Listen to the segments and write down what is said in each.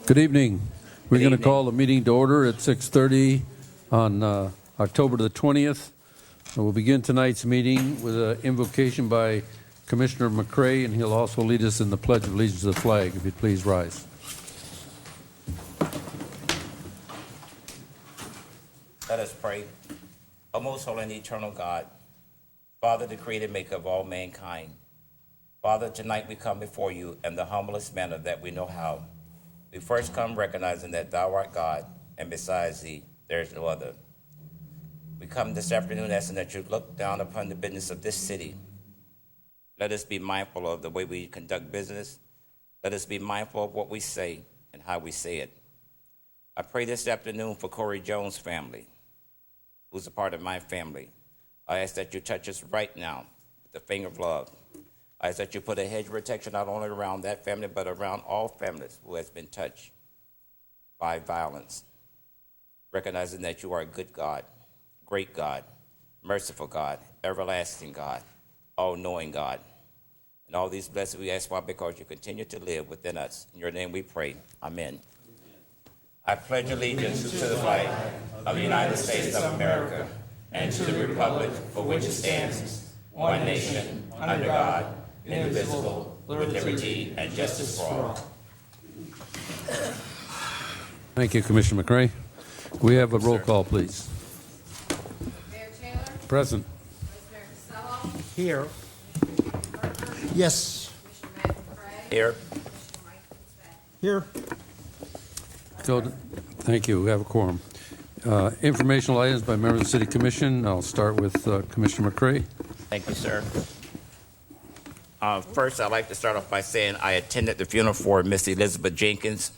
Good evening. We're going to evening. call the meeting to order at 6:30 on October the 20th. And we'll begin tonight's meeting with an invocation by Commissioner McCrae, and he'll also lead us in the Pledge of Allegiance to the flag. If you'd please rise. Let us pray. O most holy and eternal God, Father, the creator maker of all mankind. Father, tonight we come before you in the humblest manner that we know how. We first come recognizing that thou art God, and besides thee, there is no other. We come this afternoon asking that you look down upon the business of this city. Let us be mindful of the way we conduct business. Let us be mindful of what we say and how we say it. I pray this afternoon for Corey Jones' family, who's a part of my family. I ask that you touch us right now with the finger of love. I ask that you put a hedge of protection not only around that family, but around all families who has been touched by violence, recognizing that you are a good God, great God, merciful God, everlasting God, all-knowing God. And all these blessings we ask for because you continue to live within us. In your name we pray. Amen. I pledge allegiance to the flag of the United States of America and to the republic for which it stands, one nation, under God, indivisible, with liberty and justice for all. Thank you, Commissioner McCrae. We have a roll call, please. Mayor Taylor? Present. Vice Mayor Costello? Here. Commissioner Parker? Yes. Commissioner Matthew McCray? Here. Commissioner Mike Fitzpatrick? Here. Thank you. We have a quorum. Informational items by members of the City Commission. I'll start with Commissioner McCrae. Thank you, sir. First, I'd like to start off by saying I attended the funeral for Miss Elizabeth Jenkins,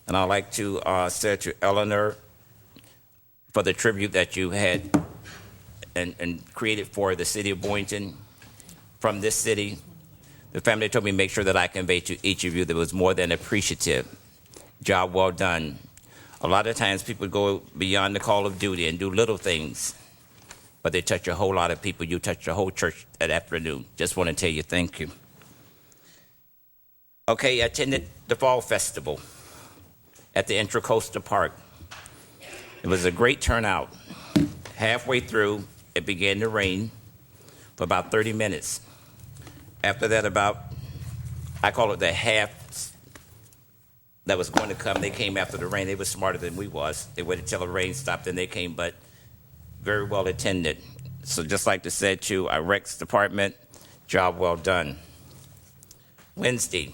and I'd like to say to Eleanor for the tribute that you had and created for the city of Boynton from this city. The family told me to make sure that I convey to each of you that it was more than appreciative. Job well done. A lot of times people go beyond the call of duty and do little things, but they touch a whole lot of people. You touched the whole church that afternoon. Just want to tell you thank you. Okay, I attended the Fall Festival at the Intracoastal Park. It was a great turnout. Halfway through, it began to rain for about 30 minutes. After that, I call it the half that was going to come. They came after the rain. They were smarter than we was. They waited till the rain stopped, and they came, but very well attended. So just like to say to our Rex department, job well done. Wednesday,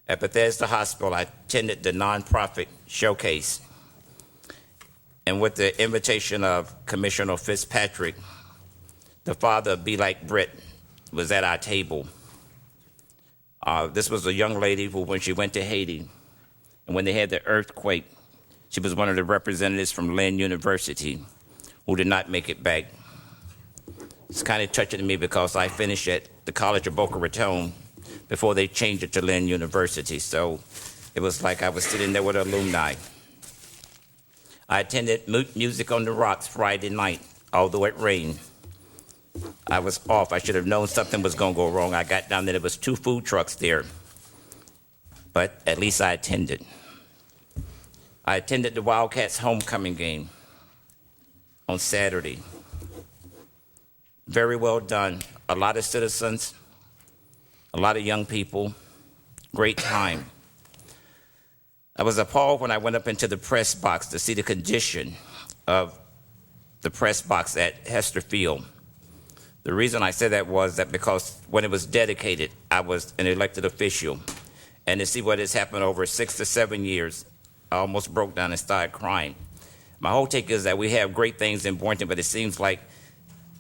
at Bethesda Hospital, I attended the nonprofit showcase. And with the invitation of Commissioner Fitzpatrick, the father of Be Like Brit was at our table. This was a young lady who, when she went to Haiti, and when they had the earthquake, she was one of the representatives from Lynn University who did not make it back. It's kind of touching to me because I finished at the College of Boca Raton before they changed it to Lynn University. So it was like I was sitting there with alumni. I attended Music on the Rocks Friday night, although it rained. I was off. I should have known something was going to go wrong. I got down there. There was 2 food trucks there, but at least I attended. I attended the Wildcats homecoming game on Saturday. Very well done. A lot of citizens, a lot of young people, great time. I was appalled when I went up into the press box to see the condition of the press box at Hester Field. The reason I said that was that because when it was dedicated, I was an elected official. And to see what has happened over 6 to 7 years, I almost broke down and started crying. My whole take is that we have great things in Boynton, but it seems like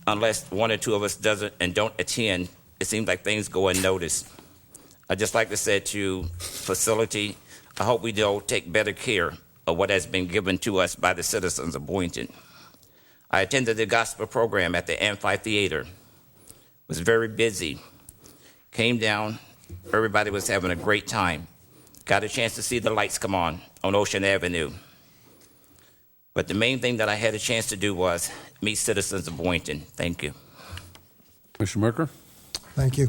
unless 1 or 2 of us doesn't and don't attend, it seems like things go unnoticed. I'd just like to say to facility, I hope we do take better care of what has been given to us by the citizens of Boynton. I attended the gospel program at the amphitheater. Was very busy. Came down, everybody was having a great time. Got a chance to see the lights come on Ocean Avenue. But the main thing that I had a chance to do was meet citizens of Boynton. Thank you. Commissioner Merker? Thank you.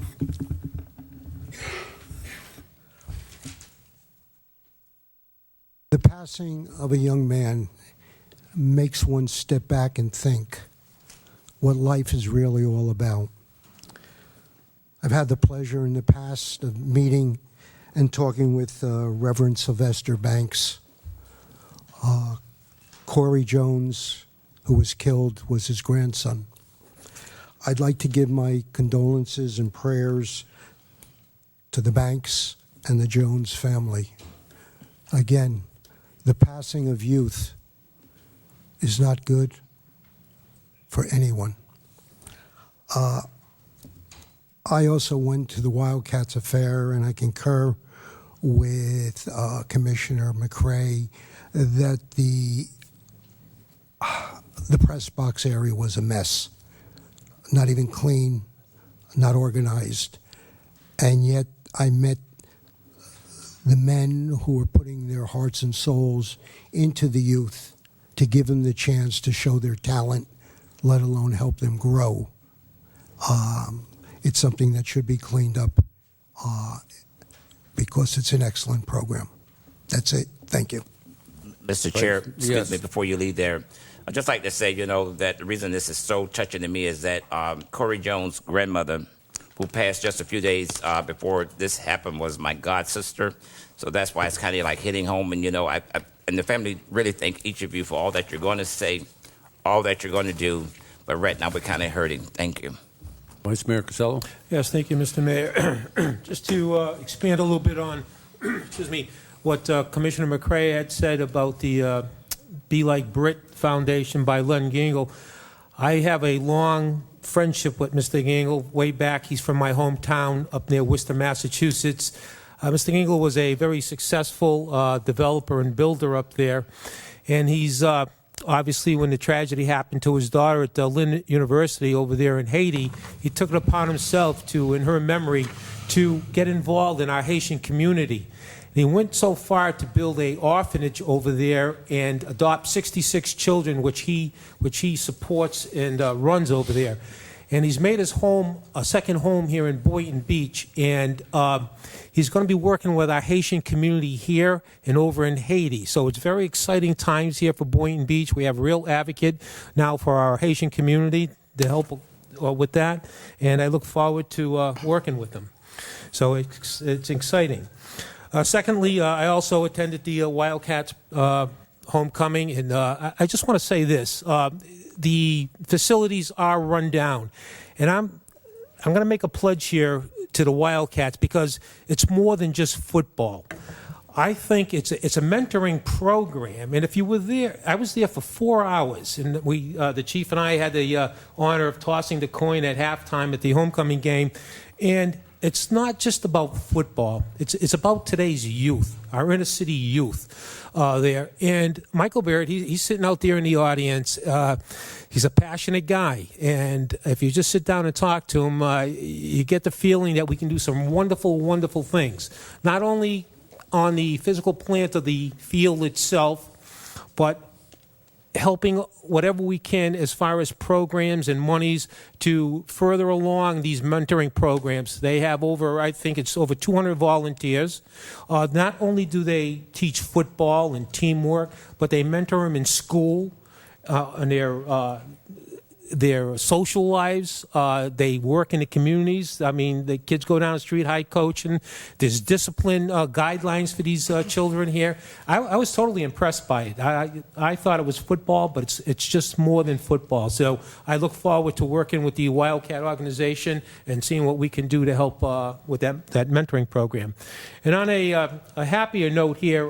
The passing of a young man makes one step back and think what life is really all about. I've had the pleasure in the past of meeting and talking with Reverend Sylvester Banks. Corey Jones, who was killed, was his grandson. I'd like to give my condolences and prayers to the Banks and the Jones family. Again, the passing of youth is not good for anyone. I also went to the Wildcats Affair, and I concur with Commissioner McCray that the press box area was a mess. Not even clean, not organized. And yet I met the men who were putting their hearts and souls into the youth to give them the chance to show their talent, let alone help them grow. It's something that should be cleaned up because it's an excellent program. That's it. Thank you. Mr. Chair, excuse Yes. me, before you leave there, I'd just like to say, that the reason this is so touching to me is that Corey Jones' grandmother, who passed just a few days before this happened, was my god sister. So that's why it's kind of like hitting home. And, I and the family really thank each of you for all that you're going to say, all that you're going to do. But right now we're kind of hurting. Thank you. Vice Mayor Casello? Yes, thank you, Mr. Mayor. Just to expand a little bit on, excuse me, what Commissioner McCray had said about the Be Like Brit Foundation by Len Gingle. I have a long friendship with Mr. Gingle way back. He's from my hometown up near Worcester, Massachusetts. Mr. Gingle was a very successful developer and builder up there, and he's obviously, when the tragedy happened to his daughter at Lynn University over there in Haiti, he took it upon himself to, in her memory, to get involved in our Haitian community. And he went so far to build an orphanage over there and adopt 66 children, which he supports and runs over there. And he's made his home a second home here in Boynton Beach, and he's going to be working with our Haitian community here and over in Haiti. So it's very exciting times here for Boynton Beach. We have a real advocate now for our Haitian community to help with that, and I look forward to working with them. So it's exciting. Secondly, I also attended the Wildcats homecoming, and I just want to say this. The facilities are run down, and I'm going to make a pledge here to the Wildcats because it's more than just football. I think it's a mentoring program, and if you were there, I was there for 4 hours, and the chief and I had the honor of tossing the coin at halftime at the homecoming game, and it's not just about football. It's about today's youth, our inner city youth there. And Michael Barrett, he's sitting out there in the audience. He's a passionate guy. And if you just sit down and talk to him, you get the feeling that we can do some wonderful, wonderful things. Not only on the physical plant of the field itself, but helping whatever we can as far as programs and monies to further along these mentoring programs. They have I think it's over 200 volunteers. Not only do they teach football and teamwork, but they mentor them in school, and their social lives. They work in the communities. I mean, the kids go down the street, high coaching. There's discipline guidelines for these children here. I was totally impressed by it. I thought it was football, but it's just more than football. So I look forward to working with the Wildcat organization and seeing what we can do to help with that mentoring program. And on a happier note here,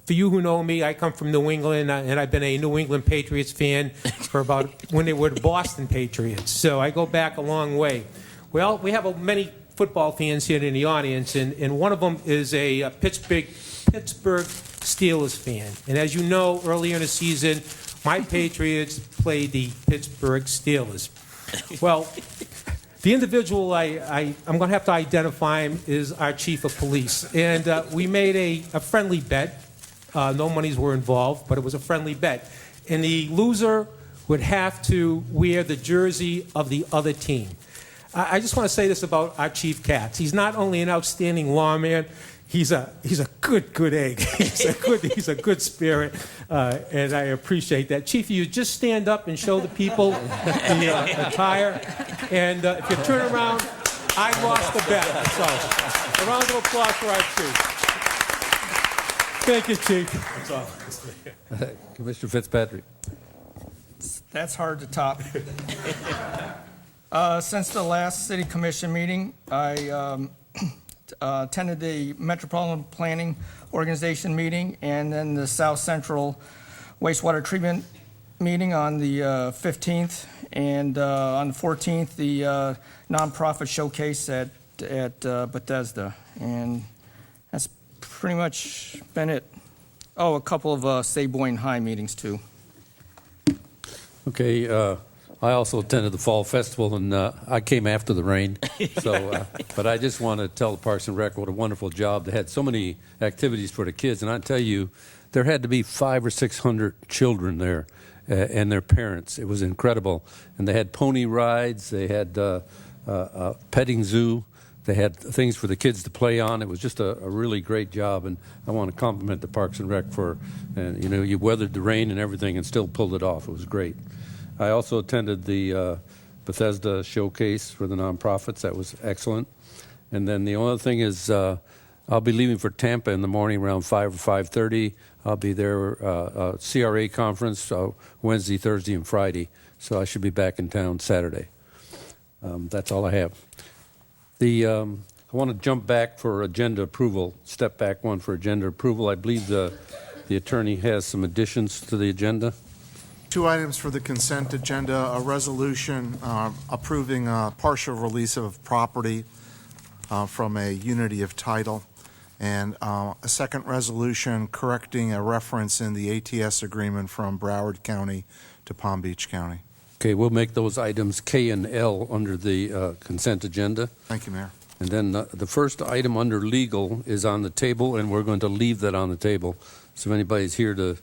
for you who know me, I come from New England, and I've been a New England Patriots fan for about when they were the Boston Patriots. So I go back a long way. Well, we have many football fans here in the audience, and one of them is a Pittsburgh Steelers fan. And as you know, earlier in the season, my Patriots played the Pittsburgh Steelers. Well, the individual I'm going to have to identify him is our chief of police. And we made a friendly bet. No monies were involved, but it was a friendly bet. And the loser would have to wear the jersey of the other team. I just want to say this about our Chief Katz. He's not only an outstanding lawman, he's a good egg. He's a good spirit, and I appreciate that. Chief, you just stand up and show the people the attire, and if you turn around, I lost the bet. So, a round of applause for our chief. Thank you, Chief. That's all. Commissioner Fitzpatrick. That's hard to top. Since the last city commission meeting, I attended the Metropolitan Planning Organization meeting and then the South Central Wastewater Treatment meeting on the 15th, and on the 14th, the nonprofit showcase at Bethesda. And that's pretty much been it. Oh, a couple of Say Boynton High meetings, too. Okay, I also attended the Fall Festival, and I came after the rain. So, but I just want to tell the Parks and Rec what a wonderful job. They had so many activities for the kids, and I tell you, there had to be 500 or 600 children there and their parents. It was incredible. And they had pony rides, they had a petting zoo, they had things for the kids to play on. It was just a really great job, and I want to compliment the Parks and Rec for, you weathered the rain and everything and still pulled it off. It was great. I also attended the Bethesda showcase for the nonprofits. That was excellent. And then the only thing is I'll be leaving for Tampa in the morning around 5 or 5:30. I'll be there, CRA conference Wednesday, Thursday, and Friday. So I should be back in town Saturday. That's all I have. I want to jump back for agenda approval, step back one for agenda approval. I believe the attorney has some additions to the agenda. 2 items for the consent agenda: a resolution approving a partial release of property from a unity of title, and a second resolution correcting a reference in the ATS agreement from Broward County to Palm Beach County. Okay, we'll make those items K and L under the consent agenda. Thank you, Mayor. And then the first item under legal is on the table, and we're going to leave that on the table. So if anybody's here to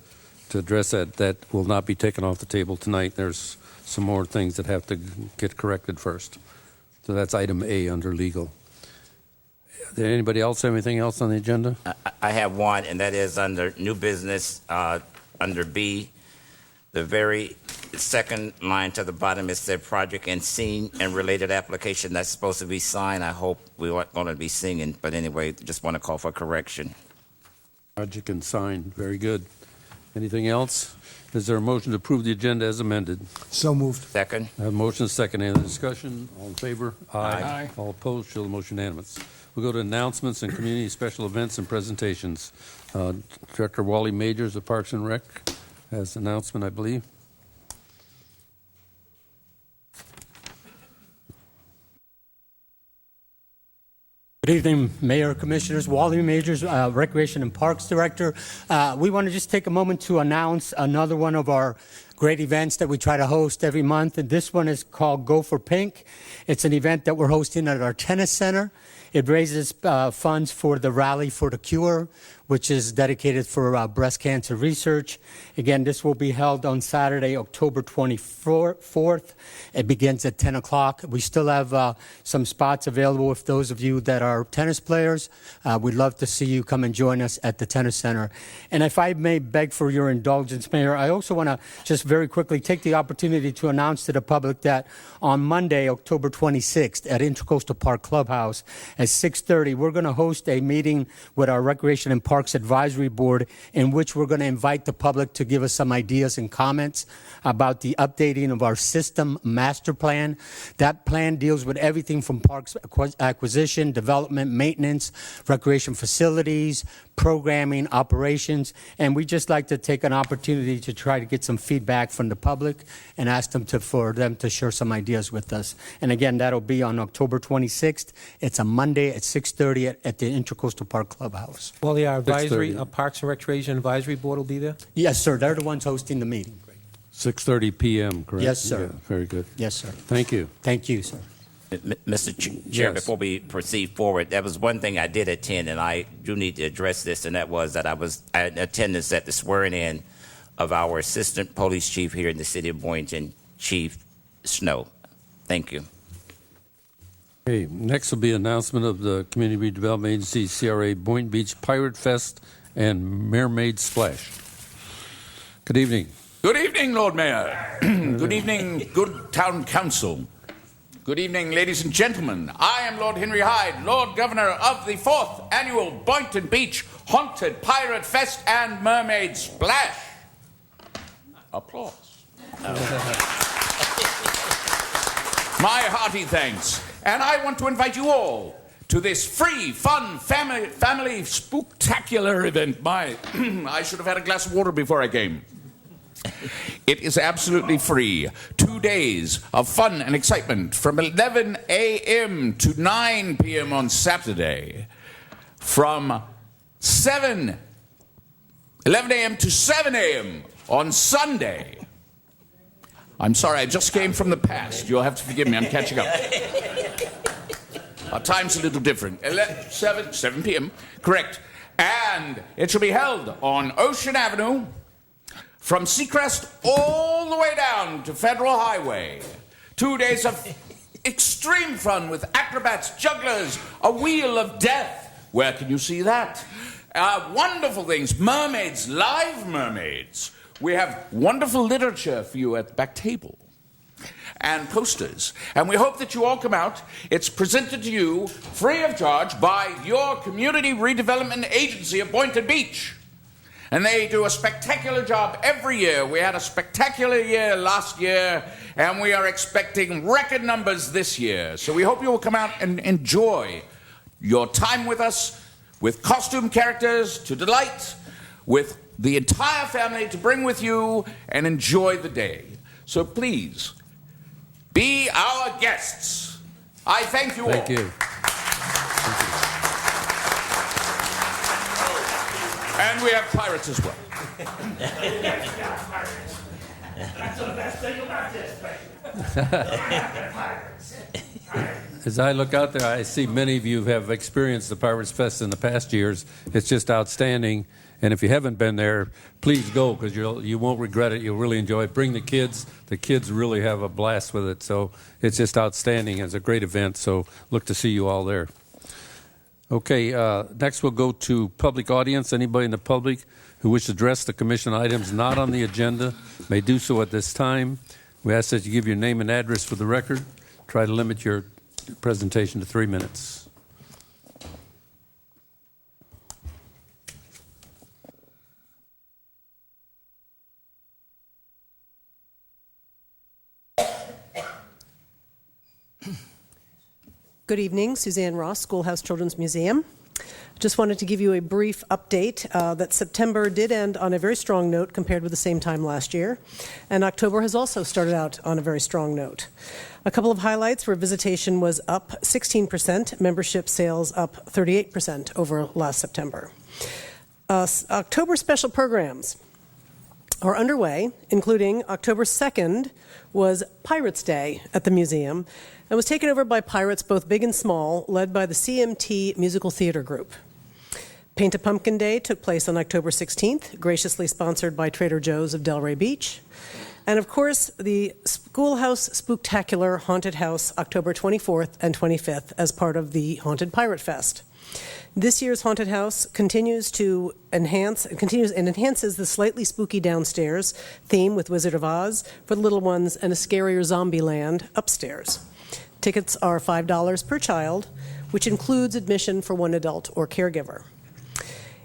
address that, that will not be taken off the table tonight. There's some more things that have to get corrected first. So that's item A under legal. Did anybody else have anything else on the agenda? I have one, and that is under new business, under B, the very second line to the bottom. It said project and scene and related application. That's supposed to be signed. I hope we weren't going to be singing, but anyway, just want to call for correction. Project and sign. Very good. Anything else? Is there a motion to approve the agenda as amended? So moved. Second. I have a motion, second. Any other discussion? All in favor? Aye. All opposed? Show the motion unanimous. We'll go to announcements and community special events and presentations. Director Wally Majors of Parks and Rec has an announcement, I believe. Good evening, Mayor, Commissioners. Wally Majors, Recreation and Parks Director. We want to just take a moment to announce another one of our great events that we try to host every month. And this one is called Go for Pink. It's an event that we're hosting at our tennis center. It raises funds for the Rally for the Cure, which is dedicated for breast cancer research. Again, this will be held on Saturday, October 24th. It begins at 10 o'clock. We still have some spots available with those of you that are tennis players. We'd love to see you come and join us at the tennis center. And if I may beg for your indulgence, Mayor, I also want to just very quickly take the opportunity to announce to the public that on Monday, October 26th at Intracoastal Park Clubhouse at 6:30, we're going to host a meeting with our Recreation and Parks Advisory Board, in which we're going to invite the public to give us some ideas and comments about the updating of our system master plan. That plan deals with everything from parks acquisition, development, maintenance, recreation facilities, programming, operations, and we just like to take an opportunity to try to get some feedback from the public and ask them for them to share some ideas with us. And again, that'll be on October 26th. It's a Monday at 6:30 at the Intracoastal Park Clubhouse. Wally, our advisory, 6:30. Parks and Recreation Advisory Board will be there? Yes, sir. They're the ones hosting the meeting. 6:30 p.m., correct? Yes, sir. Yeah, very good. Yes, sir. Thank you. Thank you, sir. Mr. Chair, Yes. before we proceed forward, that was one thing I did attend, and I do need to address this, and that was that I had in attendance at the swearing in of our Assistant Police Chief here in the city of Boynton, Chief Snow. Thank you. Okay, next will be announcement of the Community Redevelopment Agency, CRA, Boynton Beach Pirate Fest and Mermaid Splash. Good evening. Good evening, Lord Mayor. Good evening, good town council. Good evening, ladies and gentlemen. I am Lord Henry Hyde, Lord Governor of the 4th Annual Boynton Beach Haunted Pirate Fest and Mermaid Splash. Applause. My hearty thanks. And I want to invite you all to this free, fun, family spooktacular event. I should have had a glass of water before I came. It is absolutely free. 2 days of fun and excitement from 11 a.m. to 9 p.m. on Saturday. From 11 a.m. to 7 a.m. on Sunday. I'm sorry, I just came from the past. You'll have to forgive me, I'm catching up. Our time's a little different. 7 p.m., correct. And it shall be held on Ocean Avenue, from Seacrest all the way down to Federal Highway. 2 days of extreme fun with acrobats, jugglers, a wheel of death. Where can you see that? Wonderful things, mermaids, live mermaids. We have wonderful literature for you at the back table and posters. And we hope that you all come out. It's presented to you free of charge by your Community Redevelopment Agency of Boynton Beach. And they do a spectacular job every year. We had a spectacular year last year, and we are expecting record numbers this year. So we hope you will come out and enjoy your time with us, with costume characters to delight, with the entire family to bring with you and enjoy the day. So please, be our guests. I thank you all. Thank you. And we have pirates as well. That's the best thing about this place. As I look out there, I see many of you have experienced the Pirates Fest in the past years. It's just outstanding. And if you haven't been there, please go, because you won't regret it. You'll really enjoy it. Bring the kids. The kids really have a blast with it. So it's just outstanding. It's a great event. So look to see you all there. Okay, next we'll go to public audience. Anybody in the public who wishes to address the commission items not on the agenda may do so at this time. We ask that you give your name and address for the record. Try to limit your presentation to 3 minutes. Good evening, Suzanne Ross, Schoolhouse Children's Museum. Just wanted to give you a brief update that September did end on a very strong note compared with the same time last year, and October has also started out on a very strong note. A couple of highlights where visitation was up 16%, membership sales up 38% over last September. October special programs are underway, including October 2nd was Pirates Day at the museum, and was taken over by pirates both big and small, led by the CMT Musical Theater Group. Paint a Pumpkin Day took place on October 16th, graciously sponsored by Trader Joe's of Delray Beach. And of course, the Schoolhouse Spooktacular Haunted House, October 24th and 25th, as part of the Haunted Pirate Fest. This year's Haunted House continues and enhances the slightly spooky downstairs theme with Wizard of Oz for the little ones and a scarier zombie land upstairs. Tickets are $5 per child, which includes admission for one adult or caregiver.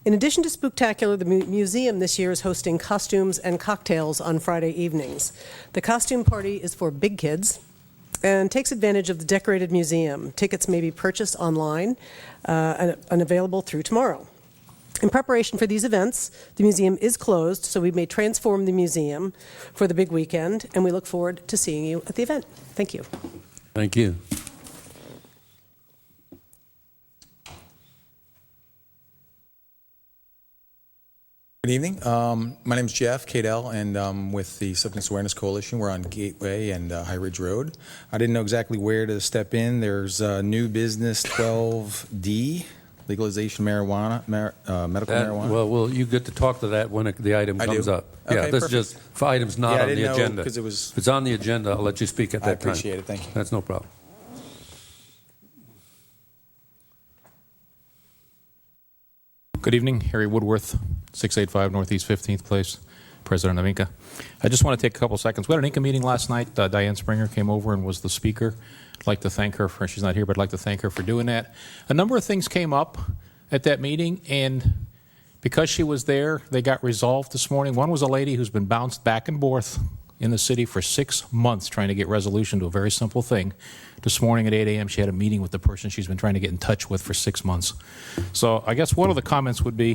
In addition to Spooktacular, the museum this year is hosting costumes and cocktails on Friday evenings. The costume party is for big kids and takes advantage of the decorated museum. Tickets may be purchased online and available through tomorrow. In preparation for these events, the museum is closed, so we may transform the museum for the big weekend, and we look forward to seeing you at the event. Thank you. Thank you. Good evening. My name is Jeff Cadell, and I'm with the Substance Awareness Coalition. We're on Gateway and High Ridge Road. I didn't know exactly where to step in. There's new business 12D, legalization marijuana, medical marijuana. Well, you get to talk to that when the item comes up. Okay, Yeah, this perfect. is just for items not Yeah, I on the didn't know, agenda. 'cause it was- If it's on the agenda, I'll let you speak at that time. I appreciate it. Thank you. That's no problem. Good evening, Harry Woodworth, 685 Northeast 15th Place, President of Inca. I just want to take a couple seconds. We had an Inca meeting last night. Diane Springer came over and was the speaker. I'd like to thank her for, she's not here, but I'd like to thank her for doing that. A number of things came up at that meeting, and because she was there, they got resolved this morning. One was a lady who's been bounced back and forth in the city for 6 months trying to get resolution to a very simple thing. This morning at 8 a.m., she had a meeting with the person she's been trying to get in touch with for 6 months. So I guess one of the comments would be,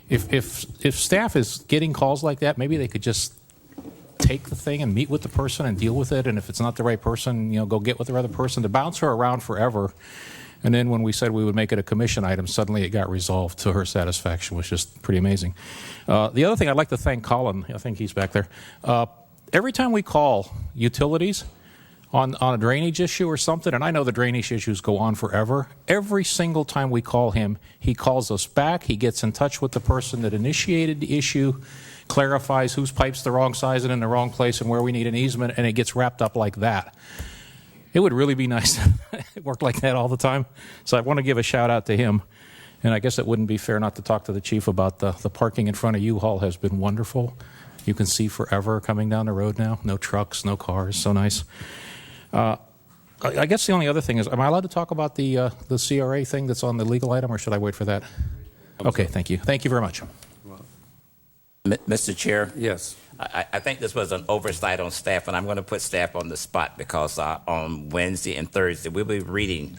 if staff is getting calls like that, maybe they could just take the thing and meet with the person and deal with it. And if it's not the right person, go get with the other person. To bounce her around forever. And then when we said we would make it a commission item, suddenly it got resolved to her satisfaction, which is pretty amazing. The other thing, I'd like to thank Colin. I think he's back there. Every time we call utilities on a drainage issue or something, and I know the drainage issues go on forever, every single time we call him, he calls us back, he gets in touch with the person that initiated the issue, clarifies whose pipe's the wrong size and in the wrong place and where we need an easement, and it gets wrapped up like that. It would really be nice if it worked like that all the time. So I want to give a shout out to him. And I guess it wouldn't be fair not to talk to the chief about the parking in front of U-Haul has been wonderful. You can see forever coming down the road now. No trucks, no cars, so nice. I guess the only other thing is, am I allowed to talk about the CRA thing that's on the legal item, or should I wait for that? Okay, thank you. Thank you very much. Mr. Chair? Yes. I think this was an oversight on staff, and I'm going to put staff on the spot because on Wednesday and Thursday, we'll be reading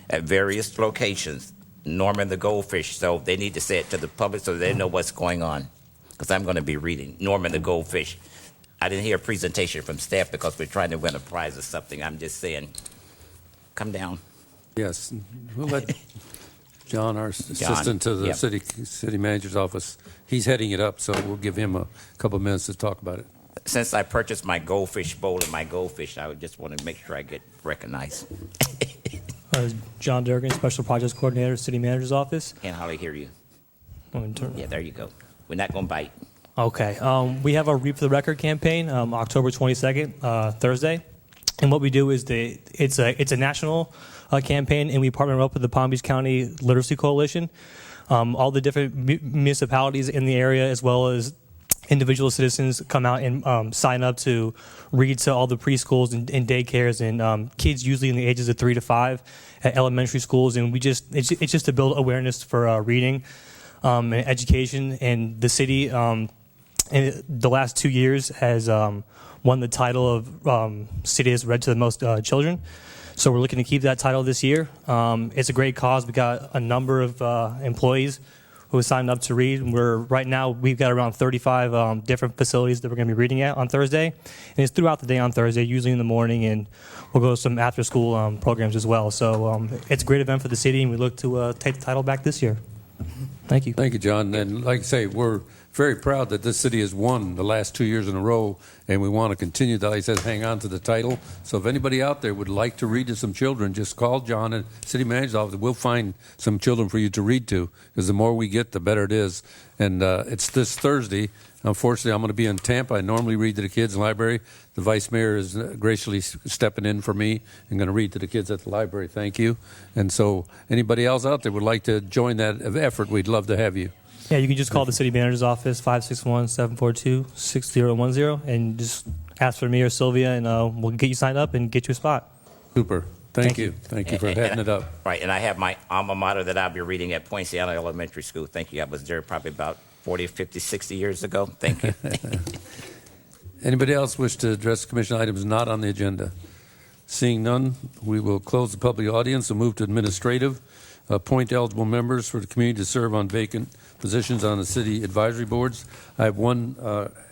at various locations Norman the Goldfish, so they need to say it to the public so they know what's going on, because I'm going to be reading Norman the Goldfish. I didn't hear a presentation from staff because we're trying to win a prize or something. I'm just saying, come down. Yes. We'll let John, our assistant to the city manager's office, he's heading it up, so we'll give him a couple of minutes to talk about it. Since I purchased my goldfish bowl and my goldfish, I would just want to make sure I get recognized. John Durgan, Special Projects Coordinator, City Manager's Office. Can't hardly hear you. Yeah, there you go. We're not going to bite. Okay. We have our Reap for the Record campaign, October 22nd, Thursday. And what we do is it's a national campaign, and we partner up with the Palm Beach County Literacy Coalition. All the different municipalities in the area, as well as individual citizens, come out and sign up to read to all the preschools and daycares and kids usually in the ages of 3 to 5 at elementary schools. And it's just to build awareness for reading and education. And the city in the last 2 years has won the title of city has read to the most children. So we're looking to keep that title this year. It's a great cause. We got a number of employees who have signed up to read. Right now we've got around 35 different facilities that we're going to be reading at on Thursday, and it's throughout the day on Thursday, usually in the morning, and we'll go to some after-school programs as well. So it's a great event for the city, and we look to take the title back this year. Thank you. Thank you, John. And like I say, we're very proud that this city has won the last 2 years in a row, and we want to continue to, like I said, hang on to the title. So if anybody out there would like to read to some children, just call John at City Manager's office. We'll find some children for you to read to, because the more we get, the better it is. And it's this Thursday. Unfortunately, I'm going to be in Tampa. I normally read to the kids in the library. The vice mayor is graciously stepping in for me and going to read to the kids at the library. Thank you. And so anybody else out there would like to join that effort, we'd love to have you. Yeah, you can just call the city manager's office, 561-742-6010, and just ask for me or Sylvia, and we'll get you signed up and get you a spot. Super. Thank you. Thank you for heading it up. Right, and I have my alma mater that I'll be reading at Poinciana Elementary School. Thank you. I was there probably about 40, 50, 60 years ago. Thank you. Anybody else wish to address commission items not on the agenda? Seeing none, we will close the public audience and move to administrative. Appoint eligible members for the community to serve on vacant positions on the city advisory boards. I have one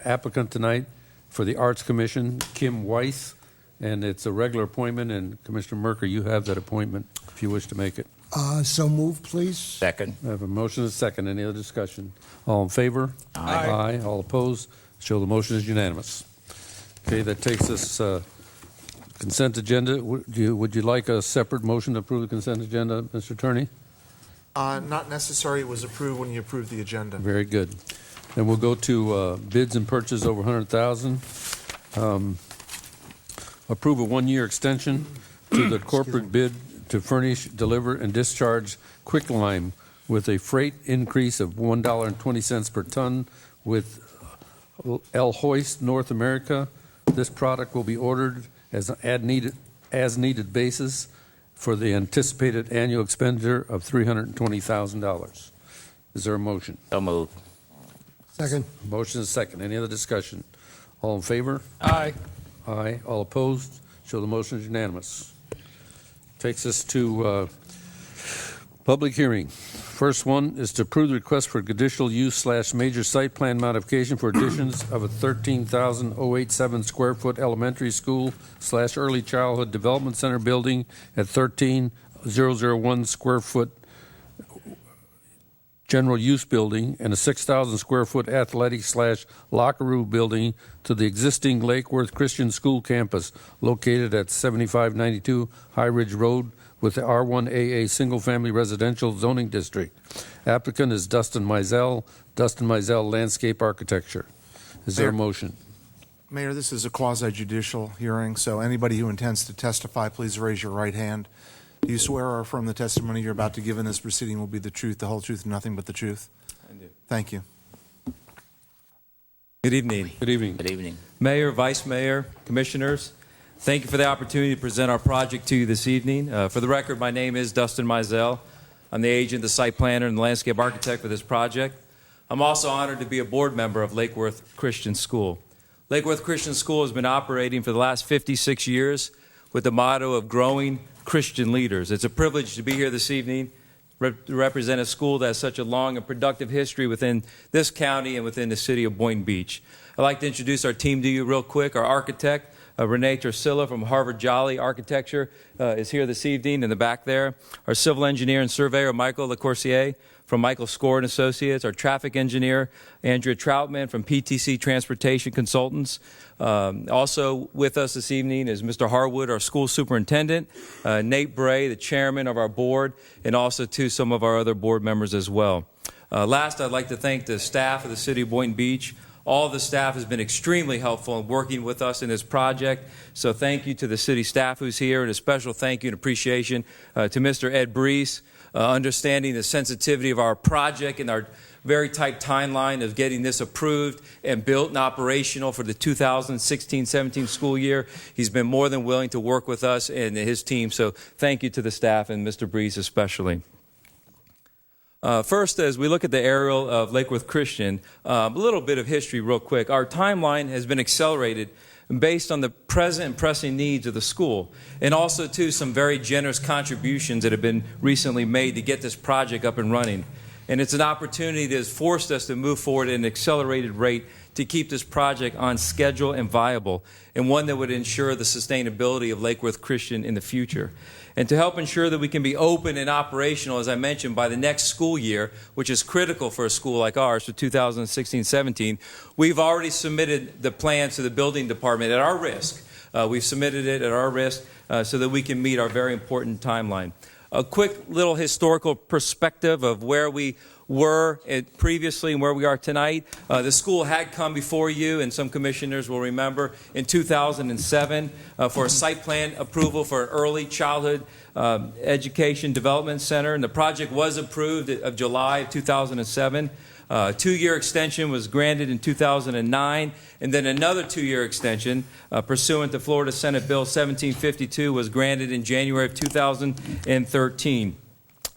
applicant tonight for the Arts Commission, Kim Weiss, and it's a regular appointment, and Commissioner Merker, you have that appointment if you wish to make it. So move, please. Second. I have a motion and a second. Any other discussion? All in favor? Aye. Aye. All opposed? Show the motion is unanimous. Okay, that takes us consent agenda. Would you like a separate motion to approve the consent agenda, Mr. Attorney? Not necessary. It was approved when you approved the agenda. Very good. Then we'll go to bids and purchase over $100,000. Approve a one-year extension to the corporate bid to furnish, deliver, and discharge quicklime with a freight increase of $1.20 per ton with El Hoist North America. This product will be ordered as an as-needed basis for the anticipated annual expenditure of $320,000. Is there a motion? So moved. Second. Motion is second. Any other discussion? All in favor? Aye. Aye. All opposed? Show the motion is unanimous. Takes us to public hearing. First one is to approve the request for conditional use / major site plan modification for additions of a 13,087 square foot elementary school / early childhood development center building at 13,001 square foot general use building and a 6,000 square foot athletic / locker room building to the existing Lake Worth Christian School campus located at 7592 High Ridge Road with the R1AA single-family residential zoning district. Applicant is Dustin Mizell Landscape Architecture. Is there a motion? Mayor, this is a quasi-judicial hearing, so anybody who intends to testify, please raise your right hand. Do you swear or affirm the testimony you're about to give in this proceeding will be the truth, the whole truth, and nothing but the truth? I do. Thank you. Good evening. Good evening. Good evening. Mayor, Vice Mayor, Commissioners, thank you for the opportunity to present our project to you this evening. For the record, my name is Dustin Mizell. I'm the agent, the site planner, and the landscape architect for this project. I'm also honored to be a board member of Lake Worth Christian School. Lake Worth Christian School has been operating for the last 56 years with the motto of growing Christian leaders. It's a privilege to be here this evening to represent a school that has such a long and productive history within this county and within the city of Boynton Beach. I'd like to introduce our team to you real quick. Our architect, Renee Tercilla from Harvard Jolly Architecture is here this evening in the back there. Our civil engineer and surveyor, Michael LaCourcier from Michael Score and Associates. Our traffic engineer, Andrea Troutman from PTC Transportation Consultants. Also with us this evening is Mr. Harwood, our school superintendent, Nate Bray, the chairman of our board, and also some of our other board members as well. Last, I'd like to thank the staff of the city of Boynton Beach. All of the staff has been extremely helpful in working with us in this project. So thank you to the city staff who's here, and a special thank you and appreciation to Mr. Ed Brees, understanding the sensitivity of our project and our very tight timeline of getting this approved and built and operational for the 2016-17 school year. He's been more than willing to work with us and his team. So thank you to the staff and Mr. Brees especially. First, as we look at the aerial of Lake Worth Christian, a little bit of history real quick. Our timeline has been accelerated based on the present and pressing needs of the school, and also, too, some very generous contributions that have been recently made to get this project up and running. And it's an opportunity that has forced us to move forward at an accelerated rate to keep this project on schedule and viable, and one that would ensure the sustainability of Lake Worth Christian in the future. And to help ensure that we can be open and operational, as I mentioned, by the next school year, which is critical for a school like ours for 2016-17, we've already submitted the plans to the building department at our risk. We've submitted it at our risk so that we can meet our very important timeline. A quick little historical perspective of where we were previously and where we are tonight. The school had come before you, and some commissioners will remember, in 2007 for a site plan approval for an early childhood education development center, and the project was approved of July of 2007. A 2-year extension was granted in 2009, and then another 2-year extension pursuant to Florida Senate Bill 1752 was granted in January of 2013.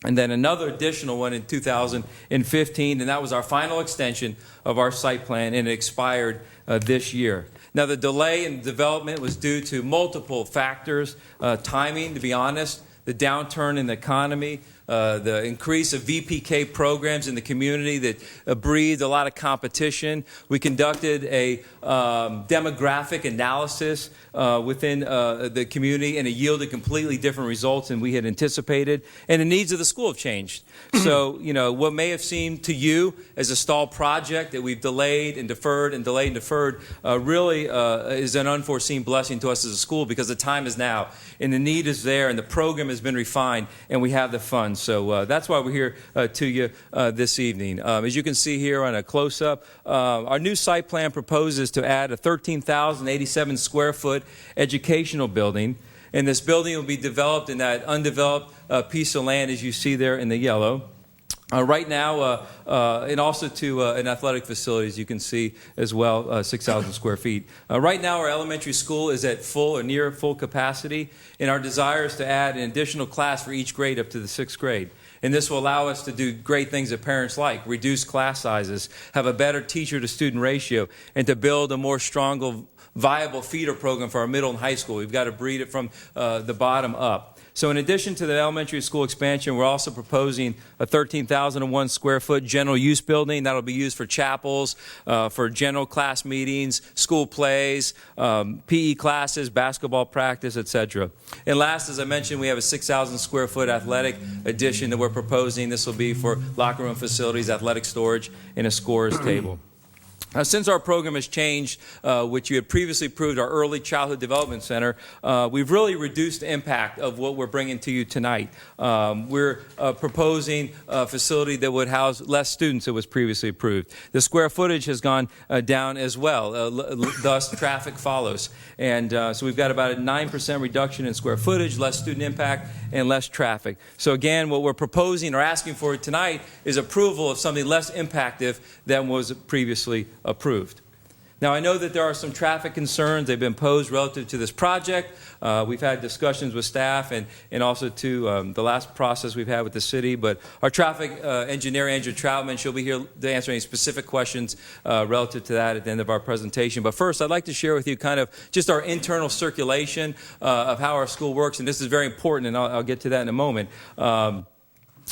And then another additional one in 2015, and that was our final extension of our site plan, and it expired this year. Now, the delay in development was due to multiple factors, timing, to be honest, the downturn in the economy, the increase of VPK programs in the community that breathed a lot of competition. We conducted a demographic analysis within the community, and it yielded completely different results than we had anticipated. And the needs of the school have changed. So, what may have seemed to you as a stalled project that we've delayed and deferred and delayed and deferred really is an unforeseen blessing to us as a school, because the time is now, and the need is there, and the program has been refined, and we have the funds. So that's why we're here to you this evening. As you can see here on a close-up, our new site plan proposes to add a 13,087 square foot educational building, and this building will be developed in that undeveloped piece of land as you see there in the yellow. Right now, and also to an athletic facility, as you can see as well, 6,000 square feet. Right now, our elementary school is at full or near full capacity, and our desire is to add an additional class for each grade up to the 6th grade. And this will allow us to do great things that parents like: reduce class sizes, have a better teacher-to-student ratio, and to build a more stronger, viable feeder program for our middle and high school. We've got to breed it from the bottom up. So in addition to the elementary school expansion, we're also proposing a 13,001 square foot general use building that'll be used for chapels, for general class meetings, school plays, PE classes, basketball practice, etc. And last, as I mentioned, we have a 6,000 square foot athletic addition that we're proposing. This will be for locker room facilities, athletic storage, and a scorer's table. Since our program has changed, which you had previously approved, our Early Childhood Development Center, we've really reduced the impact of what we're bringing to you tonight. We're proposing a facility that would house less students than was previously approved. The square footage has gone down as well, thus traffic follows. And so we've got about a 9% reduction in square footage, less student impact, and less traffic. So again, what we're proposing or asking for tonight is approval of something less impactful than was previously approved. Now, I know that there are some traffic concerns. They've been posed relative to this project. We've had discussions with staff and also to the last process we've had with the city. But our traffic engineer, Andrew Troutman, she'll be here to answer any specific questions relative to that at the end of our presentation. But first, I'd like to share with you kind of just our internal circulation of how our school works. And this is very important, and I'll get to that in a moment.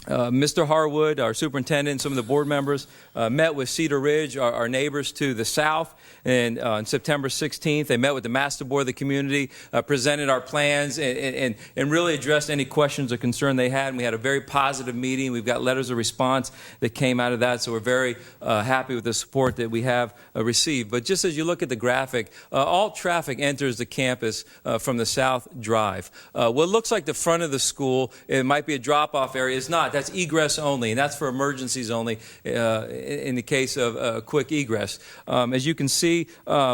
Mr. Harwood, our superintendent, and some of the board members met with Cedar Ridge, our neighbors to the south, and on September 16th, they met with the master board of the community, presented our plans, and really addressed any questions or concern they had. And we had a very positive meeting. We've got letters of response that came out of that, so we're very happy with the support that we have received. But just as you look at the graphic, all traffic enters the campus from the South Drive. What looks like the front of the school, it might be a drop-off area, is not. That's egress only, and that's for emergencies only in the case of quick egress. As you can see,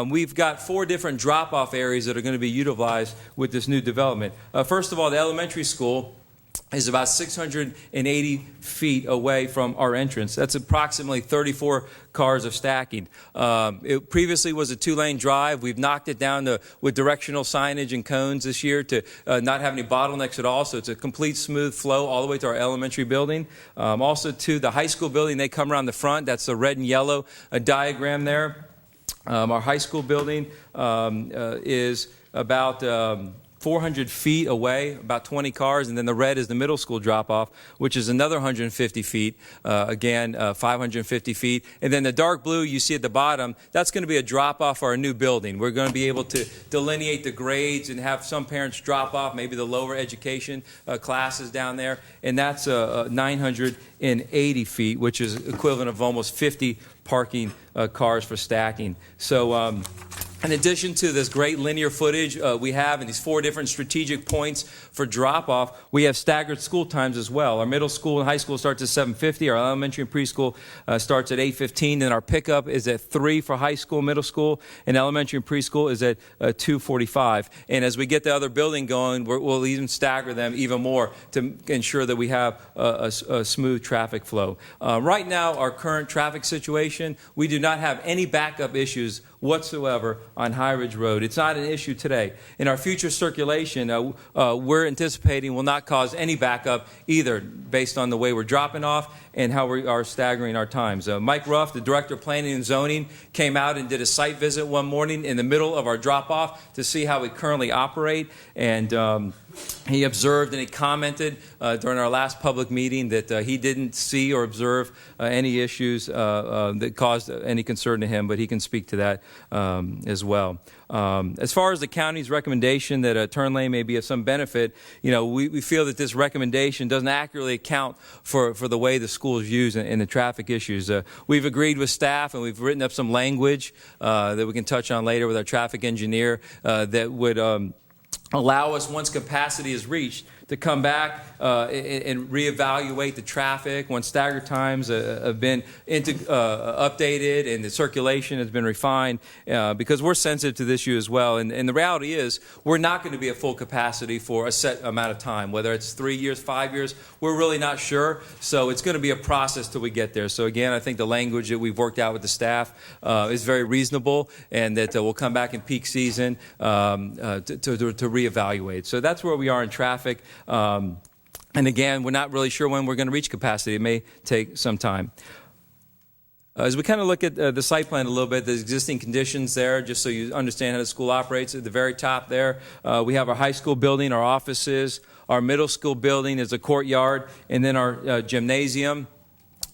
we've got 4 different drop-off areas that are going to be utilized with this new development. First of all, the elementary school is about 680 feet away from our entrance. That's approximately 34 cars of stacking. It previously was a 2-lane drive. We've knocked it down with directional signage and cones this year to not have any bottlenecks at all, so it's a complete smooth flow all the way to our elementary building. Also to the high school building, they come around the front. That's the red and yellow diagram there. Our high school building is about 400 feet away, about 20 cars, and then the red is the middle school drop-off, which is another 150 feet, again, 550 feet. And then the dark blue you see at the bottom, that's going to be a drop-off for our new building. We're going to be able to delineate the grades and have some parents drop off, maybe the lower education classes down there, and that's 980 feet, which is equivalent of almost 50 parking cars for stacking. So, in addition to this great linear footage we have in these 4 different strategic points for drop-off, we have staggered school times as well. Our middle school and high school starts at 7:50. Our elementary and preschool starts at 8:15. Then our pickup is at 3 for high school, middle school, and elementary and preschool is at 2:45. And as we get the other building going, we'll even stagger them even more to ensure that we have a smooth traffic flow. Right now, our current traffic situation, we do not have any backup issues whatsoever on High Ridge Road. It's not an issue today. In our future circulation, we're anticipating will not cause any backup either, based on the way we're dropping off and how we are staggering our times. Mike Ruff, the Director of Planning and Zoning, came out and did a site visit one morning in the middle of our drop-off to see how we currently operate, and he observed and he commented during our last public meeting that he didn't see or observe any issues that caused any concern to him, but he can speak to that as well. As far as the county's recommendation that a turn lane may be of some benefit, we feel that this recommendation doesn't accurately account for the way the school is used and the traffic issues. We've agreed with staff and we've written up some language that we can touch on later with our traffic engineer that would allow us, once capacity is reached, to come back and reevaluate the traffic once stagger times have been updated and the circulation has been refined, because we're sensitive to this issue as well. And the reality is we're not going to be at full capacity for a set amount of time, whether it's 3 years, 5 years, we're really not sure. So it's going to be a process till we get there. So again, I think the language that we've worked out with the staff is very reasonable, and that we'll come back in peak season to reevaluate. So that's where we are in traffic. And again, we're not really sure when we're going to reach capacity. It may take some time. As we kind of look at the site plan a little bit, the existing conditions there, just so you understand how the school operates, at the very top there, we have our high school building, our offices, our middle school building is a courtyard, and then our gymnasium.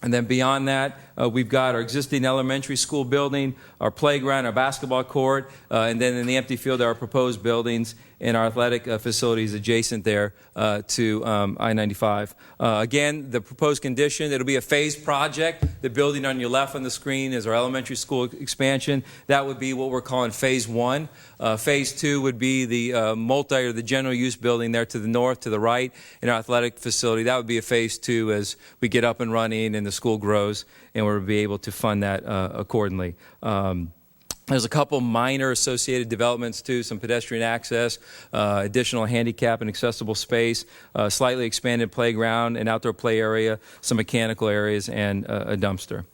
And then beyond that, we've got our existing elementary school building, our playground, our basketball court, and then in the empty field are our proposed buildings and our athletic facilities adjacent there to I-95. Again, the proposed condition, it'll be a phased project. The building on your left on the screen is our elementary school expansion. That would be what we're calling phase 1. Phase 2 would be the or the general use building there to the north, to the right, in our athletic facility. That would be a phase 2 as we get up and running and the school grows, and we'll be able to fund that accordingly. There's a couple minor associated developments too, some pedestrian access, additional handicap and accessible space, slightly expanded playground and outdoor play area, some mechanical areas, and a dumpster.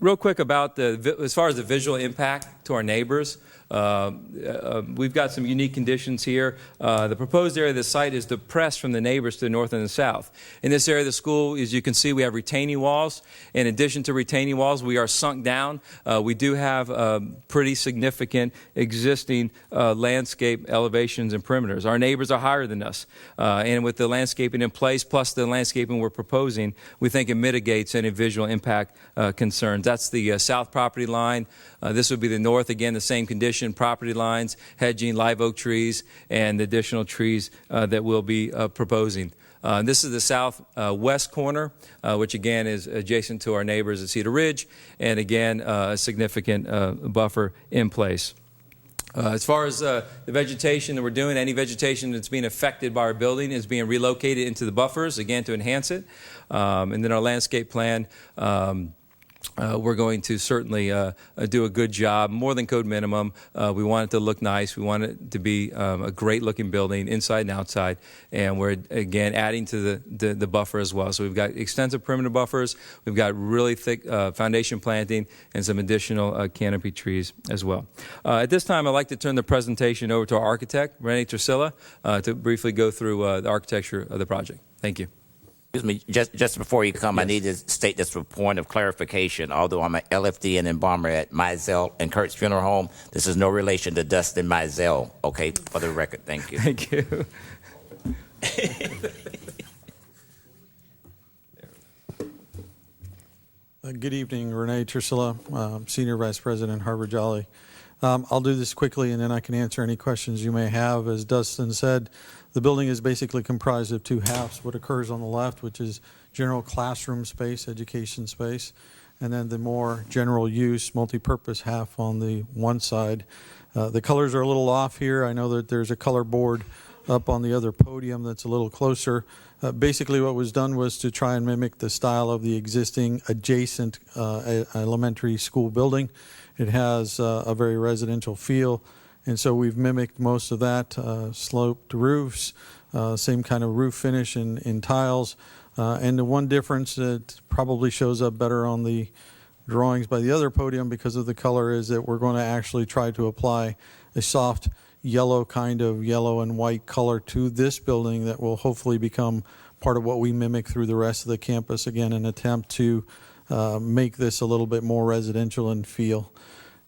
Real quick about as far as the visual impact to our neighbors. We've got some unique conditions here. The proposed area of the site is depressed from the neighbors to the north and the south. In this area of the school, as you can see, we have retaining walls. In addition to retaining walls, we are sunk down. We do have pretty significant existing landscape elevations and perimeters. Our neighbors are higher than us. And with the landscaping in place, plus the landscaping we're proposing, we think it mitigates any visual impact concerns. That's the south property line. This would be the north, again, the same condition, property lines, hedging, live oak trees, and additional trees that we'll be proposing. This is the southwest corner, which again is adjacent to our neighbors at Cedar Ridge, and again, a significant buffer in place. As far as the vegetation that we're doing, any vegetation that's being affected by our building is being relocated into the buffers, again, to enhance it. And then our landscape plan, we're going to certainly do a good job, more than code minimum. We want it to look nice. We want it to be a great-looking building, inside and outside. And we're, again, adding to the buffer as well. So we've got extensive perimeter buffers. We've got really thick foundation planting and some additional canopy trees as well. At this time, I'd like to turn the presentation over to our architect, Renee Tresilla, to briefly go through the architecture of the project. Thank you. Excuse me, just before you come, yes. I need to state this for point of clarification. Although I'm an LFD and embalmer at Mizell and Kurt's Funeral Home, this is no relation to Dustin Mizell, okay? For the record, thank you. Thank you. Good evening, Renee Tresilla, Senior Vice President, Harvard Jolly. I'll do this quickly and then I can answer any questions you may have. As Dustin said, the building is basically comprised of two halves. What occurs on the left, which is general classroom space, education space, and then the more general use, multi-purpose half on the one side. The colors are a little off here. I know that there's a color board up on the other podium that's a little closer. Basically what was done was to try and mimic the style of the existing adjacent elementary school building. It has a very residential feel, and so we've mimicked most of that. Sloped roofs, same kind of roof finish in tiles, and the one difference that probably shows up better on the drawings by the other podium because of the color is that we're going to actually try to apply a soft yellow, kind of yellow and white color to this building that will hopefully become part of what we mimic through the rest of the campus. Again, an attempt to make this a little bit more residential in feel.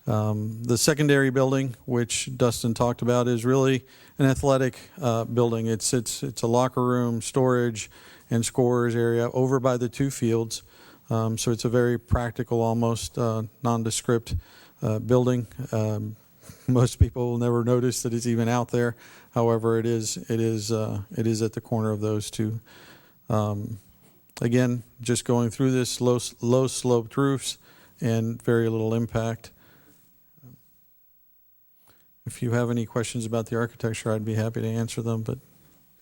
The secondary building, which Dustin talked about, is really an athletic building. It's a locker room, storage, and scorers area over by the two fields. So it's a very practical, almost nondescript building. Most people will never notice that it's even out there. However, it is at the corner of those two. Again, just going through this, low sloped roofs and very little impact. If you have any questions about the architecture, I'd be happy to answer them, but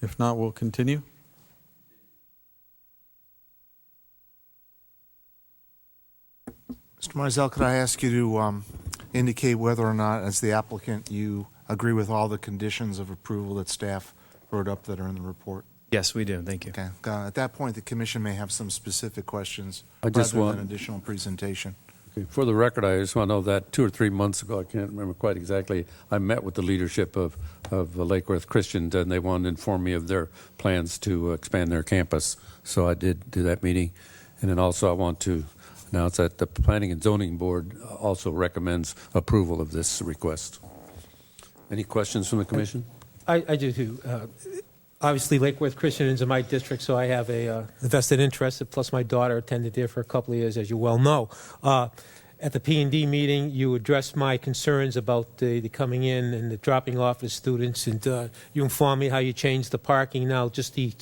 If not, we'll continue. Mr. Mizell, could I ask you to indicate whether or not, as the applicant, you agree with all the conditions of approval that staff wrote up that are in the report? Yes, we do. Thank you. Okay. At that point, the commission may have some specific questions I just rather want- than additional presentation. Okay, for the record, I just want to know that 2 or 3 months ago, I can't remember quite exactly, I met with the leadership of Lake Worth Christian, and they wanted to inform me of their plans to expand their campus. So I did do that meeting. And then also I want to announce that the Planning and Zoning Board also recommends approval of this request. Any questions from the commission? I do too. Obviously, Lake Worth Christian is in my district, so I have a vested interest, plus my daughter attended there for a couple of years, as you well know. At the P&D meeting, you addressed my concerns about the coming in and the dropping off of students, and you informed me how you changed the parking. Now, just the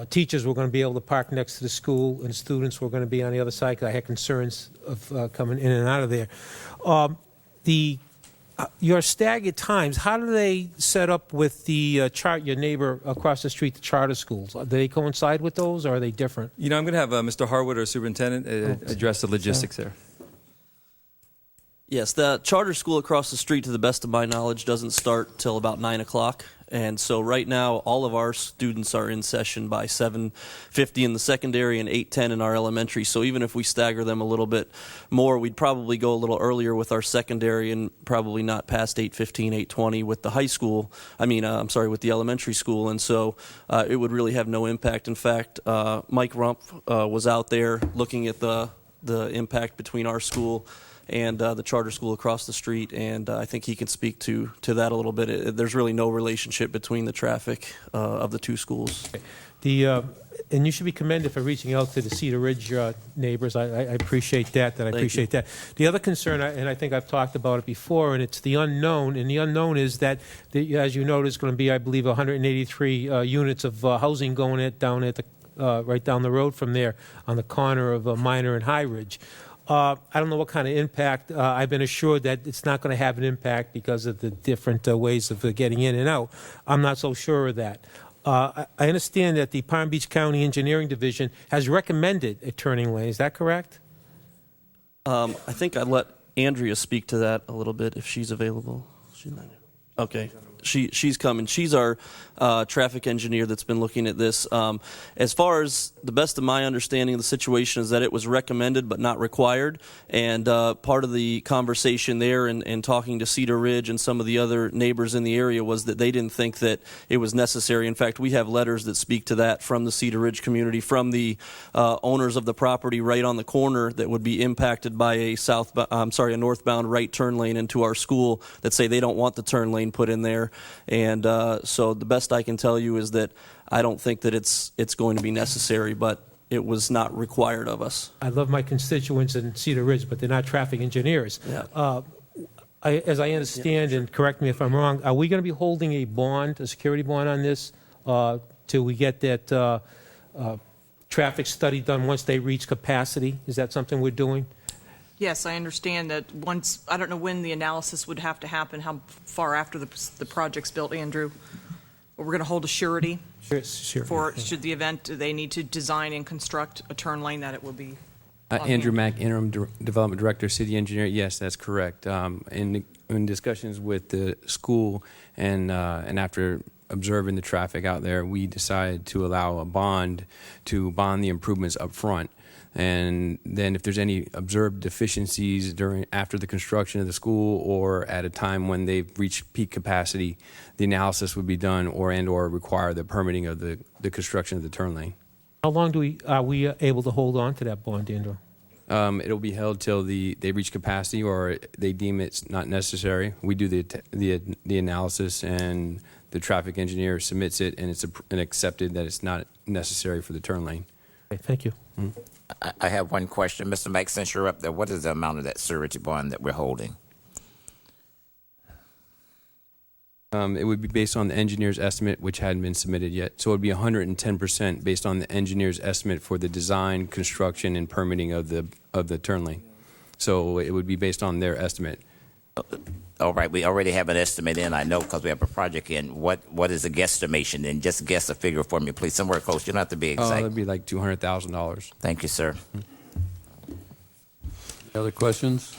teachers were going to be able to park next to the school, and students were going to be on the other side, because I had concerns of coming in and out of there. Your staggered times, how do they set up with the your neighbor across the street, the charter schools? Do they coincide with those, or are they different? You know, I'm going to have Mr. Harwood, our superintendent, address the logistics there. Yes, the charter school across the street, to the best of my knowledge, doesn't start till about 9 o'clock. And so right now, all of our students are in session by 7:50 in the secondary and 8:10 in our elementary. So even if we stagger them a little bit more, we'd probably go a little earlier with our secondary and probably not past 8:15, 8:20 with the high school. With the elementary school. And so it would really have no impact. In fact, Mike Rump was out there looking at the impact between our school and the charter school across the street, and I think he can speak to that a little bit. There's really no relationship between the traffic of the two schools. And you should be commended for reaching out to the Cedar Ridge neighbors. I appreciate that. The other concern, and I think I've talked about it before, and it's the unknown. And the unknown is that, as you know, there's going to be, I believe, 183 units of housing going down at the right down the road from there on the corner of Minor and High Ridge. I don't know what kind of impact. I've been assured that it's not going to have an impact because of the different ways of getting in and out. I'm not so sure of that. I understand that the Palm Beach County Engineering Division has recommended a turning lane. Is that correct? I think I'd let Andrea speak to that a little bit if she's available. Okay. She's coming. She's our traffic engineer that's been looking at this. As far as the best of my understanding of the situation is that it was recommended but not required. And part of the conversation there and talking to Cedar Ridge and some of the other neighbors in the area was that they didn't think that it was necessary. In fact, we have letters that speak to that from the Cedar Ridge community, from the owners of the property right on the corner that would be impacted by a northbound right turn lane into our school, that say they don't want the turn lane put in there. And so the best I can tell you is that I don't think that it's going to be necessary, but it was not required of us. I love my constituents in Cedar Ridge, but they're not traffic engineers. Yeah. As I understand, and correct me if I'm wrong, are we going to be holding a security bond on this till we get that traffic study done once they reach capacity? Is that something we're doing? Yes, I understand that once, I don't know when the analysis would have to happen, how far after the project's built, Andrew. But we're going to hold a surety Sure. for, should the event, they need to design and construct a turn lane, that it will be. Andrew Mack, Interim Development Director, City Engineer. Yes, that's correct. In discussions with the school and after observing the traffic out there, we decided to allow a bond to bond the improvements up front. And then if there's any observed deficiencies after the construction of the school or at a time when they've reached peak capacity, the analysis would be done or require the permitting of the construction of the turn lane. How long are we able to hold on to that bond, Andrew? It'll be held till they reach capacity or they deem it's not necessary. We do the analysis and the traffic engineer submits it and it's accepted that it's not necessary for the turn lane. Okay, thank you. Mm-hmm. I have one question. Mr. Mack, since you're up there, what is the amount of that surety bond that we're holding? It would be based on the engineer's estimate, which hadn't been submitted yet. So it would be 110% based on the engineer's estimate for the design, construction, and permitting of the turn lane. So it would be based on their estimate. All right, we already have an estimate in, I know, because we have a project in. What is the guesstimation? And just guess a figure for me, please, somewhere close. You don't have to be Oh, exact. that'd be like $200,000. Thank you, sir. Other questions?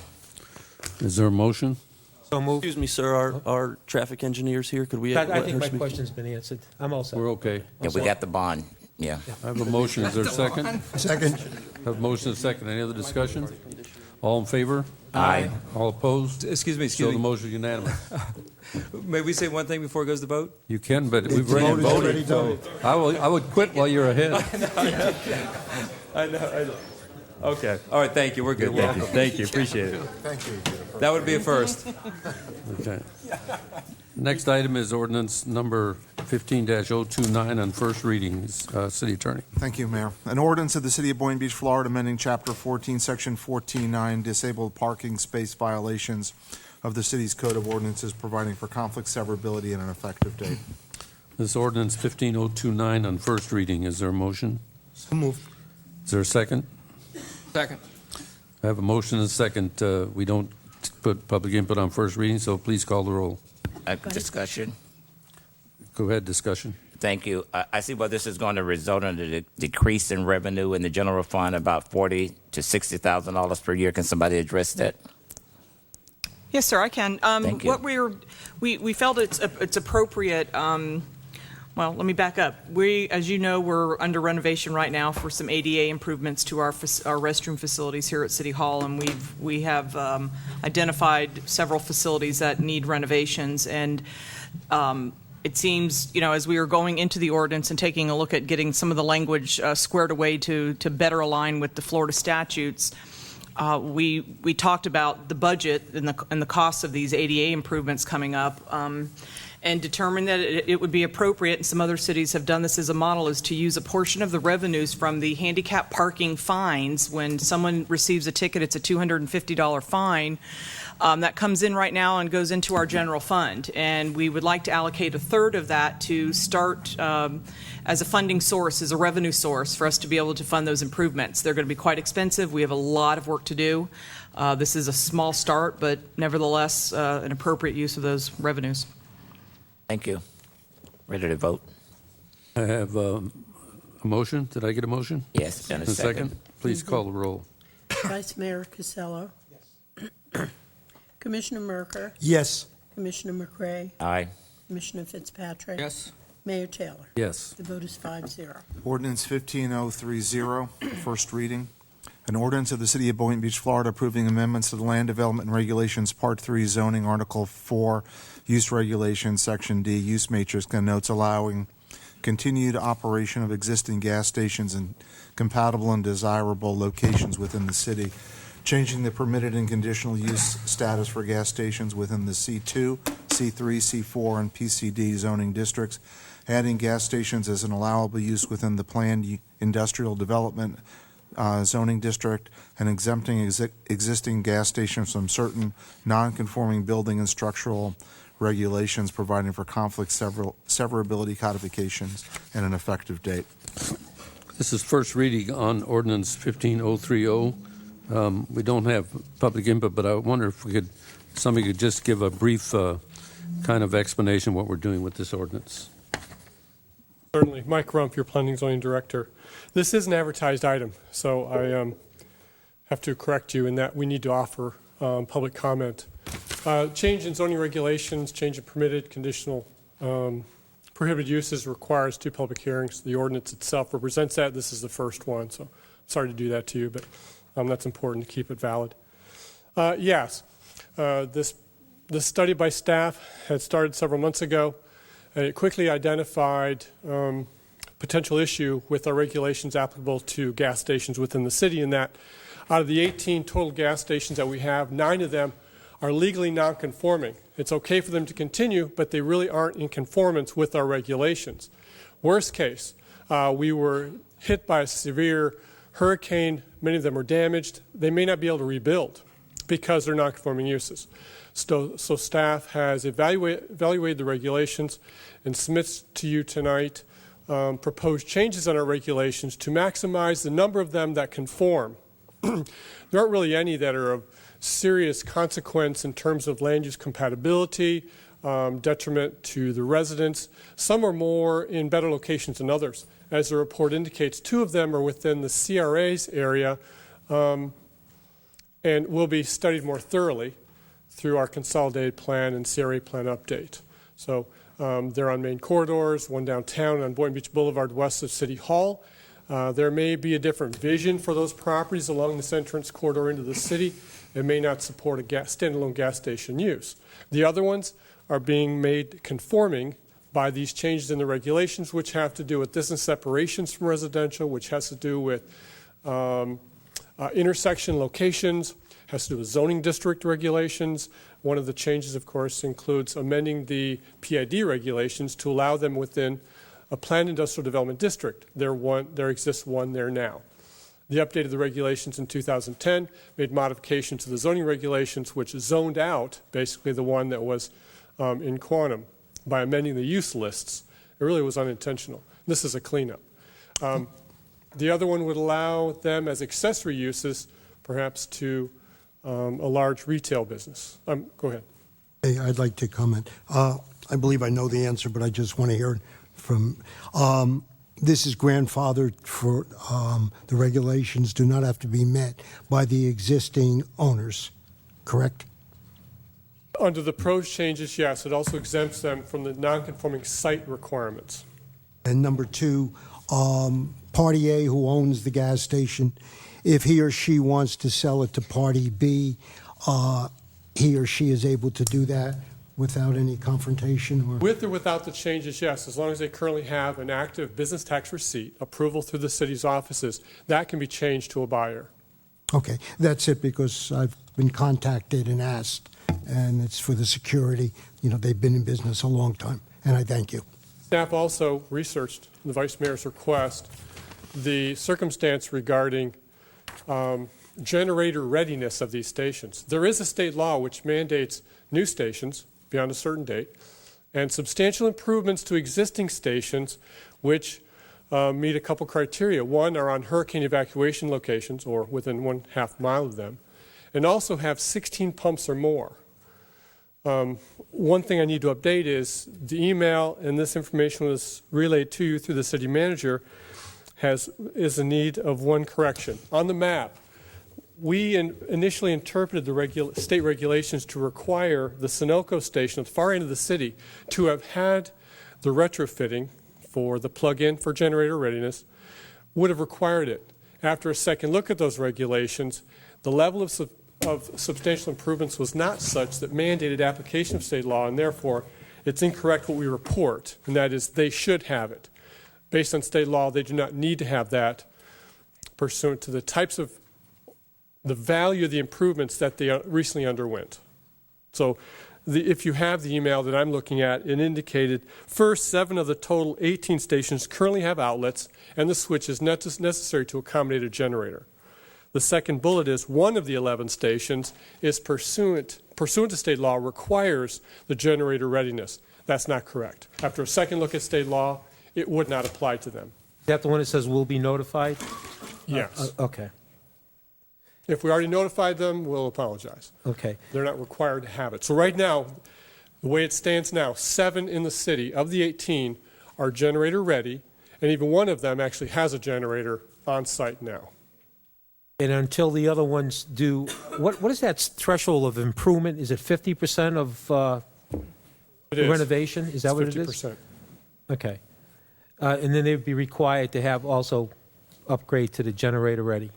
Is there a motion? So moved. Excuse me, sir. Our traffic engineer's here. Could we? I let think her my speak? question's been answered. I'm all set. We're okay. Yeah, we got the bond. Yeah. I have a motion. Is there a second? Second. Have a motion and a second. Any other discussion? All in favor? Aye. All opposed? Excuse me, So the motion is unanimous. May we say one thing before it goes to vote? You can, but we've already voted. So I would quit while you're ahead. I know. Okay. All right, thank you. We're good. Thank you. Appreciate it. Thank you. That would be a first. Okay. Next item is ordinance number 15-029 on first reading. City Attorney. Thank you, Mayor. An ordinance of the City of Boynton Beach, Florida, amending Chapter 14, Section 14.9, disabled parking space violations of the city's Code of Ordinances, providing for conflict severability and an effective date. This ordinance 15-029 on first reading. Is there a motion? So moved. Is there a second? Second. I have a motion and a second. We don't put public input on first reading, so please call the roll. Discussion. Go ahead, discussion. Thank you. I see what this is going to result in a decrease in revenue in the general fund, about $40,000 to $60,000 per year. Can somebody address that? Yes, sir, I can. Thank you. What we felt it's appropriate. Well, let me back up. We, as you know, we're under renovation right now for some ADA improvements to our restroom facilities here at City Hall, and we have identified several facilities that need renovations. And it seems, as we are going into the ordinance and taking a look at getting some of the language squared away to better align with the Florida statutes, we talked about the budget and the costs of these ADA improvements coming up. And determined that it would be appropriate, and some other cities have done this as a model, is to use a portion of the revenues from the handicap parking fines. When someone receives a ticket, it's a $250 fine. That comes in right now and goes into our general fund. And we would like to allocate a third of that to start as a funding source, as a revenue source for us to be able to fund those improvements. They're going to be quite expensive. We have a lot of work to do. This is a small start, but nevertheless an appropriate use of those revenues. Thank you. Ready to vote? I have a motion. Did I get a motion? Yes, and a second. Please call the roll. Vice Mayor Casello. Yes. Commissioner Merker. Yes. Commissioner McCray. Aye. Commissioner Fitzpatrick. Yes. Mayor Taylor. Yes. The vote is 5-0. Ordinance 15030, first reading. An ordinance of the City of Boynton Beach, Florida, approving amendments to the Land Development and Regulations Part 3 zoning, Article 4, Use Regulations, Section D, Use Matrix connotes allowing continued operation of existing gas stations in compatible and desirable locations within the city, changing the permitted and conditional use status for gas stations within the C2, C3, C4, and PCD zoning districts, adding gas stations as an allowable use within the planned industrial development zoning district, and exempting existing gas stations from certain non-conforming building and structural regulations, providing for conflict severability codifications and an effective date. This is first reading on ordinance 15030. We don't have public input, but I wonder if somebody could just give a brief kind of explanation of what we're doing with this ordinance. Certainly. Mike Rumpf, your Planning and Zoning Director. This is an advertised item, so I have to correct you in that we need to offer public comment. Change in zoning regulations, change in permitted, conditional, prohibited uses requires 2 public hearings. The ordinance itself represents that. This is the first one, so sorry to do that to you, but that's important to keep it valid. Yes, this study by staff had started several months ago. It quickly identified potential issue with our regulations applicable to gas stations within the city, in that out of the 18 total gas stations that we have, 9 of them are legally non-conforming. It's okay for them to continue, but they really aren't in conformance with our regulations. Worst case, we were hit by a severe hurricane. Many of them are damaged. They may not be able to rebuild because they're non-conforming uses. So staff has evaluated the regulations and submits to you tonight proposed changes on our regulations to maximize the number of them that conform. There aren't really any that are of serious consequence in terms of land use compatibility, detriment to the residents. Some are more in better locations than others. As the report indicates, 2 of them are within the CRA's area and will be studied more thoroughly through our consolidated plan and CRA plan update. So they're on main corridors, one downtown on Boynton Beach Boulevard west of City Hall. There may be a different vision for those properties along this entrance corridor into the city. It may not support a standalone gas station use. The other ones are being made conforming by these changes in the regulations, which have to do with distance separations from residential, which has to do with intersection locations, has to do with zoning district regulations. One of the changes, of course, includes amending the PID regulations to allow them within a planned industrial development district. There exists one there now. The update of the regulations in 2010 made modifications to the zoning regulations, which zoned out basically the one that was in quantum by amending the use lists. It really was unintentional. This is a cleanup. The other one would allow them as accessory uses, perhaps to a large retail business. Go ahead. Hey, I'd like to comment. I believe I know the answer, but I just want to hear it from. This is grandfathered for the regulations do not have to be met by the existing owners, correct? Under the pros changes, yes. It also exempts them from the non-conforming site requirements. And number 2, Party A, who owns the gas station, if he or she wants to sell it to Party B, he or she is able to do that without any confrontation? Or? With or without the changes, yes. As long as they currently have an active business tax receipt, approval through the city's offices, that can be changed to a buyer. Okay, that's it, because I've been contacted and asked, and it's for the security. You know, they've been in business a long time, and I thank you. Staff also researched the Vice Mayor's request the circumstance regarding generator readiness of these stations. There is a state law which mandates new stations beyond a certain date and substantial improvements to existing stations which meet a couple criteria. One, are on hurricane evacuation locations or within 1/2 mile of them, and also have 16 pumps or more. One thing I need to update is the email, and this information was relayed to you through the city manager, is in need of one correction. On the map, we initially interpreted the state regulations to require the Sunoco station at the far end of the city to have had the retrofitting for the plug-in for generator readiness, would have required it. After a second look at those regulations, the level of substantial improvements was not such that mandated application of state law, and therefore it's incorrect what we report, and that is they should have it. Based on state law, they do not need to have that pursuant to the types of the value of the improvements that they recently underwent. So if you have the email that I'm looking at, it indicated first 7 of the total 18 stations currently have outlets, and the switch is necessary to accommodate a generator. The second bullet is 1 of the 11 stations is pursuant to state law requires the generator readiness. That's not correct. After a second look at state law, it would not apply to them. Is that the one that says will be notified? Yes. Okay. If we already notified them, we'll apologize. Okay. They're not required to have it. So right now, the way it stands now, 7 in the city of the 18 are generator ready, and even one of them actually has a generator on site now. And until the other ones do, what is that threshold of improvement? Is it 50% of renovation? Is that 50%. What it is? 50%. Okay. And then they'd be required to have also upgrade to the generator ready.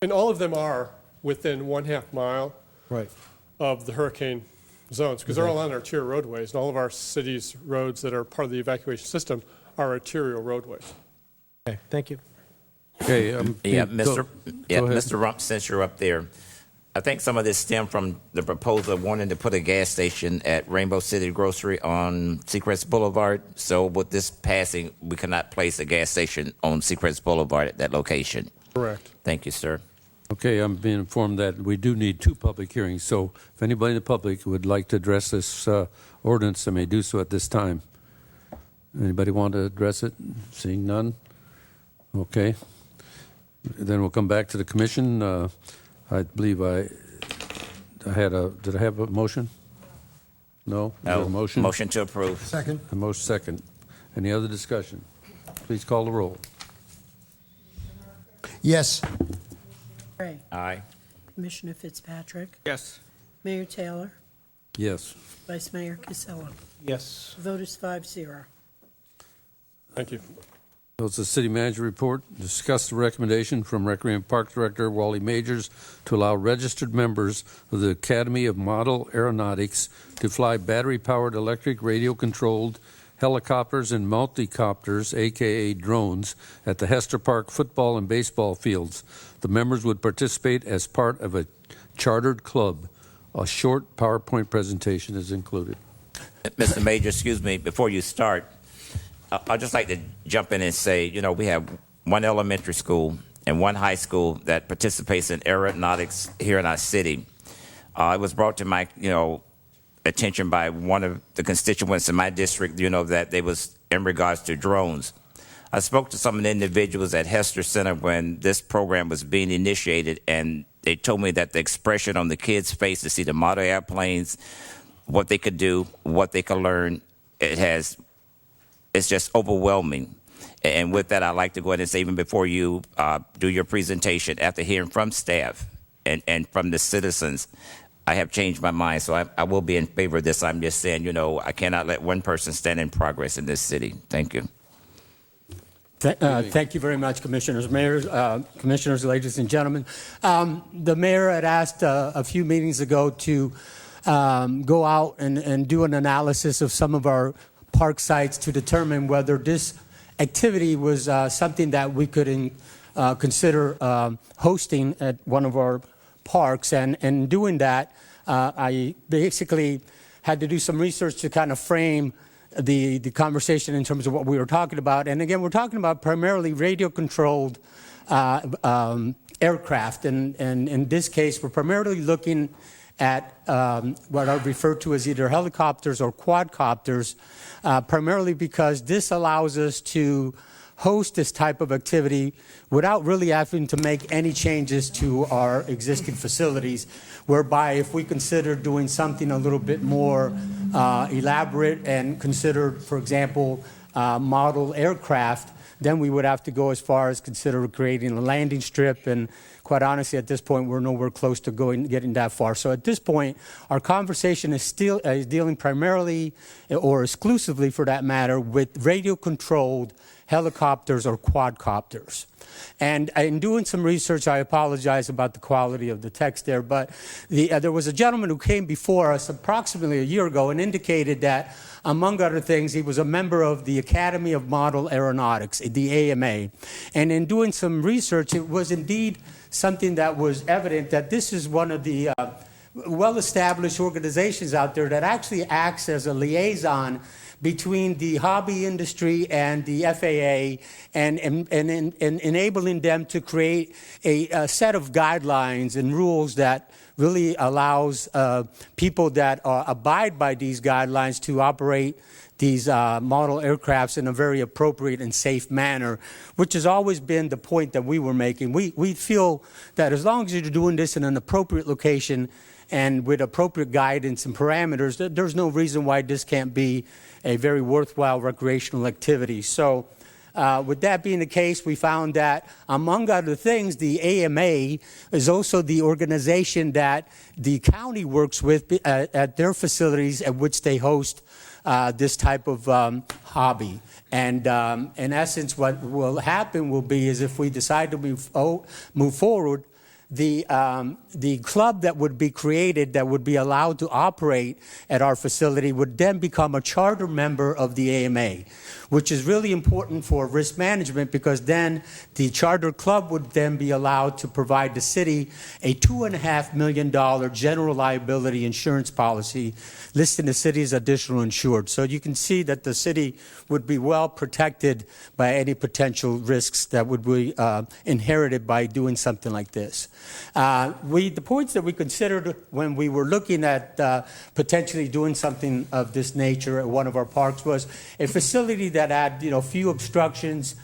And all of them are within 1/2 mile of the hurricane zones, because they're all on arterial roadways, and all of our city's roads that are part of the evacuation system are arterial roadways. Okay, thank you. Okay. Mr. Rump, since you're up there, I think some of this stemmed from the proposal of wanting to put a gas station at Rainbow City Grocery on Seacrest Boulevard. So with this passing, we cannot place a gas station on Seacrest Boulevard at that location. Correct. Thank you, sir. Okay, I'm being informed that we do need 2 public hearings. So if anybody in the public would like to address this ordinance, they may do so at this time. Anybody want to address it? Seeing none? Okay. Then we'll come back to the commission. I believe Did I have a motion? No? Is there a motion? Motion to approve. Second. A motion second. Any other discussion? Please call the roll. Yes. Gray. Aye. Commissioner Fitzpatrick. Yes. Mayor Taylor. Yes. Vice Mayor Casella. Yes. Vote is 5-0. Thank you. It's the city manager report. Discuss the recommendation from Recreation Park Director Wally Majors to allow registered members of the Academy of Model Aeronautics to fly battery-powered electric radio-controlled helicopters and multicopters, aka drones, at the Hester Park football and baseball fields. The members would participate as part of a chartered club. A short PowerPoint presentation is included. Mr. Major, excuse me, before you start, I'd just like to jump in and say, we have one elementary school and one high school that participates in aeronautics here in our city. It was brought to my, attention by one of the constituents in my district, that they was in regards to drones. I spoke to some of the individuals at Hester Center when this program was being initiated, and they told me that the expression on the kids' face to see the model airplanes, what they could do, what they could learn, it's just overwhelming. And with that, I'd like to go ahead and say, even before you do your presentation, after hearing from staff and from the citizens, I have changed my mind. So I will be in favor of this. I'm just saying, I cannot let one person stand in progress in this city. Thank you. Thank you very much, Commissioners, Mayors, Commissioners, ladies and gentlemen. The mayor had asked a few meetings ago to go out and do an analysis of some of our park sites to determine whether this activity was something that we could consider hosting at one of our parks. And in doing that, I basically had to do some research to kind of frame the conversation in terms of what we were talking about. And again, we're talking about primarily radio-controlled aircraft. And in this case, we're primarily looking at what I refer to as either helicopters or quadcopters, primarily because this allows us to host this type of activity without really having to make any changes to our existing facilities, whereby if we consider doing something a little bit more elaborate and consider, for example, model aircraft, then we would have to go as far as consider creating a landing strip. And quite honestly, at this point, we're nowhere close to getting that far. So at this point, our conversation is still dealing primarily or exclusively, for that matter, with radio-controlled helicopters or quadcopters. And in doing some research, I apologize about the quality of the text there, but there was a gentleman who came before us approximately a year ago and indicated that, among other things, he was a member of the Academy of Model Aeronautics, the AMA. And in doing some research, it was indeed something that was evident that this is one of the well-established organizations out there that actually acts as a liaison between the hobby industry and the FAA and enabling them to create a set of guidelines and rules that really allows people that abide by these guidelines to operate these model aircrafts in a very appropriate and safe manner, which has always been the point that we were making. We feel that as long as you're doing this in an appropriate location and with appropriate guidance and parameters, there's no reason why this can't be a very worthwhile recreational activity. So with that being the case, we found that, among other things, the AMA is also the organization that the county works with at their facilities at which they host this type of hobby. And in essence, what will happen will be is if we decide to move forward, the club that would be created that would be allowed to operate at our facility would then become a charter member of the AMA, which is really important for risk management, because then the charter club would then be allowed to provide the city a $2.5 million general liability insurance policy, listing the city as additional insured. So you can see that the city would be well protected by any potential risks that would be inherited by doing something like this. The points that we considered when we were looking at potentially doing something of this nature at one of our parks was a facility that had, few obstructions,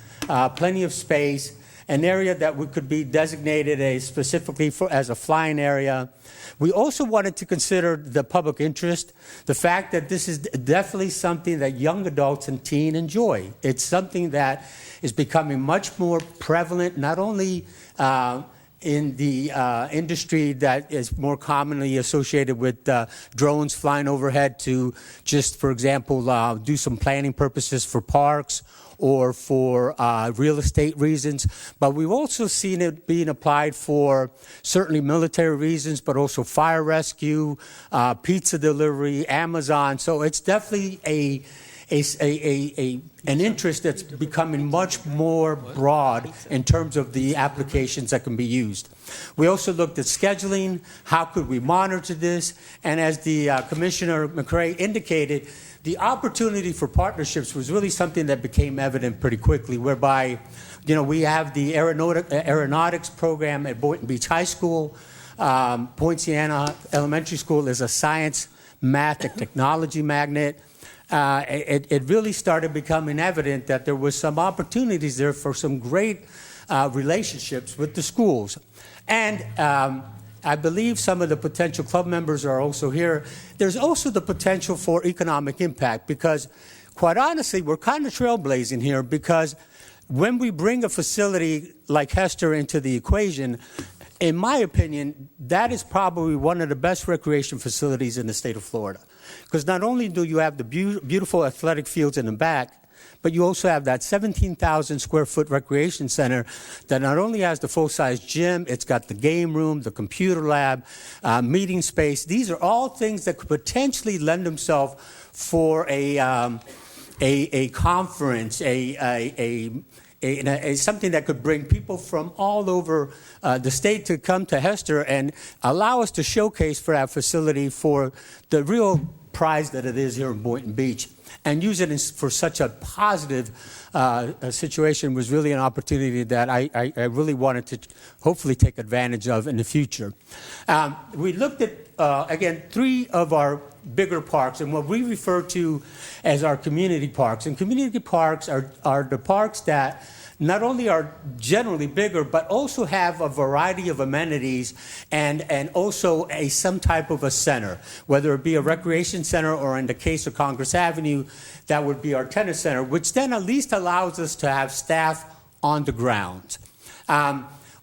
plenty of space, an area that could be designated specifically as a flying area. We also wanted to consider the public interest, the fact that this is definitely something that young adults and teen enjoy. It's something that is becoming much more prevalent, not only in the industry that is more commonly associated with drones flying overhead to just, for example, do some planning purposes for parks or for real estate reasons. But we've also seen it being applied for certainly military reasons, but also fire rescue, pizza delivery, Amazon. So it's definitely an interest that's becoming much more broad in terms of the applications that can be used. We also looked at scheduling, how could we monitor this, and as the Commissioner McCray indicated, the opportunity for partnerships was really something that became evident pretty quickly, whereby, we have the aeronautics program at Boynton Beach High School. Poinciana Elementary School is a science, math, and technology magnet. It really started becoming evident that there was some opportunities there for some great relationships with the schools. And I believe some of the potential club members are also here. There's also the potential for economic impact because, quite honestly, we're kind of trailblazing here because when we bring a facility like Hester into the equation, in my opinion, that is probably one of the best recreation facilities in the state of Florida. Because not only do you have the beautiful athletic fields in the back, but you also have that 17,000 square foot recreation center that not only has the full-size gym, it's got the game room, the computer lab, meeting space. These are all things that could potentially lend themselves for a conference, something that could bring people from all over the state to come to Hester and allow us to showcase for our facility for the real prize that it is here in Boynton Beach. And use it for such a positive situation was really an opportunity that I really wanted to hopefully take advantage of in the future. We looked at, again, 3 of our bigger parks and what we refer to as our community parks. And community parks are the parks that not only are generally bigger, but also have a variety of amenities and also some type of a center, whether it be a recreation center or in the case of Congress Avenue, that would be our tennis center, which then at least allows us to have staff on the ground.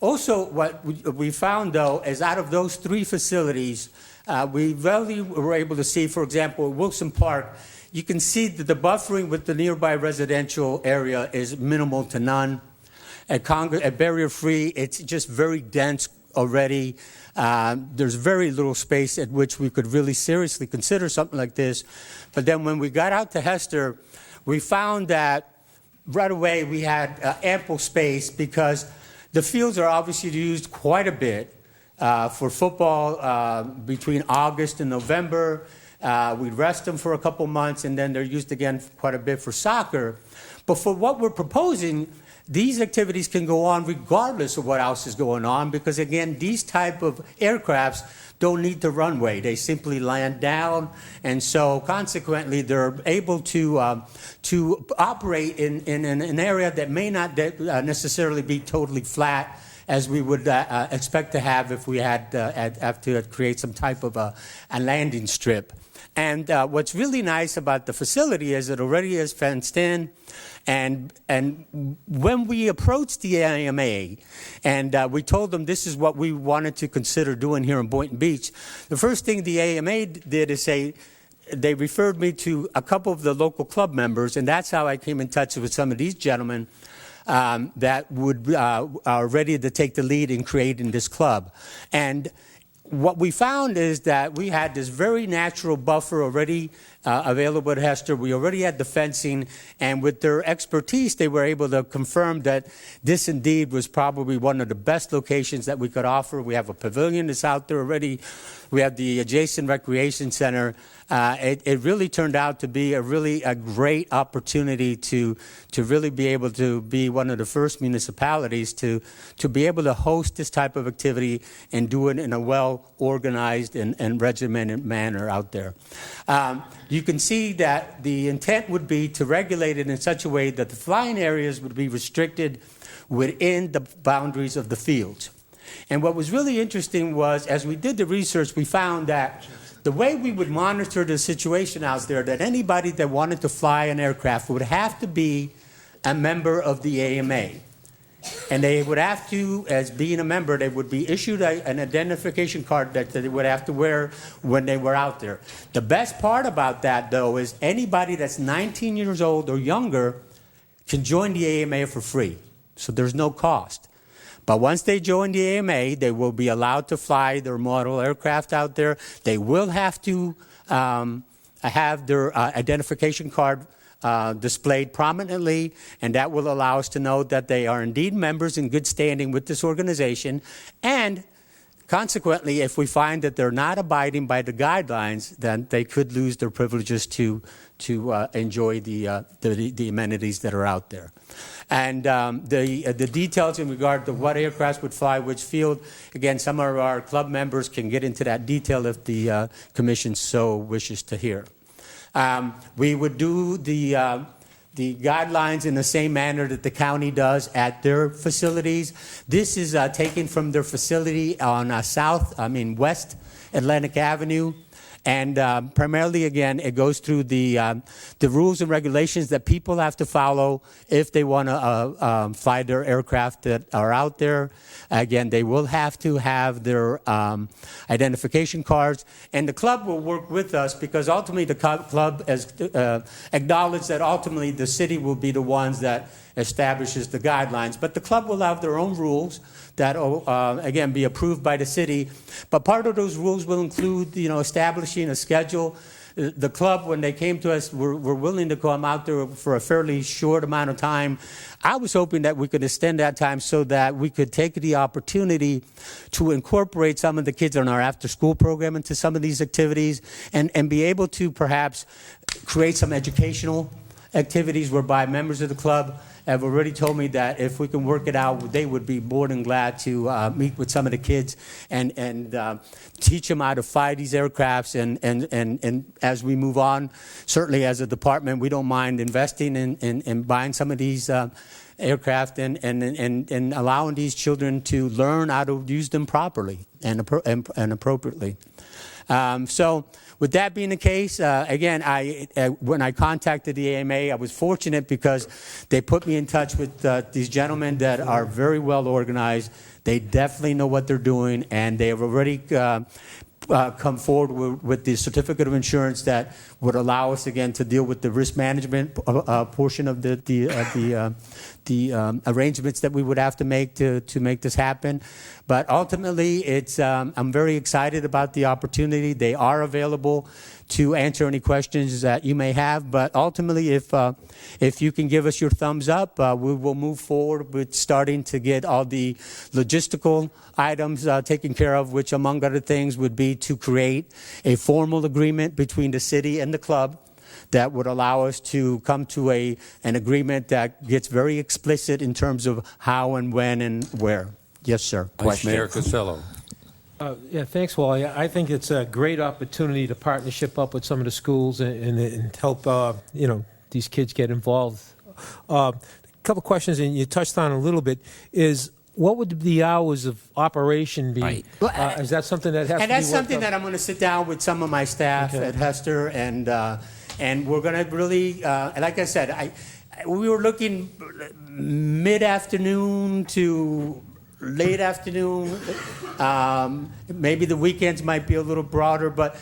Also, what we found, though, is out of those 3 facilities, we really were able to see, for example, at Wilson Park, you can see that the buffering with the nearby residential area is minimal to none. At Barrier Free, it's just very dense already. There's very little space at which we could really seriously consider something like this. But then when we got out to Hester, we found that right away we had ample space because the fields are obviously used quite a bit for football between August and November. We'd rest them for a couple months, and then they're used again quite a bit for soccer. But for what we're proposing, these activities can go on regardless of what else is going on, because again, these type of aircrafts don't need the runway. They simply land down, and so consequently, they're able to operate in an area that may not necessarily be totally flat, as we would expect to have if we had to create some type of a landing strip. And what's really nice about the facility is it already is fenced in. And when we approached the AMA and we told them this is what we wanted to consider doing here in Boynton Beach, the first thing the AMA did is say, they referred me to a couple of the local club members, and that's how I came in touch with some of these gentlemen that are ready to take the lead in creating this club. And what we found is that we had this very natural buffer already available at Hester. We already had the fencing, and with their expertise, they were able to confirm that this indeed was probably one of the best locations that we could offer. We have a pavilion that's out there already. We have the adjacent recreation center. It really turned out to be a great opportunity to really be able to be one of the first municipalities to be able to host this type of activity and do it in a well well organized and regimented manner out there. You can see that the intent would be to regulate it in such a way that the flying areas would be restricted within the boundaries of the fields. And what was really interesting was, as we did the research, we found that the way we would monitor the situation out there, that anybody that wanted to fly an aircraft would have to be a member of the AMA. And they would have to, as being a member, they would be issued an identification card that they would have to wear when they were out there. The best part about that, though, is anybody that's 19 years old or younger can join the AMA for free. So there's no cost. But once they join the AMA, they will be allowed to fly their model aircraft out there. They will have to have their identification card displayed prominently, and that will allow us to know that they are indeed members in good standing with this organization. And consequently, if we find that they're not abiding by the guidelines, then they could lose their privileges to enjoy the amenities that are out there. And the details in regard to what aircraft would fly which field, again, some of our club members can get into that detail if the commission so wishes to hear. We would do the guidelines in the same manner that the county does at their facilities. This is taken from their facility on West Atlantic Avenue. And primarily, again, it goes through the rules and regulations that people have to follow if they want to fly their aircraft that are out there. Again, they will have to have their identification cards. And the club will work with us because ultimately the club has acknowledged that ultimately the city will be the ones that establishes the guidelines. But the club will have their own rules that will, again, be approved by the city. But part of those rules will include, establishing a schedule. The club, when they came to us, were willing to come out there for a fairly short amount of time. I was hoping that we could extend that time so that we could take the opportunity to incorporate some of the kids in our after-school program into some of these activities and be able to perhaps create some educational activities whereby members of the club have already told me that if we can work it out, they would be more than glad to meet with some of the kids and teach them how to fly these aircrafts. And as we move on, certainly as a department, we don't mind investing in buying some of these aircraft and allowing these children to learn how to use them properly and appropriately. So with that being the case, again, when I contacted the AMA, I was fortunate because they put me in touch with these gentlemen that are very well organized. They definitely know what they're doing, and they have already come forward with the certificate of insurance that would allow us again to deal with the risk management portion of the arrangements that we would have to make to make this happen. But ultimately, it's I'm very excited about the opportunity. They are available to answer any questions that you may have. But ultimately, if you can give us your thumbs up, we will move forward with starting to get all the logistical items taken care of, which among other things would be to create a formal agreement between the city and the club that would allow us to come to an agreement that gets very explicit in terms of how and when and where. Yes, sir. Vice Mayor Costello. Yeah, thanks, Wally. I think it's a great opportunity to partnership up with some of the schools and help these kids get involved. A couple questions, and you touched on a little bit, is what would the hours of operation be? Right. Is that something that has to be And that's worked something out? that I'm going to sit down with some of my staff at Hester, and we're going to really, like I said, we were looking mid-afternoon to late afternoon. Maybe the weekends might be a little broader, but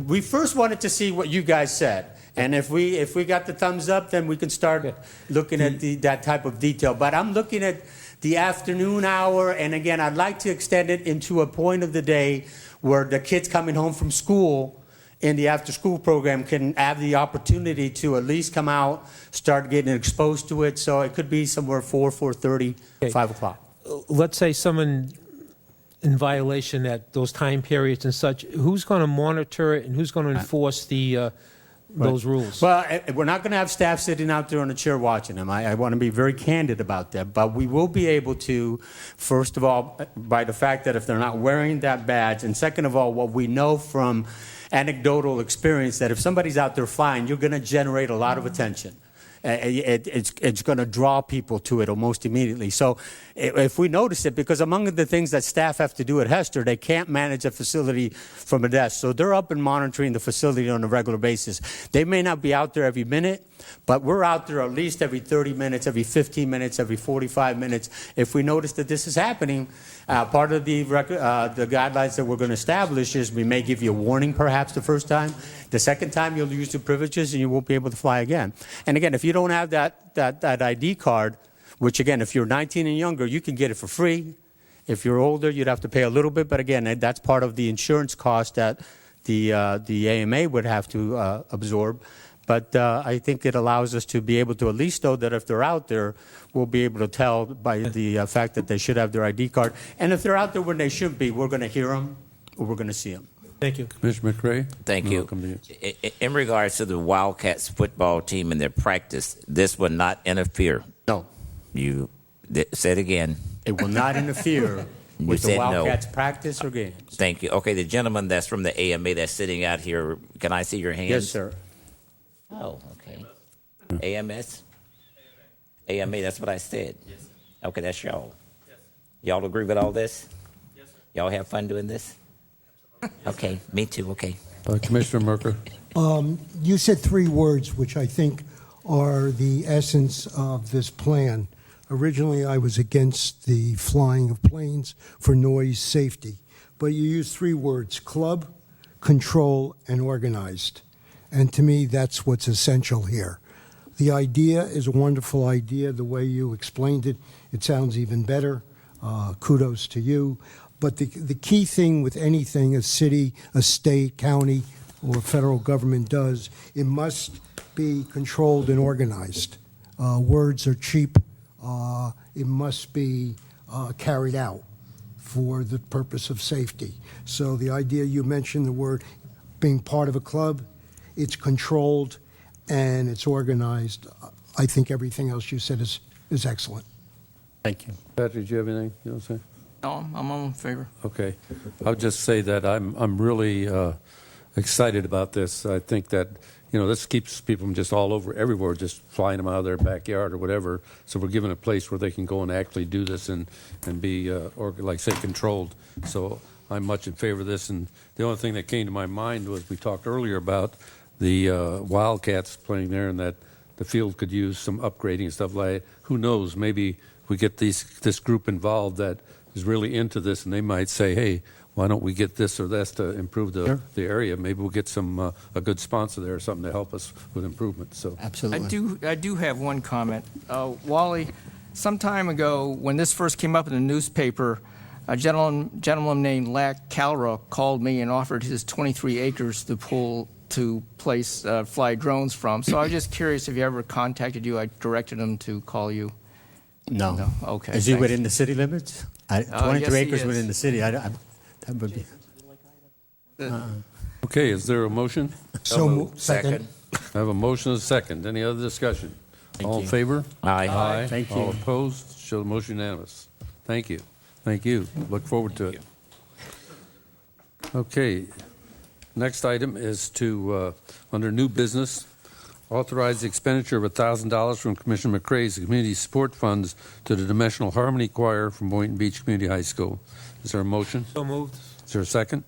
we first wanted to see what you guys said. And if we got the thumbs up, then we can start looking at that type of detail. But I'm looking at the afternoon hour, and again, I'd like to extend it into a point of the day where the kids coming home from school in the after-school program can have the opportunity to at least come out, start getting exposed to it. So it could be somewhere 4:30, 5 o'clock. Let's say someone in violation at those time periods and such, who's going to monitor it and who's going to enforce the those rules. Well, we're not going to have staff sitting out there on a chair watching them. I want to be very candid about that. But we will be able to, first of all, by the fact that if they're not wearing that badge, and second of all, what we know from anecdotal experience, that if somebody's out there flying, you're going to generate a lot of attention. It's going to draw people to it almost immediately. So if we notice it, because among the things that staff have to do at Hester, they can't manage a facility from a desk. So they're up and monitoring the facility on a regular basis. They may not be out there every minute, but we're out there at least every 30 minutes, every 15 minutes, every 45 minutes. If we notice that this is happening, part of the guidelines that we're going to establish is we may give you a warning perhaps the first time. The second time you'll use the privileges and you won't be able to fly again. And again, if you don't have that ID card, which again, if you're 19 and younger, you can get it for free. If you're older, you'd have to pay a little bit. But again, that's part of the insurance cost that the AMA would have to absorb. But I think it allows us to be able to at least know that if they're out there, we'll be able to tell by the fact that they should have their ID card. And if they're out there when they should be, we're going to hear them or we're going to see them. Thank you. Commissioner McRae? Thank you. In regards to the Wildcats football team and their practice, this will not interfere. No. You said again. It will not interfere with the Wildcats practice or games. Thank you. Okay, the gentleman that's from the AMA that's sitting out here, can I see your hand? Yes, sir. Oh, okay. AMS? AMA, that's what I said. Yes. Okay, that's y'all. Yes. Y'all agree with all this? Yes, sir. Y'all have fun doing this? Okay, me too, okay. Commissioner Merker? You said three words which I think are the essence of this plan. Originally, I was against the flying of planes for noise safety, but you used three words: club, control, and organized. And to me, that's what's essential here. The idea is a wonderful idea. The way you explained it, it sounds even better. Kudos to you. But the key thing with anything a city, a state, county, or federal government does, it must be controlled and organized. Words are cheap. It must be carried out for the purpose of safety. So the idea you mentioned, the word being part of a club, it's controlled and it's organized. I think everything else you said is excellent. Thank you. Patrick, do you have anything you want to say? No, I'm in favor. Okay. I'll just say that I'm really excited about this. I think that, this keeps people from just all over, everywhere, just flying them out of their backyard or whatever. So we're giving a place where they can go and actually do this and be, or like say, controlled. So I'm much in favor of this. And the only thing that came to my mind was we talked earlier about the Wildcats playing there and that the field could use some upgrading and stuff like that. Who knows? Maybe we get this group involved that is really into this, and they might say, hey, why don't we get this or this to improve the area? Maybe we'll get some a good sponsor there or something to help us with improvement. So absolutely. I do have one comment. Wally, some time ago, when this first came up in the newspaper, a gentleman named Lack Calra called me and offered his 23 acres to fly drones from. So I was just curious if he ever contacted you. I directed him to call you. No. Okay. Is he within the city limits? 23 yes, acres within the city. That would be. Okay, is there a motion? Second. I have a motion and a second. Any other discussion? All in you. favor? Aye. Aye. Thank you. All opposed? Show the motion unanimous. Thank you. Thank you. Look forward to it. Okay. Next item is to, under new business, authorize the expenditure of $1,000 from Commissioner McRae's community support funds to the Dimensional Harmony Choir from Boynton Beach Community High School. Is there a motion? So moved. Is there a second?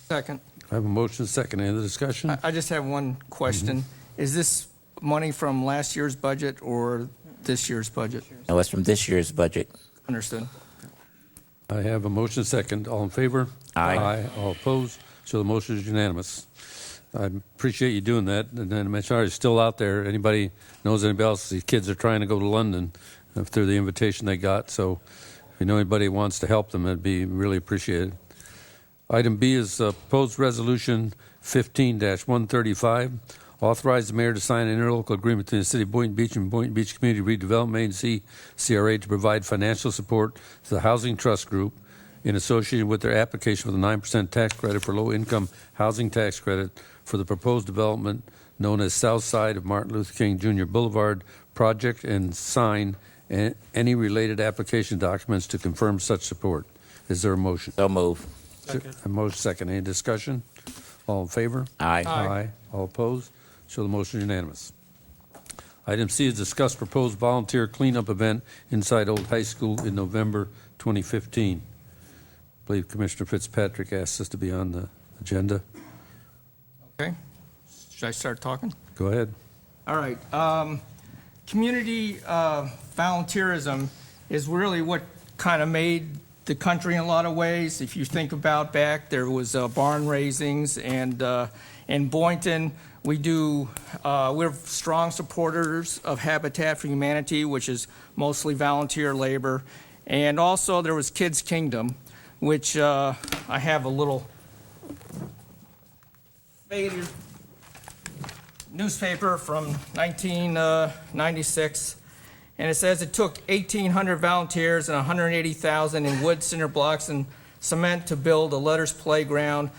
Second. I have a motion and a second. Any other discussion? I just have one question. Is this money from last year's budget or this year's budget? No, it's from this year's budget. Understood. I have a motion and a second. All in favor? Aye. Aye. All opposed? So the motion is unanimous. I appreciate you doing that. And then I'm sorry, it's still out there. Anybody knows anybody else? These kids are trying to go to London through the invitation they got. So if you know anybody who wants to help them, it'd be really appreciated. Item B is proposed resolution 15-135. Authorize the mayor to sign an interlocal agreement between the City of Boynton Beach and Boynton Beach Community Redevelopment Agency, CRA, to provide financial support to the Housing Trust Group in association with their application for the 9% tax credit for low-income housing tax credit for the proposed development known as South Side of Martin Luther King Jr. Boulevard project and sign any related application documents to confirm such support. Is there a motion? So move. Second. A motion second. Any discussion? All in favor? Aye. Aye. All opposed? Show the motion unanimous. Item C is discuss proposed volunteer cleanup event inside Old High School in November 2015. I believe Commissioner Fitzpatrick asked us to be on the agenda. Okay. Should I start talking? Go ahead. All right. Community volunteerism is really what kind of made the country in a lot of ways. If you think about back, there was barn raisings, and in Boynton, we're strong supporters of Habitat for Humanity, which is mostly volunteer labor. And also there was Kids Kingdom, which I have a little faded newspaper from 1996, and it says it took 1,800 volunteers and 180,000 in wood, cinder blocks, and cement to build a letters playground.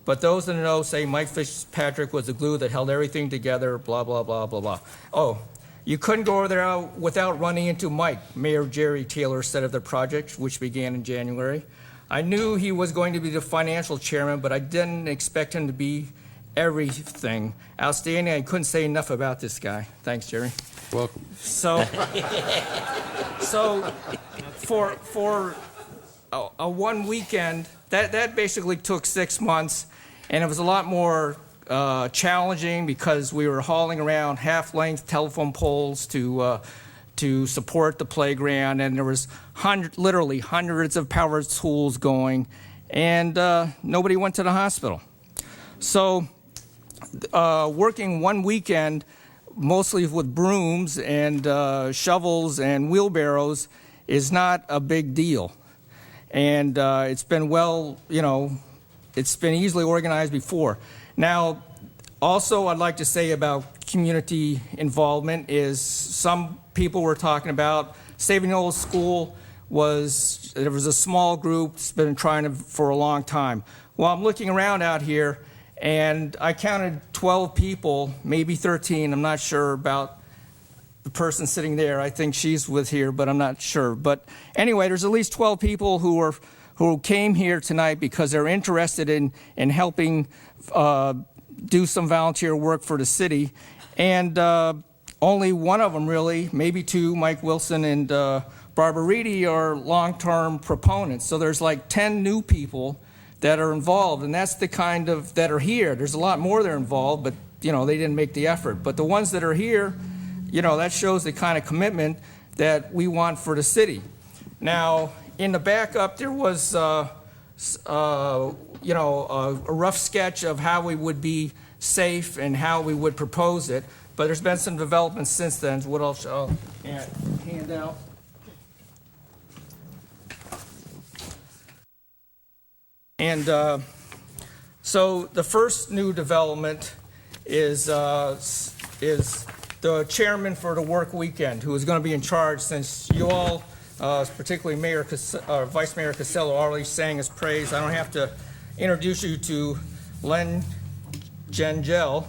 But those in the know say Mike Fitzpatrick was the glue that held everything together, blah, blah, blah, blah, blah. Oh, you couldn't go over there without running into Mike. Mayor Jerry Taylor said of the project, which began in January. I knew he was going to be the financial chairman, but I didn't expect him to be everything. Outstanding. I couldn't say enough about this guy. Thanks, Jerry. Welcome. So for a one weekend, that basically took 6 months, and it was a lot more challenging because we were hauling around half-length telephone poles to support the playground, and there was literally hundreds of power tools going, and nobody went to the hospital. So working one weekend, mostly with brooms and shovels and wheelbarrows, is not a big deal. And it's been it's been easily organized before. Now, also I'd like to say about community involvement is some people were talking about Saving the Old School there was a small group that's been trying for a long time. Well, I'm looking around out here, and I counted 12 people, maybe 13. I'm not sure about the person sitting there. I think she's with here, but I'm not sure. But anyway, there's at least 12 people who came here tonight because they're interested in helping do some volunteer work for the city. And only one of them really, maybe two, Mike Wilson and Barbara Reedy, are long-term proponents. So there's like 10 new people that are involved, and that's the kind of that are here. There's a lot more that are involved, but they didn't make the effort. But the ones that are here, that shows the kind of commitment that we want for the city. Now, in the backup, there was a rough sketch of how we would be safe and how we would propose it. But there's been some developments since then. What else I'll hand out. And so the first new development is the chairman for the work weekend, who is going to be in charge, since you all, particularly Vice Mayor Casello, already sang his praise. I don't have to introduce you to Len Gengel,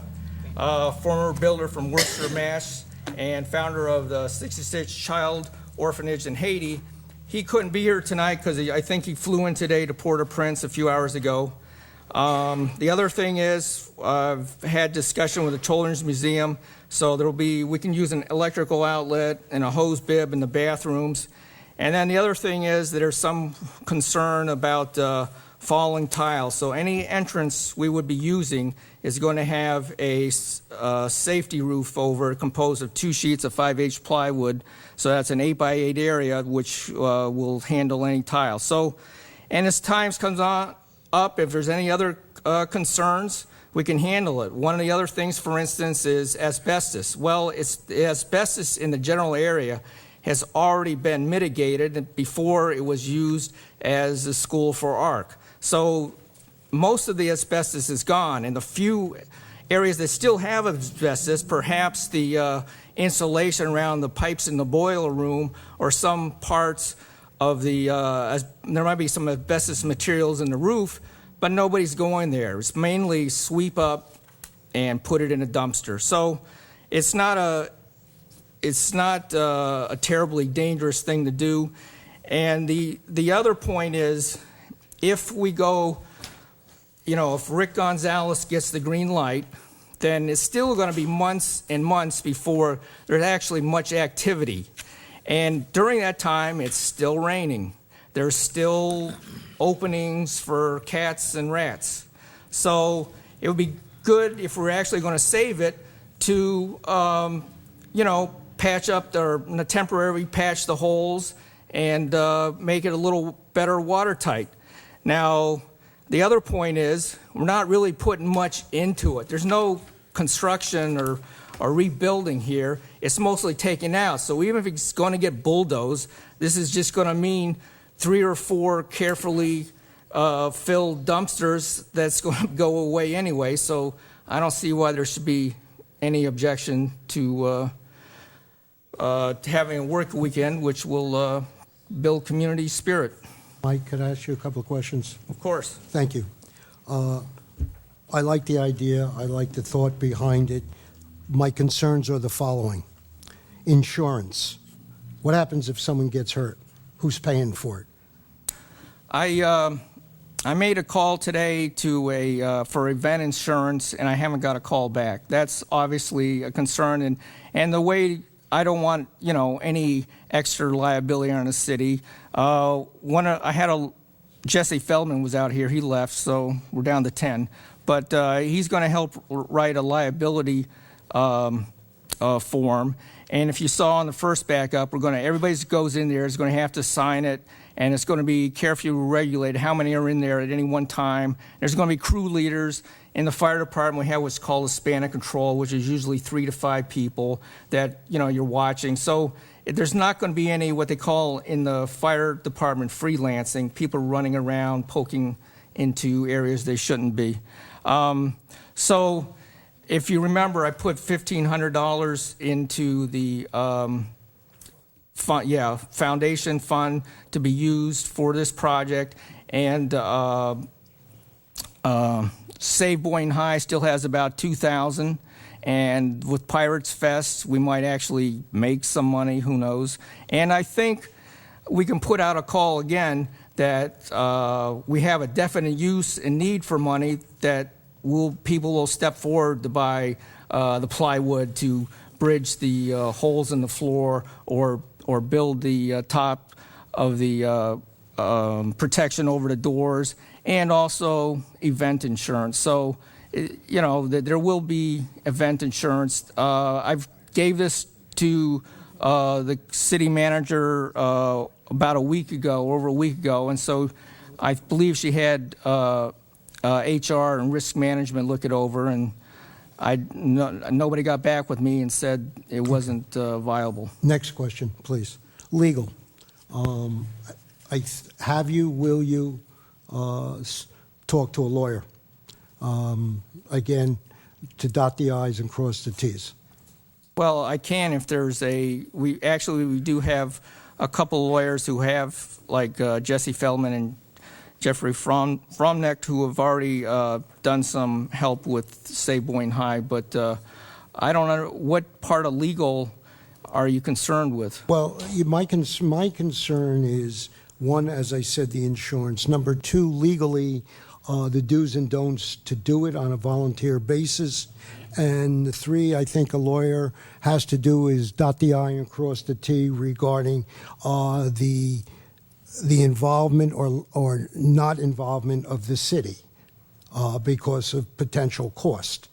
former builder from Worcester, Mass, and founder of the 66 Child Orphanage in Haiti. He couldn't be here tonight because I think he flew in today to Port-au-Prince a few hours ago. The other thing is I've had discussion with the Children's Museum, so we can use an electrical outlet and a hose bib in the bathrooms. And then the other thing is that there's some concern about falling tiles. So any entrance we would be using is going to have a safety roof over it, composed of 2 sheets of 5H plywood. So that's an 8x8 area which will handle any tile. So, and as times comes up, if there's any other concerns, we can handle it. One of the other things, for instance, is asbestos. Well, the asbestos in the general area has already been mitigated before it was used as a school for ARC. So most of the asbestos is gone, and the few areas that still have asbestos, perhaps the insulation around the pipes in the boiler room, or some parts of there might be some asbestos materials in the roof, but nobody's going there. It's mainly sweep up and put it in a dumpster. So it's not a terribly dangerous thing to do. And the other point is, if we go, if Rick Gonzalez gets the green light, then it's still going to be months and months before there's actually much activity. And during that time, it's still raining. There's still openings for cats and rats. So it would be good if we're actually going to save it to, patch up temporarily patch the holes and make it a little better watertight. Now, the other point is we're not really putting much into it. There's no construction or rebuilding here. It's mostly taken out. So even if it's going to get bulldozed, this is just going to mean 3 or 4 carefully filled dumpsters that's going to go away anyway. So I don't see why there should be any objection to having a work weekend, which will build community spirit. Mike, could I ask you a couple of questions? Of course. Thank you. I like the idea. I like the thought behind it. My concerns are the following. Insurance. What happens if someone gets hurt? Who's paying for it? I made a call today to for event insurance, and I haven't got a call back. That's obviously a concern, and the way I don't want any extra liability on the city. Jesse Feldman was out here. He left, so we're down to 10. But he's going to help write a liability form. And if you saw on the first backup, everybody that goes in there is going to have to sign it, and it's going to be carefully regulated how many are in there at any one time. There's going to be crew leaders. In the fire department, we have what's called a span of control, which is usually 3 to 5 people that you're watching. So there's not going to be any what they call in the fire department freelancing, people running around poking into areas they shouldn't be. So if you remember, I put $1,500 into the foundation fund to be used for this project, and Save Boynton High still has about $2,000, and with Pirates Fest, we might actually make some money. Who knows? And I think we can put out a call again that we have a definite use and need for money that people will step forward to buy the plywood to bridge the holes in the floor or build the top of the protection over the doors, and also event insurance. So, there will be event insurance. I've gave this to the city manager about over a week ago, and so I believe she had HR and risk management look it over, and nobody got back with me and said it wasn't viable. Next question, please. Legal. Will you talk to a lawyer? Again, to dot the I's and cross the T's. Well, I can if there's we do have a couple lawyers who have, like Jesse Feldman and Jeffrey Fromnecht, who have already done some help with Save Boynton High, but I don't know, what part of legal are you concerned with? Well, my concern is, one, as I said, the insurance. Number 2, legally, the do's and don'ts to do it on a volunteer basis. And 3, I think a lawyer has to do is dot the I and cross the T regarding the involvement or not involvement of the city because of potential cost.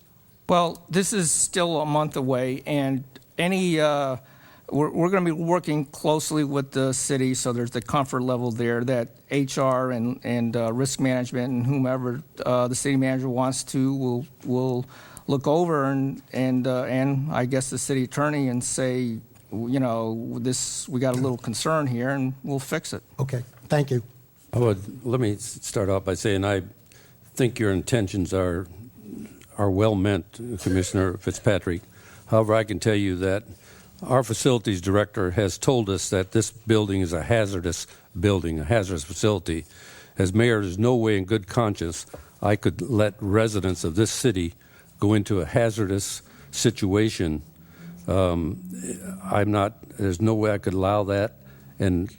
Well, this is still a month away, and we're going to be working closely with the city, so there's the comfort level there that HR and risk management and whomever the city manager wants to will look over, and I guess the city attorney, and say, we got a little concern here, and we'll fix it. Okay, thank you. Let me start off by saying I think your intentions are well meant, Commissioner Fitzpatrick. However, I can tell you that our facilities director has told us that this building is a hazardous building, a hazardous facility. As mayor, there's no way in good conscience I could let residents of this city go into a hazardous situation. There's no way I could allow that. And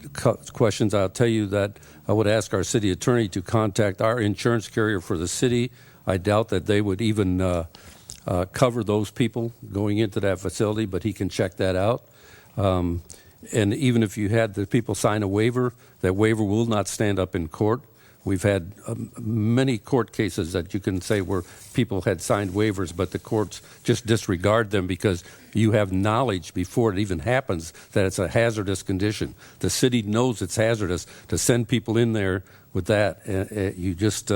questions, I'll tell you that I would ask our city attorney to contact our insurance carrier for the city. I doubt that they would even cover those people going into that facility, but he can check that out. And even if you had the people sign a waiver, that waiver will not stand up in court. We've had many court cases that you can say where people had signed waivers, but the courts just disregard them because you have knowledge before it even happens that it's a hazardous condition. The city knows it's hazardous. To send people in there with that, you just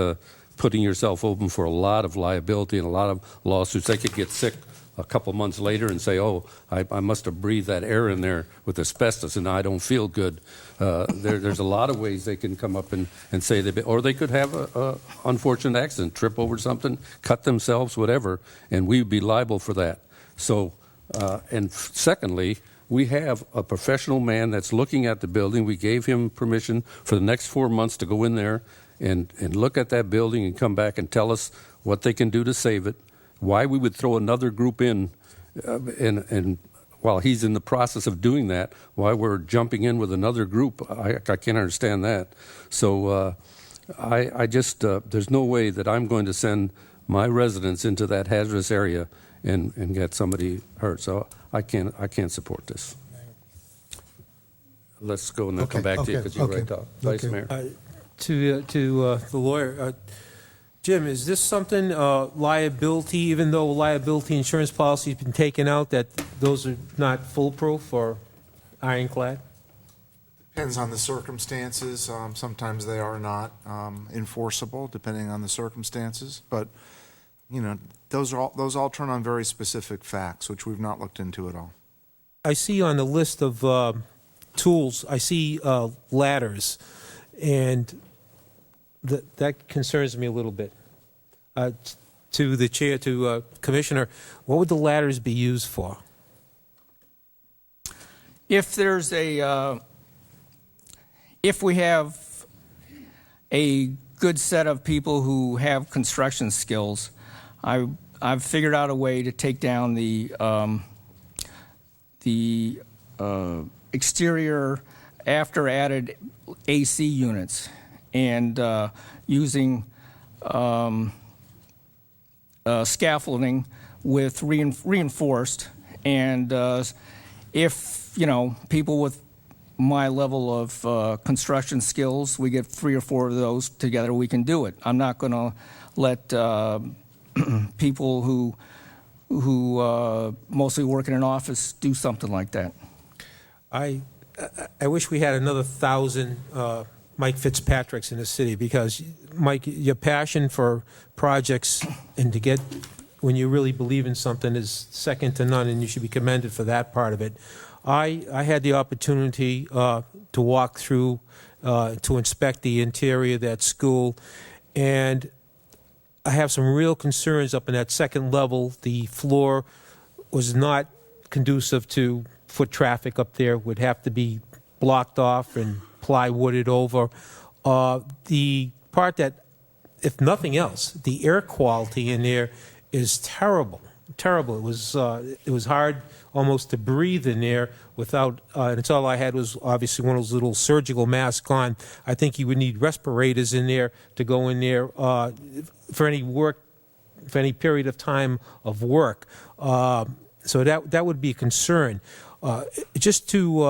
putting yourself open for a lot of liability and a lot of lawsuits. They could get sick a couple months later and say, oh, I must have breathed that air in there with asbestos and I don't feel good. There's a lot of ways they can come up and say or they could have a unfortunate accident, trip over something, cut themselves, whatever, and we would be liable for that. So, and secondly, we have a professional man that's looking at the building. We gave him permission for the next 4 months to go in there and look at that building and come back and tell us what they can do to save it. Why we would throw another group in, and while he's in the process of doing that, why we're jumping in with another group, I can't understand that. So I just, there's no way that I'm going to send my residents into that hazardous area and get somebody hurt. So I can't support this. Let's go and then come back to you because you're right, Vice Mayor. To the lawyer. Jim, is this something, liability, even though liability insurance policy has been taken out, that those are not foolproof or ironclad? Depends on the circumstances. Sometimes they are not enforceable, depending on the circumstances. But, you know, those all turn on very specific facts, which we've not looked into at all. I see on the list of tools, I see ladders, and that concerns me a little bit. To the chair, to Commissioner, what would the ladders be used for? If there's if we have a good set of people who have construction skills, I've figured out a way to take down the exterior after added AC units and using scaffolding with reinforced, and if, you know, people with my level of construction skills, we get 3 or 4 of those together, we can do it. I'm not going to let people who mostly work in an office do something like that. I wish we had another 1,000 Mike Fitzpatricks in the city, because, Mike, your passion for projects and to get, when you really believe in something, is second to none, and you should be commended for that part of it. I had the opportunity to walk through, to inspect the interior of that school, and I have some real concerns up in that second level. The floor was not conducive to foot traffic up there, would have to be blocked off and plywooded over. The part that, if nothing else, the air quality in there is terrible. Terrible. It was hard almost to breathe in there without, and it's all I had was obviously one of those little surgical masks on. I think you would need respirators in there to go in there for any work, for any period of time of work. So that would be a concern. Just to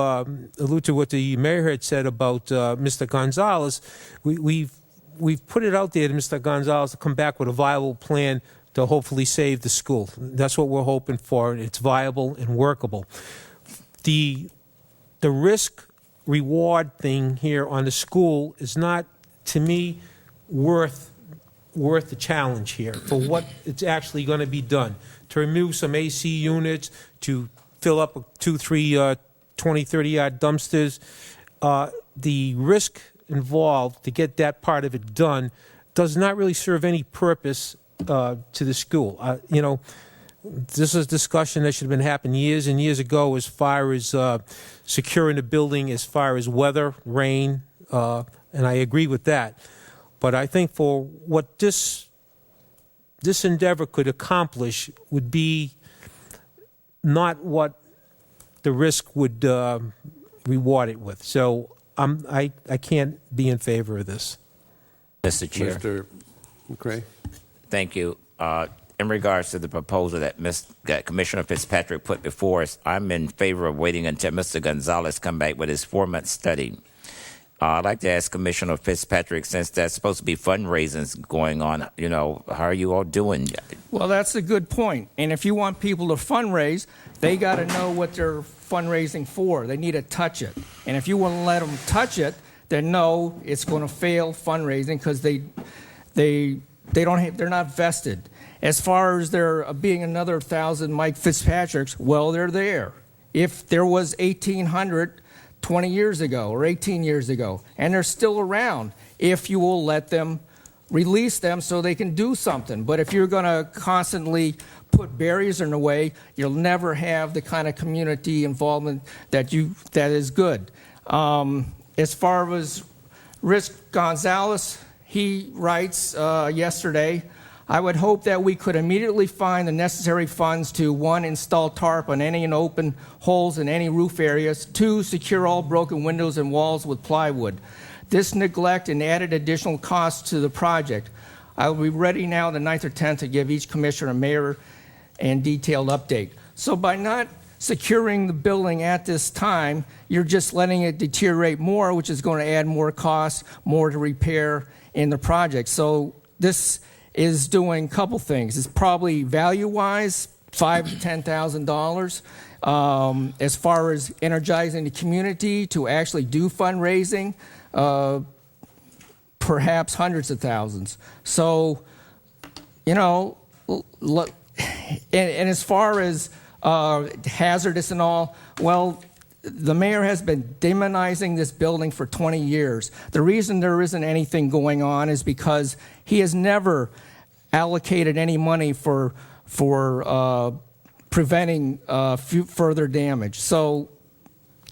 allude to what the mayor had said about Mr. Gonzalez, we've put it out there to Mr. Gonzalez to come back with a viable plan to hopefully save the school. That's what we're hoping for. It's viable and workable. The risk-reward thing here on the school is not, to me, worth the challenge here for what it's actually going to be done. To remove some AC units, to fill up 2, 3, 20, 30-yard dumpsters. The risk involved to get that part of it done does not really serve any purpose to the school. You know, this is discussion that should have been happening years and years ago as far as securing the building, as far as weather, rain, and I agree with that. But I think for what this this endeavor could accomplish would be not what the risk would reward it with. So I can't be in favor of this. Mr. Chair. Mr. McCray. Thank you. In regards to the proposal that Commissioner Fitzpatrick put before us, I'm in favor of waiting until Mr. Gonzalez come back with his 4-month study. I'd like to ask Commissioner Fitzpatrick, since there's supposed to be fundraisings going on, how are you all doing? Well, that's a good point. And if you want people to fundraise, they got to know what they're fundraising for. They need to touch it. And if you want to let them touch it, then no, it's going to fail fundraising because they're not vested. As far as there being another 1,000 Mike Fitzpatricks, well, they're there. If there was 1,800 20 years ago or 18 years ago, and they're still around, if you will let them release them so they can do something. But if you're going to constantly put barriers in the way, you'll never have the kind of community involvement that is good. As far as Rick Gonzalez, he writes yesterday, I would hope that we could immediately find the necessary funds to, 1, install tarp on any and open holes in any roof areas, 2, secure all broken windows and walls with plywood. This neglect and added additional costs to the project. I will be ready now the 9th or 10th to give each commissioner, mayor, and detailed update. So by not securing the building at this time, you're just letting it deteriorate more, which is going to add more costs, more to repair in the project. So this is doing a couple things. It's probably value-wise, $5,000 to $10,000. As far as energizing the community to actually do fundraising, perhaps hundreds of thousands. So, and as far as hazardous and all, well, the mayor has been demonizing this building for 20 years. The reason there isn't anything going on is because he has never allocated any money for preventing further damage. So,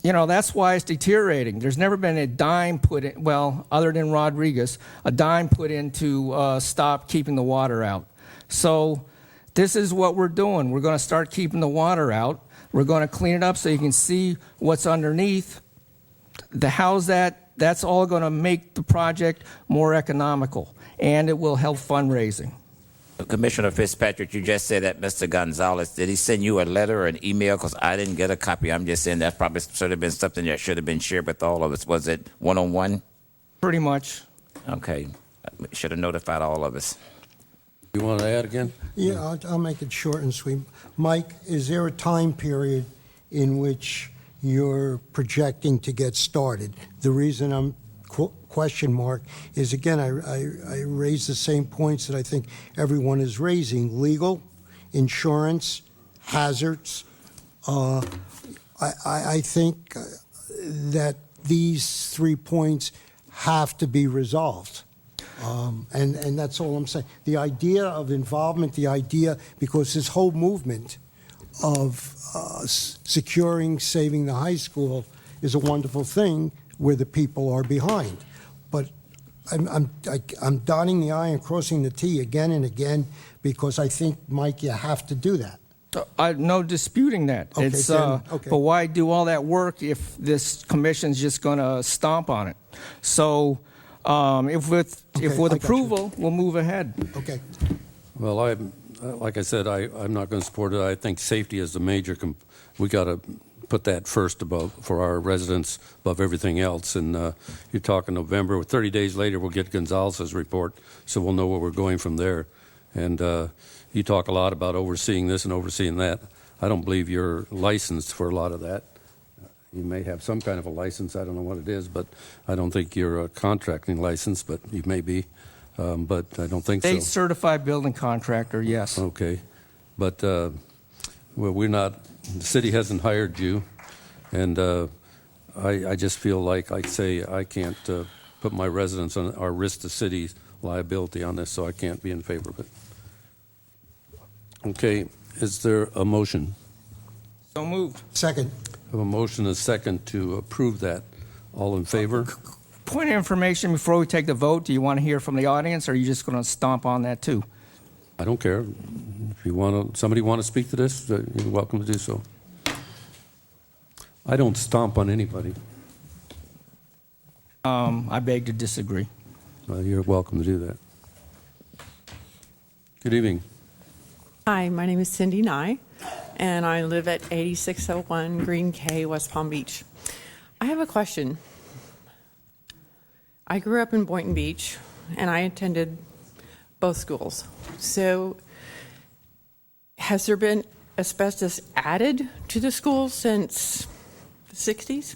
that's why it's deteriorating. There's never been a dime put in, well, other than Rodriguez, a dime put in to stop keeping the water out. So this is what we're doing. We're going to start keeping the water out. We're going to clean it up so you can see what's underneath. That's all going to make the project more economical, and it will help fundraising. Commissioner Fitzpatrick, you just said that Mr. Gonzalez, did he send you a letter or an email? Because I didn't get a copy. I'm just saying that probably should have been something that should have been shared with all of us. Was it one-on-one? Pretty much. Okay. Should have notified all of us. You want to add again? Yeah, I'll make it short and sweet. Mike, is there a time period in which you're projecting to get started? The reason I'm question mark is, again, I raise the same points that I think everyone is raising: legal, insurance, hazards. I think that these 3 points have to be resolved. And that's all I'm saying. The idea of involvement, because this whole movement of securing, saving the high school is a wonderful thing where the people are behind. But I'm dotting the I and crossing the T again and again, because I think, Mike, you have to do that. No disputing that. Okay, okay. But why do all that work if this commission's just going to stomp on it? So if with approval, we'll move ahead. Okay. Well, like I said, I'm not going to support it. I think safety is the major. We got to put that first for our residents above everything else. And you're talking November. 30 days later, we'll get Gonzalez's report, so we'll know where we're going from there. And you talk a lot about overseeing this and overseeing that. I don't believe you're licensed for a lot of that. You may have some kind of a license. I don't know what it is, but I don't think you're a contracting license, but you may be. But I don't think so. State certified building contractor, yes. Okay. But, well, we're not, the city hasn't hired you. And I just feel like I can't put my residents on or risk the city's liability on this, so I can't be in favor of it. Okay. Is there a motion? So moved. Second. I have a motion and a second to approve that. All in favor? Point of information before we take the vote. Do you want to hear from the audience, or are you just going to stomp on that too? I don't care. If you somebody want to speak to this, you're welcome to do so. I don't stomp on anybody. I beg to disagree. You're welcome to do that. Good evening. Hi, my name is Cindy Nye, and I live at 8601 Green Cay, West Palm Beach. I have a question. I grew up in Boynton Beach, and I attended both schools. So has there been asbestos added to the school since the 60s?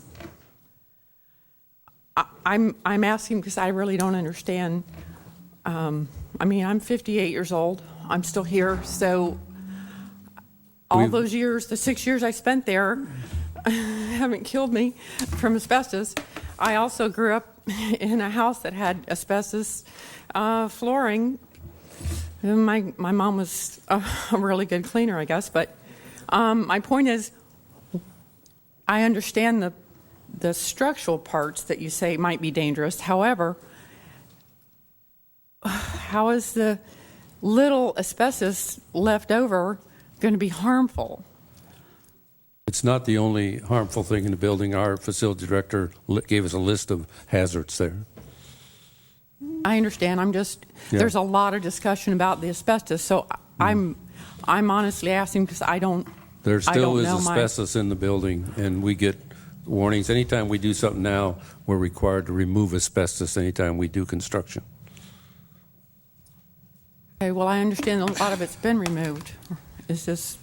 I'm asking because I really don't understand. I mean, I'm 58 years old. I'm still here. So all those years, the 6 years I spent there, haven't killed me from asbestos. I also grew up in a house that had asbestos flooring. My mom was a really good cleaner, I guess. But my point is, I understand the structural parts that you say might be dangerous. However, how is the little asbestos left over going to be harmful? It's not the only harmful thing in the building. Our facility director gave us a list of hazards there. I understand. There's a lot of discussion about the asbestos, so I'm honestly asking because I don't. There still is asbestos in the building, and we get warnings. Anytime we do something now, we're required to remove asbestos anytime we do construction. Okay, well, I understand a lot of it's been removed. Is this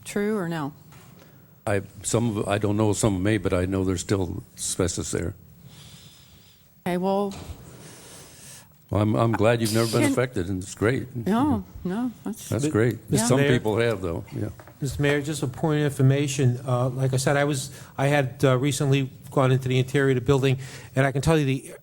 true or no? I don't know some of it may, but I know there's still asbestos there. Okay, well, I'm glad you've never been affected, and it's great. No, That's great. Mr. Some Mayor? people have, though. Yeah. Mr. Mayor, just a point of information. Like I said, I had recently gone into the interior of the building, and I can tell you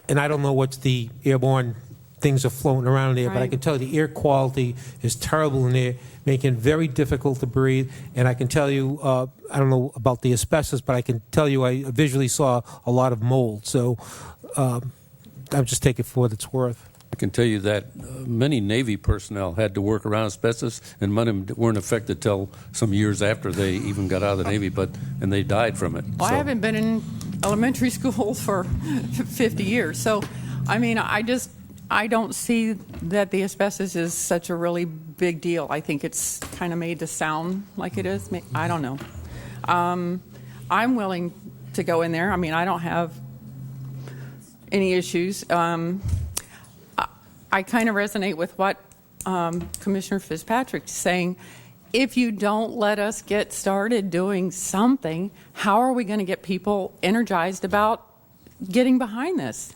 and I don't know what's the airborne things are floating around there, but I can tell you the air quality is terrible in there, making it very difficult to breathe. And I can tell you, I don't know about the asbestos, but I can tell you I visually saw a lot of mold. So I'll just take it for what it's worth. I can tell you that many Navy personnel had to work around asbestos, and many of them weren't affected till some years after they even got out of the Navy, and they died from it. Well, I haven't been in elementary school for 50 years. So, I mean, I don't see that the asbestos is such a really big deal. I think it's kind of made to sound like it is. I don't know. I'm willing to go in there. I mean, I don't have any issues. I kind of resonate with what Commissioner Fitzpatrick is saying. If you don't let us get started doing something, how are we going to get people energized about getting behind this?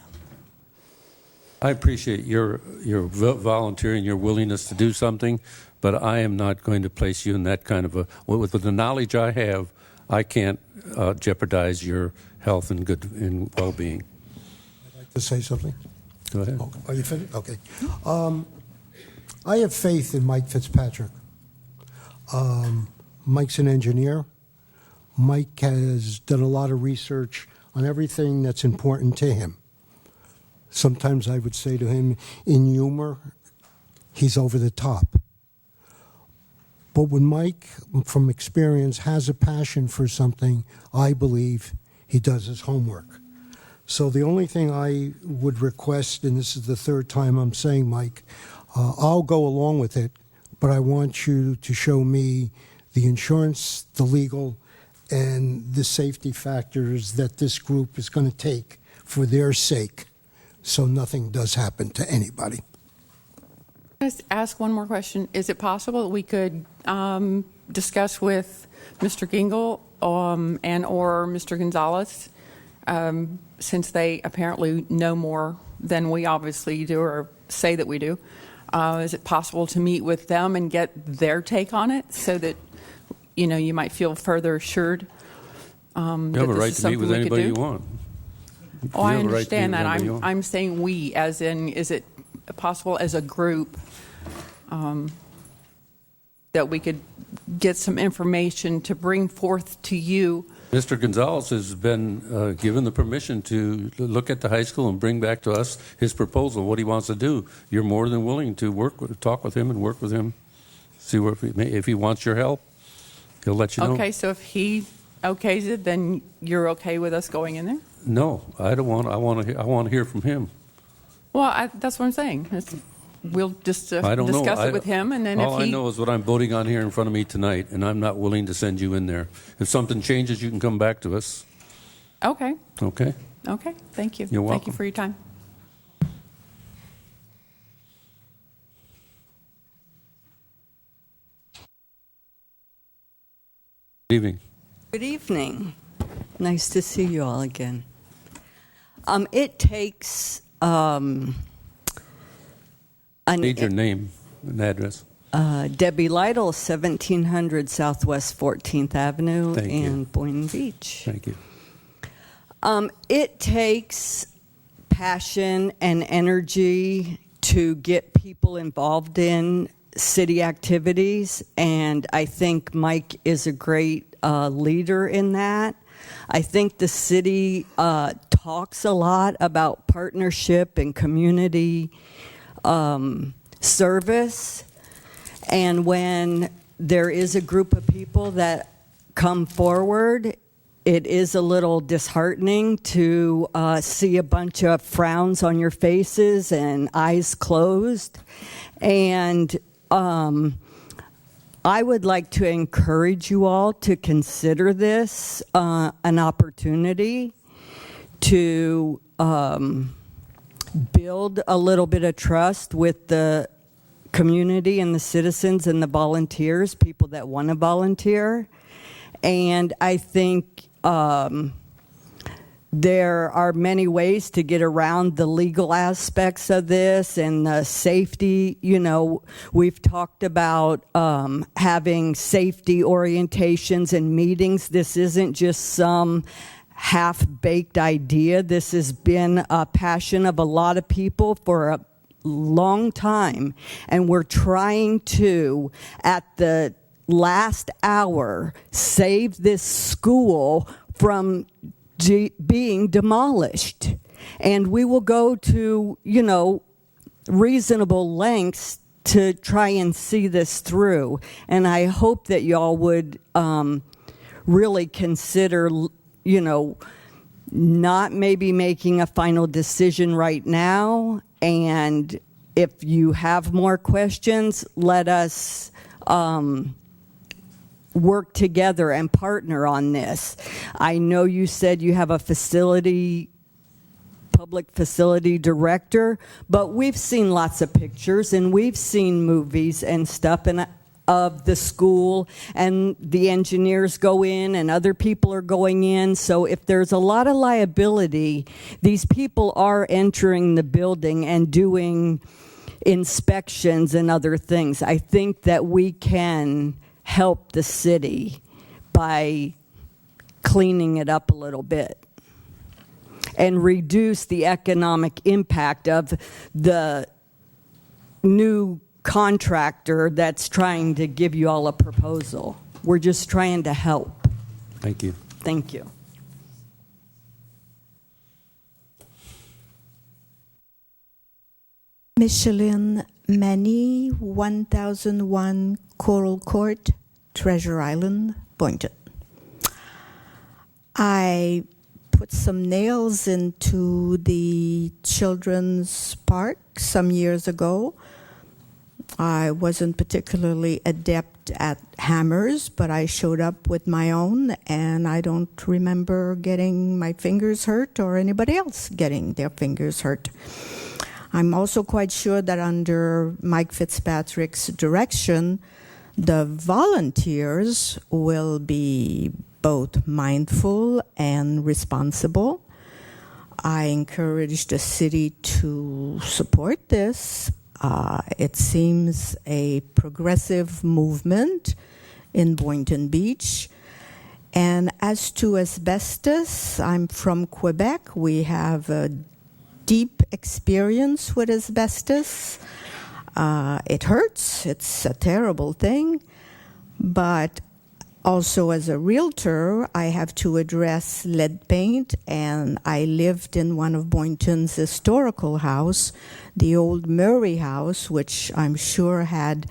I appreciate your volunteering, your willingness to do something, but I am not going to place you in that kind of with the knowledge I have, I can't jeopardize your health and well-being. I'd like to say something. Go ahead. Oh, are you finished? Okay. I have faith in Mike Fitzpatrick. Mike's an engineer. Mike has done a lot of research on everything that's important to him. Sometimes I would say to him, in humor, he's over the top. But when Mike, from experience, has a passion for something, I believe he does his homework. So the only thing I would request, and this is the third time I'm saying, Mike, I'll go along with it, but I want you to show me the insurance, the legal, and the safety factors that this group is going to take for their sake, so nothing does happen to anybody. Can I just ask one more question? Is it possible that we could discuss with Mr. Gingle and or Mr. Gonzalez, since they apparently know more than we obviously do or say that we do? Is it possible to meet with them and get their take on it so that, you might feel further assured You have a right to meet with anybody you want. Oh, I understand that. I'm saying we, as in, is it possible as a group that we could get some information to bring forth to you Mr. Gonzalez has been given the permission to look at the high school and bring back to us his proposal, what he wants to do. You're more than willing to talk with him and work with him, see where if he wants your help, he'll let you know. Okay, so if he okays it, then you're okay with us going in there? No, I don't want. I want to hear from him. Well, that's what I'm saying. We'll just I don't discuss know. it with him, and then all if he... I know is what I'm voting on here in front of me tonight, and I'm not willing to send you in there. If something changes, you can come back to us. Okay. Okay? Okay, thank you. You're Thank you welcome. for your time. Good evening. Good evening. Nice to see you all again. It takes Need your name and address. Debbie Lytle, 1700 Southwest 14th Avenue Thank you. in Boynton Beach. Thank you. It takes passion and energy to get people involved in city activities, and I think Mike is a great leader in that. I think the city talks a lot about partnership and community service, and when there is a group of people that come forward, it is a little disheartening to see a bunch of frowns on your faces and eyes closed. And I would like to encourage you all to consider this an opportunity to build a little bit of trust with the community and the citizens and the volunteers, people that want to volunteer. And I think there are many ways to get around the legal aspects of this and the safety. You know, we've talked about having safety orientations and meetings. This isn't just some half-baked idea. This has been a passion of a lot of people for a long time, and we're trying to, at the last hour, save this school from being demolished. And we will go to, you know, reasonable lengths to try and see this through. And I hope that y'all would really consider, you know, not maybe making a final decision right now. And if you have more questions, let us work together and partner on this. I know you said you have a public facility director, but we've seen lots of pictures and we've seen movies and stuff of the school, and the engineers go in and other people are going in. So if there's a lot of liability, these people are entering the building and doing inspections and other things. I think that we can help the city by cleaning it up a little bit and reduce the economic impact of the new contractor that's trying to give you all a proposal. We're just trying to help. Thank you. Thank you. Michelin Manny, 1001 Coral Court, Treasure Island, Boynton. I put some nails into the children's park some years ago. I wasn't particularly adept at hammers, but I showed up with my own, and I don't remember getting my fingers hurt or anybody else getting their fingers hurt. I'm also quite sure that under Mike Fitzpatrick's direction, the volunteers will be both mindful and responsible. I encourage the city to support this. It seems a progressive movement in Boynton Beach. And as to asbestos, I'm from Quebec. We have a deep experience with asbestos. It hurts. It's a terrible thing. But Also, as a realtor, I have to address lead paint, and I lived in one of Boynton's historical house, the old Murray House, which I'm sure had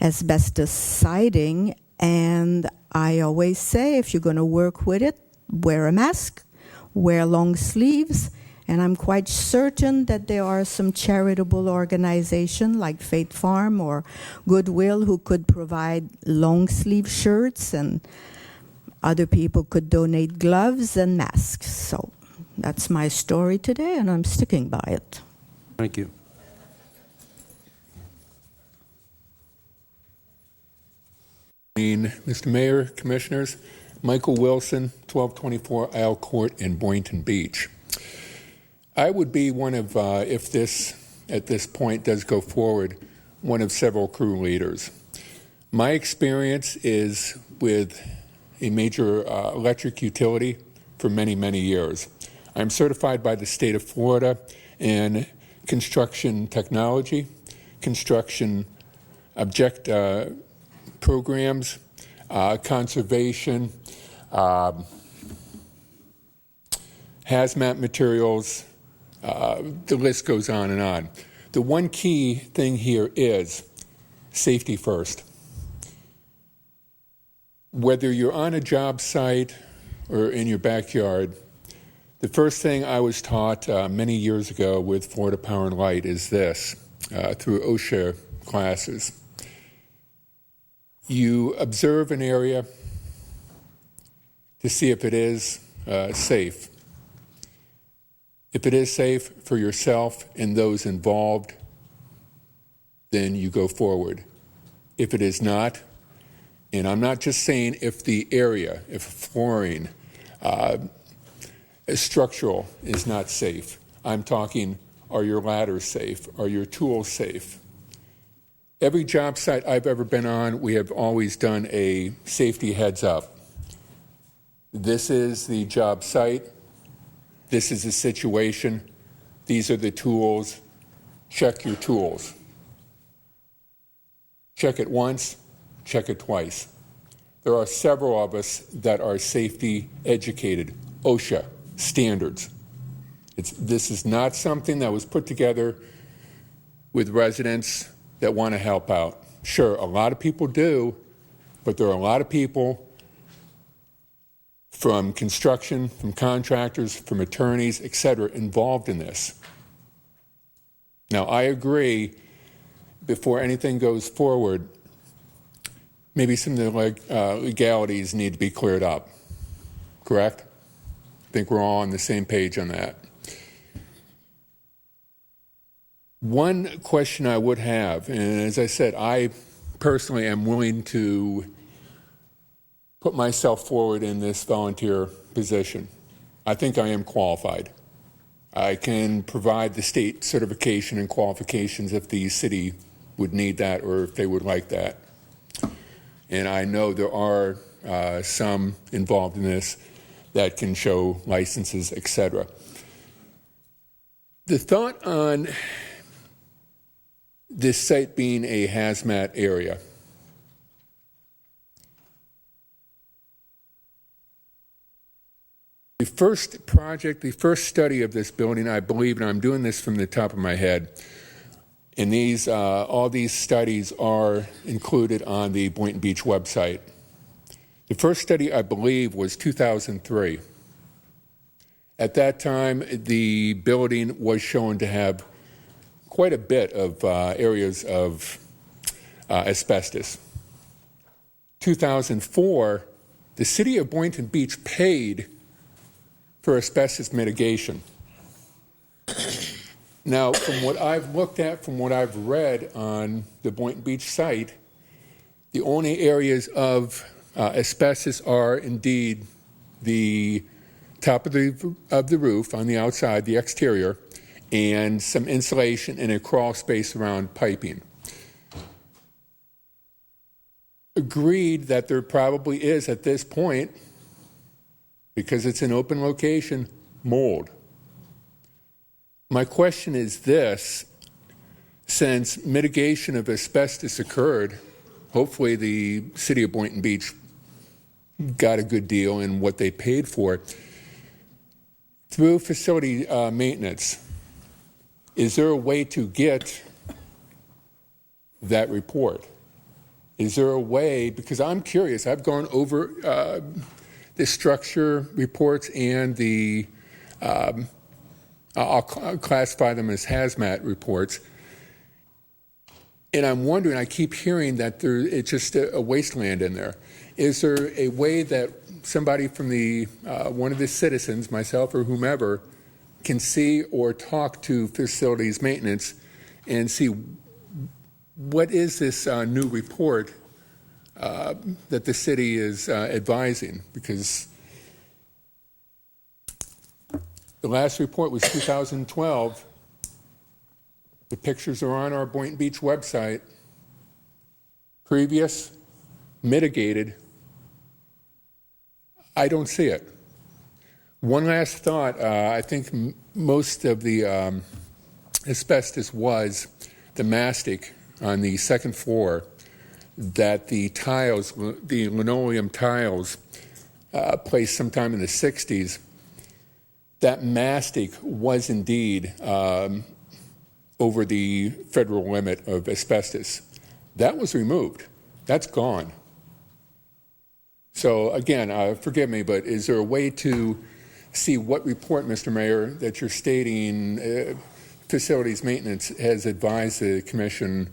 asbestos siding. And I always say, if you're going to work with it, wear a mask, wear long sleeves. And I'm quite certain that there are some charitable organizations like Faith Farm or Goodwill who could provide long sleeve shirts, and other people could donate gloves and masks. So that's my story today, and I'm sticking by it. Thank you. Mr. Mayor, Commissioners, Michael Wilson, 1224 Isle Court in Boynton Beach. I would be one of, if this, at this point, does go forward, one of several crew leaders. My experience is with a major electric utility for many, many years. I'm certified by the state of Florida in construction technology, construction object programs, conservation, hazmat materials, the list goes on and on. The one key thing here is safety first. Whether you're on a job site or in your backyard, the first thing I was taught many years ago with Florida Power and Light is this, through OSHA classes. You observe an area to see if it is safe. If it is safe for yourself and those involved, then you go forward. If it is not, and I'm not just saying if the area, if flooring, structural is not safe. I'm talking, are your ladders safe? Are your tools safe? Every job site I've ever been on, we have always done a safety heads up. This is the job site. This is the situation. These are the tools. Check your tools. Check it once, check it twice. There are several of us that are safety educated. OSHA standards. This is not something that was put together with residents that want to help out. Sure, a lot of people do, but there are a lot of people from construction, from contractors, from attorneys, et cetera, involved in this. Now, I agree, before anything goes forward, maybe some of the legalities need to be cleared up. Correct? I think we're all on the same page on that. One question I would have, and as I said, I personally am willing to put myself forward in this volunteer position. I think I am qualified. I can provide the state certification and qualifications if the city would need that or if they would like that. And I know there are some involved in this that can show licenses, etc. The thought on this site being a hazmat area. The first project, the first study of this building, I believe, and I'm doing this from the top of my head, and these, all these studies are included on the Boynton Beach website. The first study, I believe, was 2003. At that time, the building was shown to have quite a bit of areas of asbestos. 2004, the city of Boynton Beach paid for asbestos mitigation. Now, from what I've looked at, from what I've read on the Boynton Beach site, the only areas of asbestos are indeed the top of the roof on the outside, the exterior, and some insulation and a crawl space around piping. Agreed that there probably is at this point, because it's an open location, mold. My question is this: since mitigation of asbestos occurred, hopefully the city of Boynton Beach got a good deal and what they paid for it. Through facility maintenance, is there a way to get that report? Is there a way, because I'm curious, I've gone over the structure reports and the, I'll classify them as hazmat reports, and I'm wondering, I keep hearing that it's just a wasteland in there. Is there a way that somebody from the one of the citizens, myself or whomever, can see or talk to facilities maintenance and see what is this new report that the city is advising? Because the last report was 2012. The pictures are on our Boynton Beach website. Previous, mitigated. I don't see it. One last thought. I think most of the asbestos was the mastic on the second floor that the tiles, the linoleum tiles, placed sometime in the 60s. That mastic was indeed over the federal limit of asbestos. That was removed. That's gone. So again, forgive me, but is there a way to see what report, Mr. Mayor, that you're stating facilities maintenance has advised the commission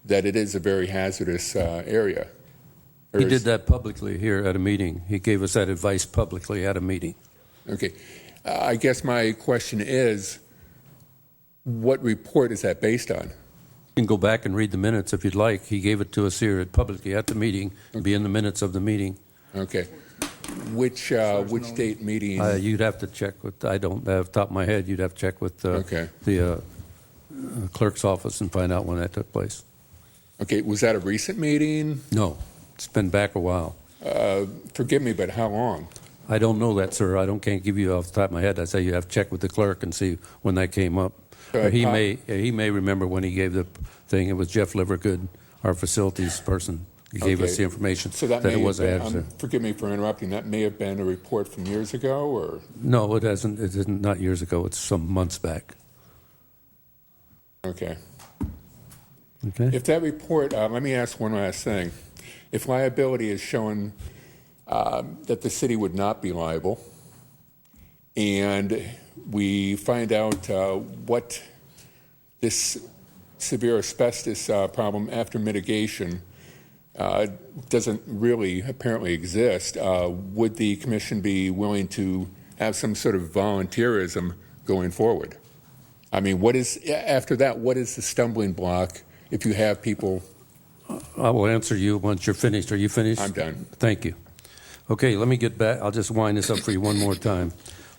that it is a very hazardous area? He did that publicly here at a meeting. He gave us that advice publicly at a meeting. Okay. I guess my question is, what report is that based on? You can go back and read the minutes if you'd like. He gave it to us here publicly at the meeting. It'll be in the minutes of the meeting. Okay. Which date meeting? You'd have to check with, I don't have the top of my head, you'd have to check with the clerk's office and find out when that took place. Okay, was that a recent meeting? No, it's been back a while. Forgive me, but how long? I don't know that, sir. Can't give you off the top of my head. I say you have to check with the clerk and see when that came up. He may remember when he gave the thing. It was Jeff Livergood, our facilities person. He gave us the information so that it was a hazard. Forgive me for interrupting. That may have been a report from years ago, or no, it hasn't. It isn't. Not years ago. It's some months back. Okay. Okay. If that report, let me ask one last thing. If liability is shown that the city would not be liable, and we find out what this severe asbestos problem after mitigation doesn't really apparently exist, would the commission be willing to have some sort of volunteerism going forward? I mean, after that, what is the stumbling block if you have people? I will answer you once you're finished. Are you finished? I'm done. Thank you. Okay, let me get back. I'll just wind this up for you one more time.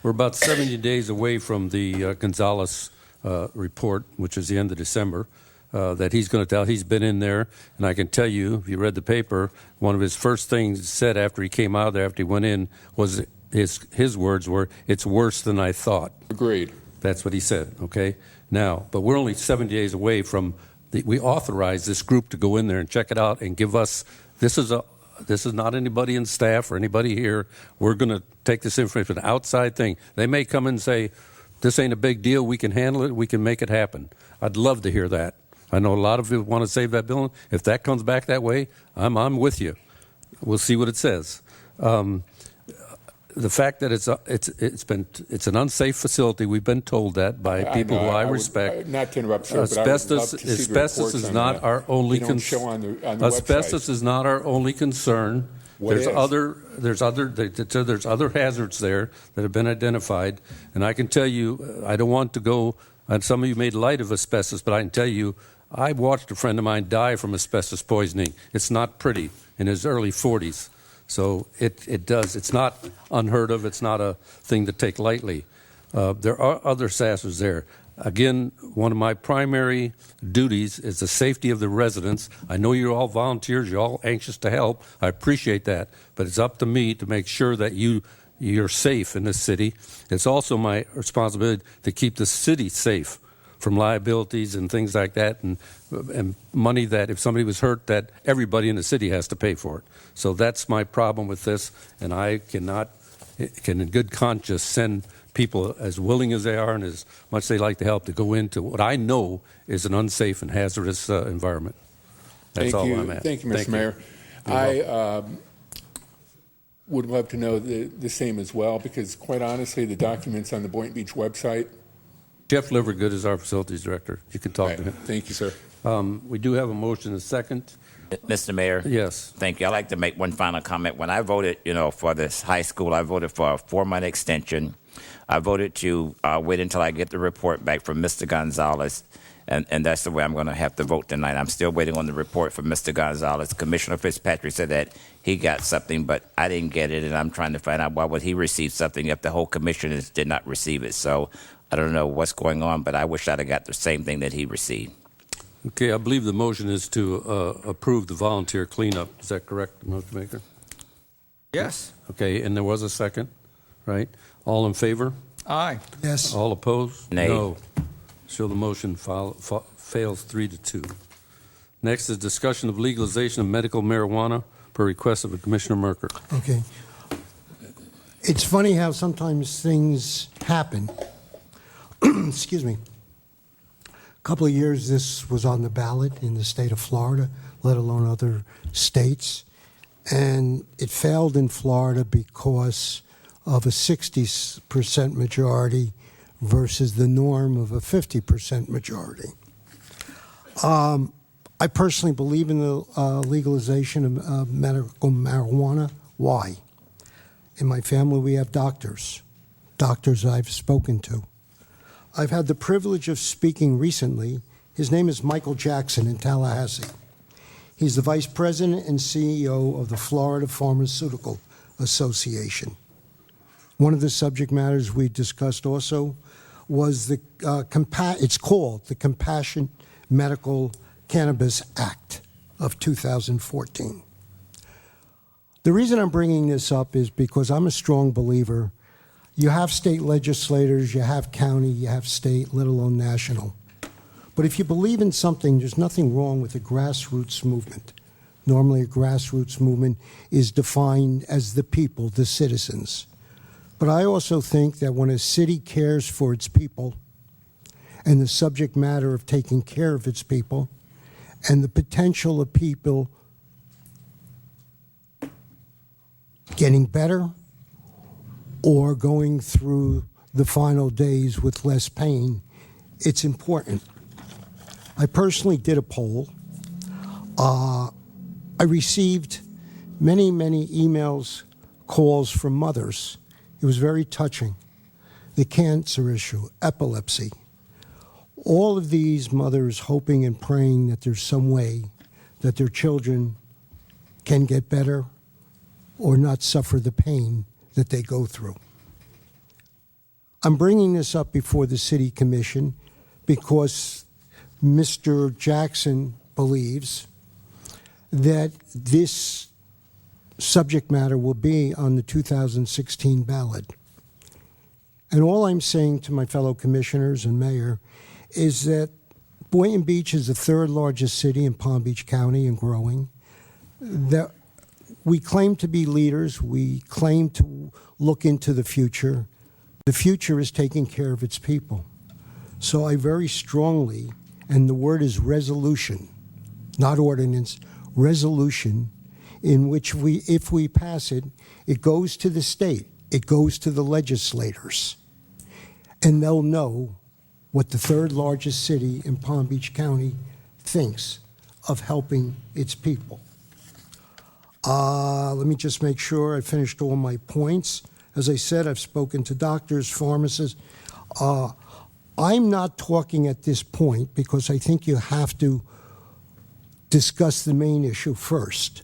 We're about 70 days away from the Gonzalez report, which is the end of December, that he's going to tell. He's been in there, and I can tell you, if you read the paper, one of his first things he said after he came out of there, after he went in, was his words were, "It's worse than I thought." Agreed. That's what he said, okay? Now, but we're only 70 days away from, we authorized this group to go in there and check it out and give us, this is not anybody in staff or anybody here. We're going to take this information, an outside thing. They may come in and say, this ain't a big deal, we can handle it, we can make it happen. I'd love to hear that. I know a lot of you want to save that building. If that comes back that way, I'm with you. We'll see what it says. The fact that it's an unsafe facility, we've been told that by people who I respect. Not to interrupt, sir, but I would love to see the asbestos is not our only concern. Asbestos is not our only concern. There's other hazards there that have been identified, and I can tell you, I don't want to go. And some of you made light of asbestos, but I can tell you, I watched a friend of mine die from asbestos poisoning. It's not pretty in his early 40s. So it's not unheard of. It's not a thing to take lightly. There are other hazards there. Again, one of my primary duties is the safety of the residents. I know you're all volunteers. You're all anxious to help. I appreciate that. But it's up to me to make sure that you're safe in this city. It's also my responsibility to keep the city safe from liabilities and things like that, and money that if somebody was hurt, that everybody in the city has to pay for it. So that's my problem with this, and I can in good conscience send people as willing as they are and as much they like to help to go into what I know is an unsafe and hazardous environment. That's all I'm at. Thank you, Mr. Mayor. I would love to know the same as well, because quite honestly, the documents on the Boynton Beach website. Jeff Livergood is our facilities director. You can talk to him. Thank you, sir. We do have a motion and a second. Mr. Mayor? Yes. Thank you. I'd like to make one final comment. When I voted, for this high school, I voted for a 4-month extension. I voted to wait until I get the report back from Mr. Gonzalez, and that's the way I'm going to have to vote tonight. I'm still waiting on the report from Mr. Gonzalez. Commissioner Fitzpatrick said that he got something, but I didn't get it, and I'm trying to find out why would he receive something if the whole commission did not receive it. So I don't know what's going on, but I wish I'd have got the same thing that he received. Okay, I believe the motion is to approve the volunteer cleanup. Is that correct, Mr. Maker? Yes. Okay, and there was a second, right? All in favor? Aye. Yes. All opposed? Nay. No. So the motion fails 3-2. Next is discussion of legalization of medical marijuana per request of Commissioner Merker. Okay. It's funny how sometimes things happen. Excuse me. A couple of years this was on the ballot in the state of Florida, let alone other states. And it failed in Florida because of a 60% majority versus the norm of a 50% majority. I personally believe in the legalization of medical marijuana. Why? In my family, we have doctors I've spoken to. I've had the privilege of speaking recently. His name is Michael Jackson in Tallahassee. He's the vice president and CEO of the Florida Pharmaceutical Association. One of the subject matters we discussed also was it's called the Compassionate Medical Cannabis Act of 2014. The reason I'm bringing this up is because I'm a strong believer. You have state legislators, you have county, you have state, let alone national. But if you believe in something, there's nothing wrong with a grassroots movement. Normally, a grassroots movement is defined as the people, the citizens. But I also think that when a city cares for its people and the subject matter of taking care of its people and the potential of people getting better or going through the final days with less pain, it's important. I personally did a poll. I received many emails, calls from mothers. It was very touching. The cancer issue, epilepsy. All of these mothers hoping and praying that there's some way that their children can get better or not suffer the pain that they go through. I'm bringing this up before the City Commission because Mr. Jackson believes that this subject matter will be on the 2016 ballot. And all I'm saying to my fellow commissioners and mayor is that Boynton Beach is the third largest city in Palm Beach County and growing. That we claim to be leaders. We claim to look into the future. The future is taking care of its people. So I very strongly, and the word is resolution, not ordinance, resolution, in which if we pass it, it goes to the state, it goes to the legislators, and they'll know what the third largest city in Palm Beach County thinks of helping its people. Let me just make sure I finished all my points. As I said, I've spoken to doctors, pharmacists. I'm not talking at this point because I think you have to discuss the main issue first.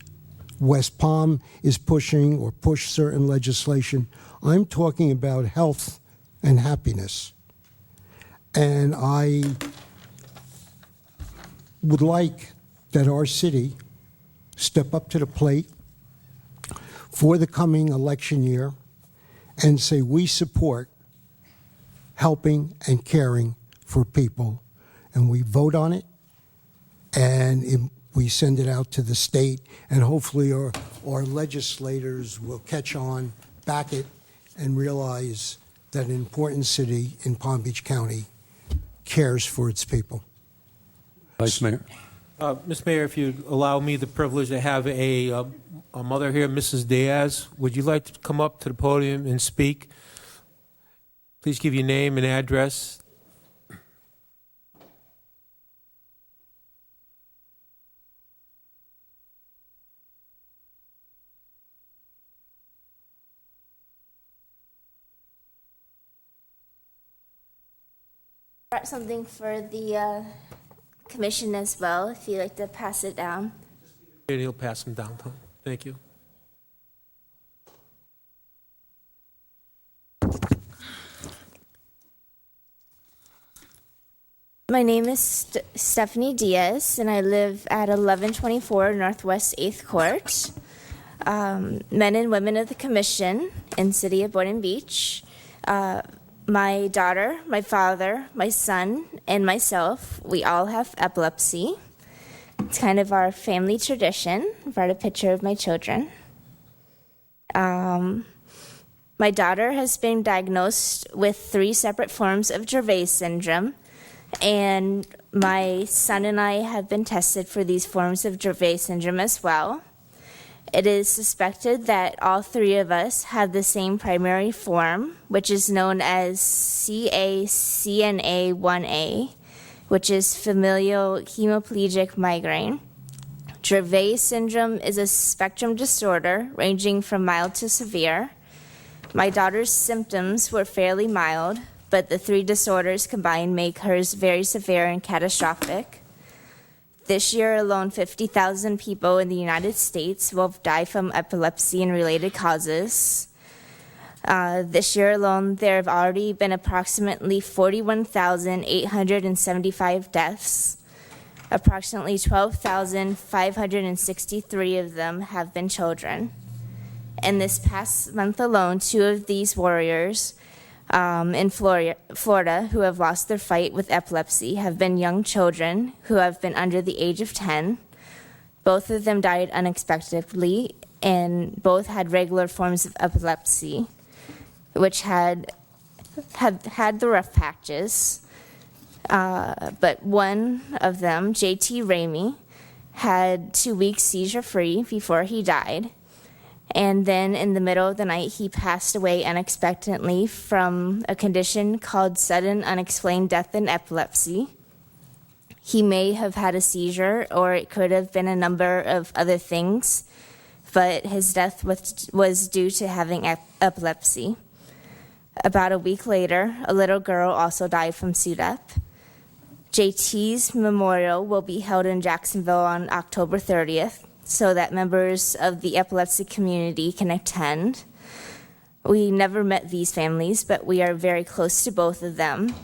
West Palm is pushing or pushed certain legislation. I'm talking about health and happiness. And I would like that our city step up to the plate for the coming election year and say we support helping and caring for people and we vote on it, and we send it out to the state, and hopefully our legislators will catch on, back it, and realize that an important city in Palm Beach County cares for its people. Vice Mayor. Ms. Mayor, if you allow me the privilege to have a mother here, Mrs. Diaz, would you like to come up to the podium and speak? Please give your name and address. Brought something for the commission as well, if you'd like to pass it down. And he'll pass them down. Thank you. My name is Stephanie Diaz, and I live at 1124 Northwest 8th Court. Men and women of the commission in City of Boynton Beach. My daughter, my father, my son, and myself, we all have epilepsy. It's kind of our family tradition. I brought a picture of my children. My daughter has been diagnosed with 3 separate forms of Dravet syndrome, and my son and I have been tested for these forms of Dravet syndrome as well. It is suspected that all 3 of us have the same primary form, which is known as CACNA1A, which is familial hemiplegic migraine. Dravet syndrome is a spectrum disorder ranging from mild to severe. My daughter's symptoms were fairly mild, but the 3 disorders combined make hers very severe and catastrophic. This year alone, 50,000 people in the United States will die from epilepsy and related causes. This year alone, there have already been approximately 41,875 deaths. Approximately 12,563 of them have been children. In this past month alone, 2 of these warriors in Florida who have lost their fight with epilepsy have been young children who have been under the age of 10. Both of them died unexpectedly, and both had regular forms of epilepsy, which had the rough patches. But one of them, J.T. Ramey, had 2 weeks seizure-free before he died. And then in the middle of the night, he passed away unexpectedly from a condition called sudden unexplained death in epilepsy. He may have had a seizure, or it could have been a number of other things, but his death was due to having epilepsy. About a week later, a little girl also died from SUDEP. JT's memorial will be held in Jacksonville on October 30th, so that members of the epilepsy community can attend. We never met these families, but we are very close to both of them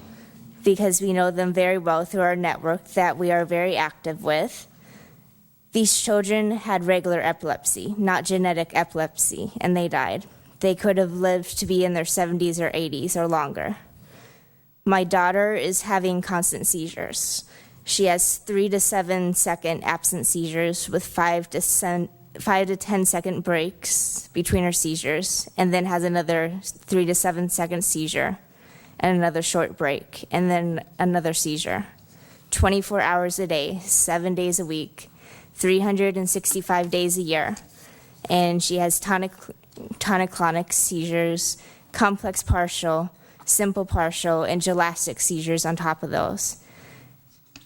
because we know them very well through our network that we are very active with. These children had regular epilepsy, not genetic epilepsy, and they died. They could have lived to be in their 70s or 80s or longer. My daughter is having constant seizures. She has 3 to 7 second absent seizures with 5 to 10 second breaks between her seizures, and then has another 3 to 7 second seizure and another short break, and then another seizure. 24 hours a day, 7 days a week, 365 days a year. And she has tonic-clonic seizures, complex partial, simple partial, and gelastic seizures on top of those.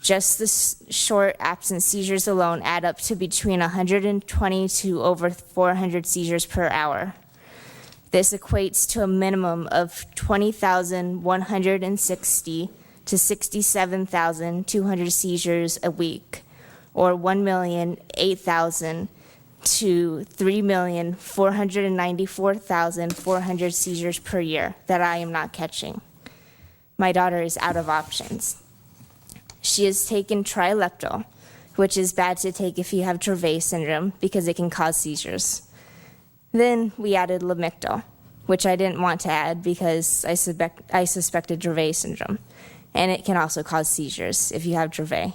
Just the short absent seizures alone add up to between 120 to over 400 seizures per hour. This equates to a minimum of 20,160 to 67,200 seizures a week, or 1,008,000 to 3,494,400 seizures per year that I am not catching. My daughter is out of options. She has taken Trileptal, which is bad to take if you have Dravet syndrome because it can cause seizures. Then we added Lamictal, which I didn't want to add because I suspected Dravet syndrome. and it can also cause seizures if you have Dravet.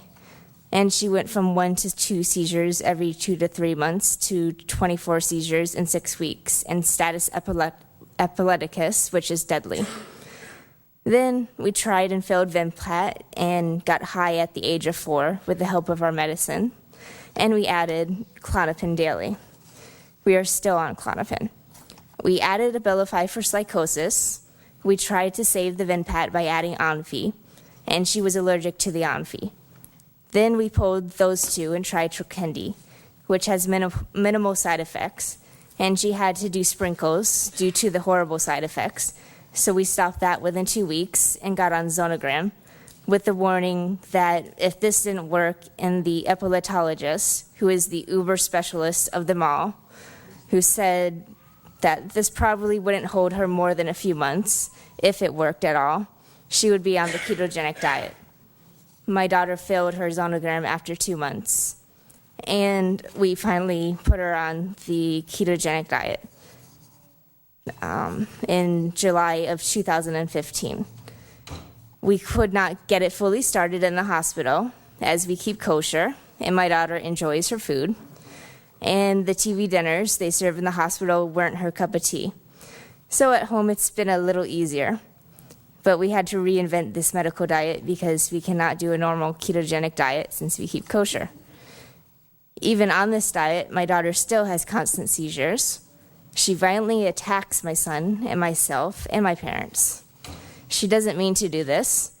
And she went from 1 to 2 seizures every 2 to 3 months to 24 seizures in 6 weeks, and status epilepticus, which is deadly. Then we tried and failed Vimpat and got high at the age of 4 with the help of our medicine, and we added Klonopin daily. We are still on Klonopin. We added Abilify for psychosis. We tried to save the Vimpat by adding Onfi, and she was allergic to the Onfi. Then we pulled those two and tried Trokendi, which has minimal side effects, and she had to do sprinkles due to the horrible side effects. So we stopped that within 2 weeks and got on Zonogram with the warning that if this didn't work, and the epileptologist, who is the uber specialist of them all, who said that this probably wouldn't hold her more than a few months, if it worked at all, she would be on the ketogenic diet. My daughter failed her Zonogram after 2 months, and we finally put her on the ketogenic diet in July of 2015. We could not get it fully started in the hospital, as we keep kosher, and my daughter enjoys her food. And the TV dinners they serve in the hospital weren't her cup of tea. So at home it's been a little easier. But we had to reinvent this medical diet because we cannot do a normal ketogenic diet since we keep kosher. Even on this diet, my daughter still has constant seizures. She violently attacks my son and myself and my parents. She doesn't mean to do this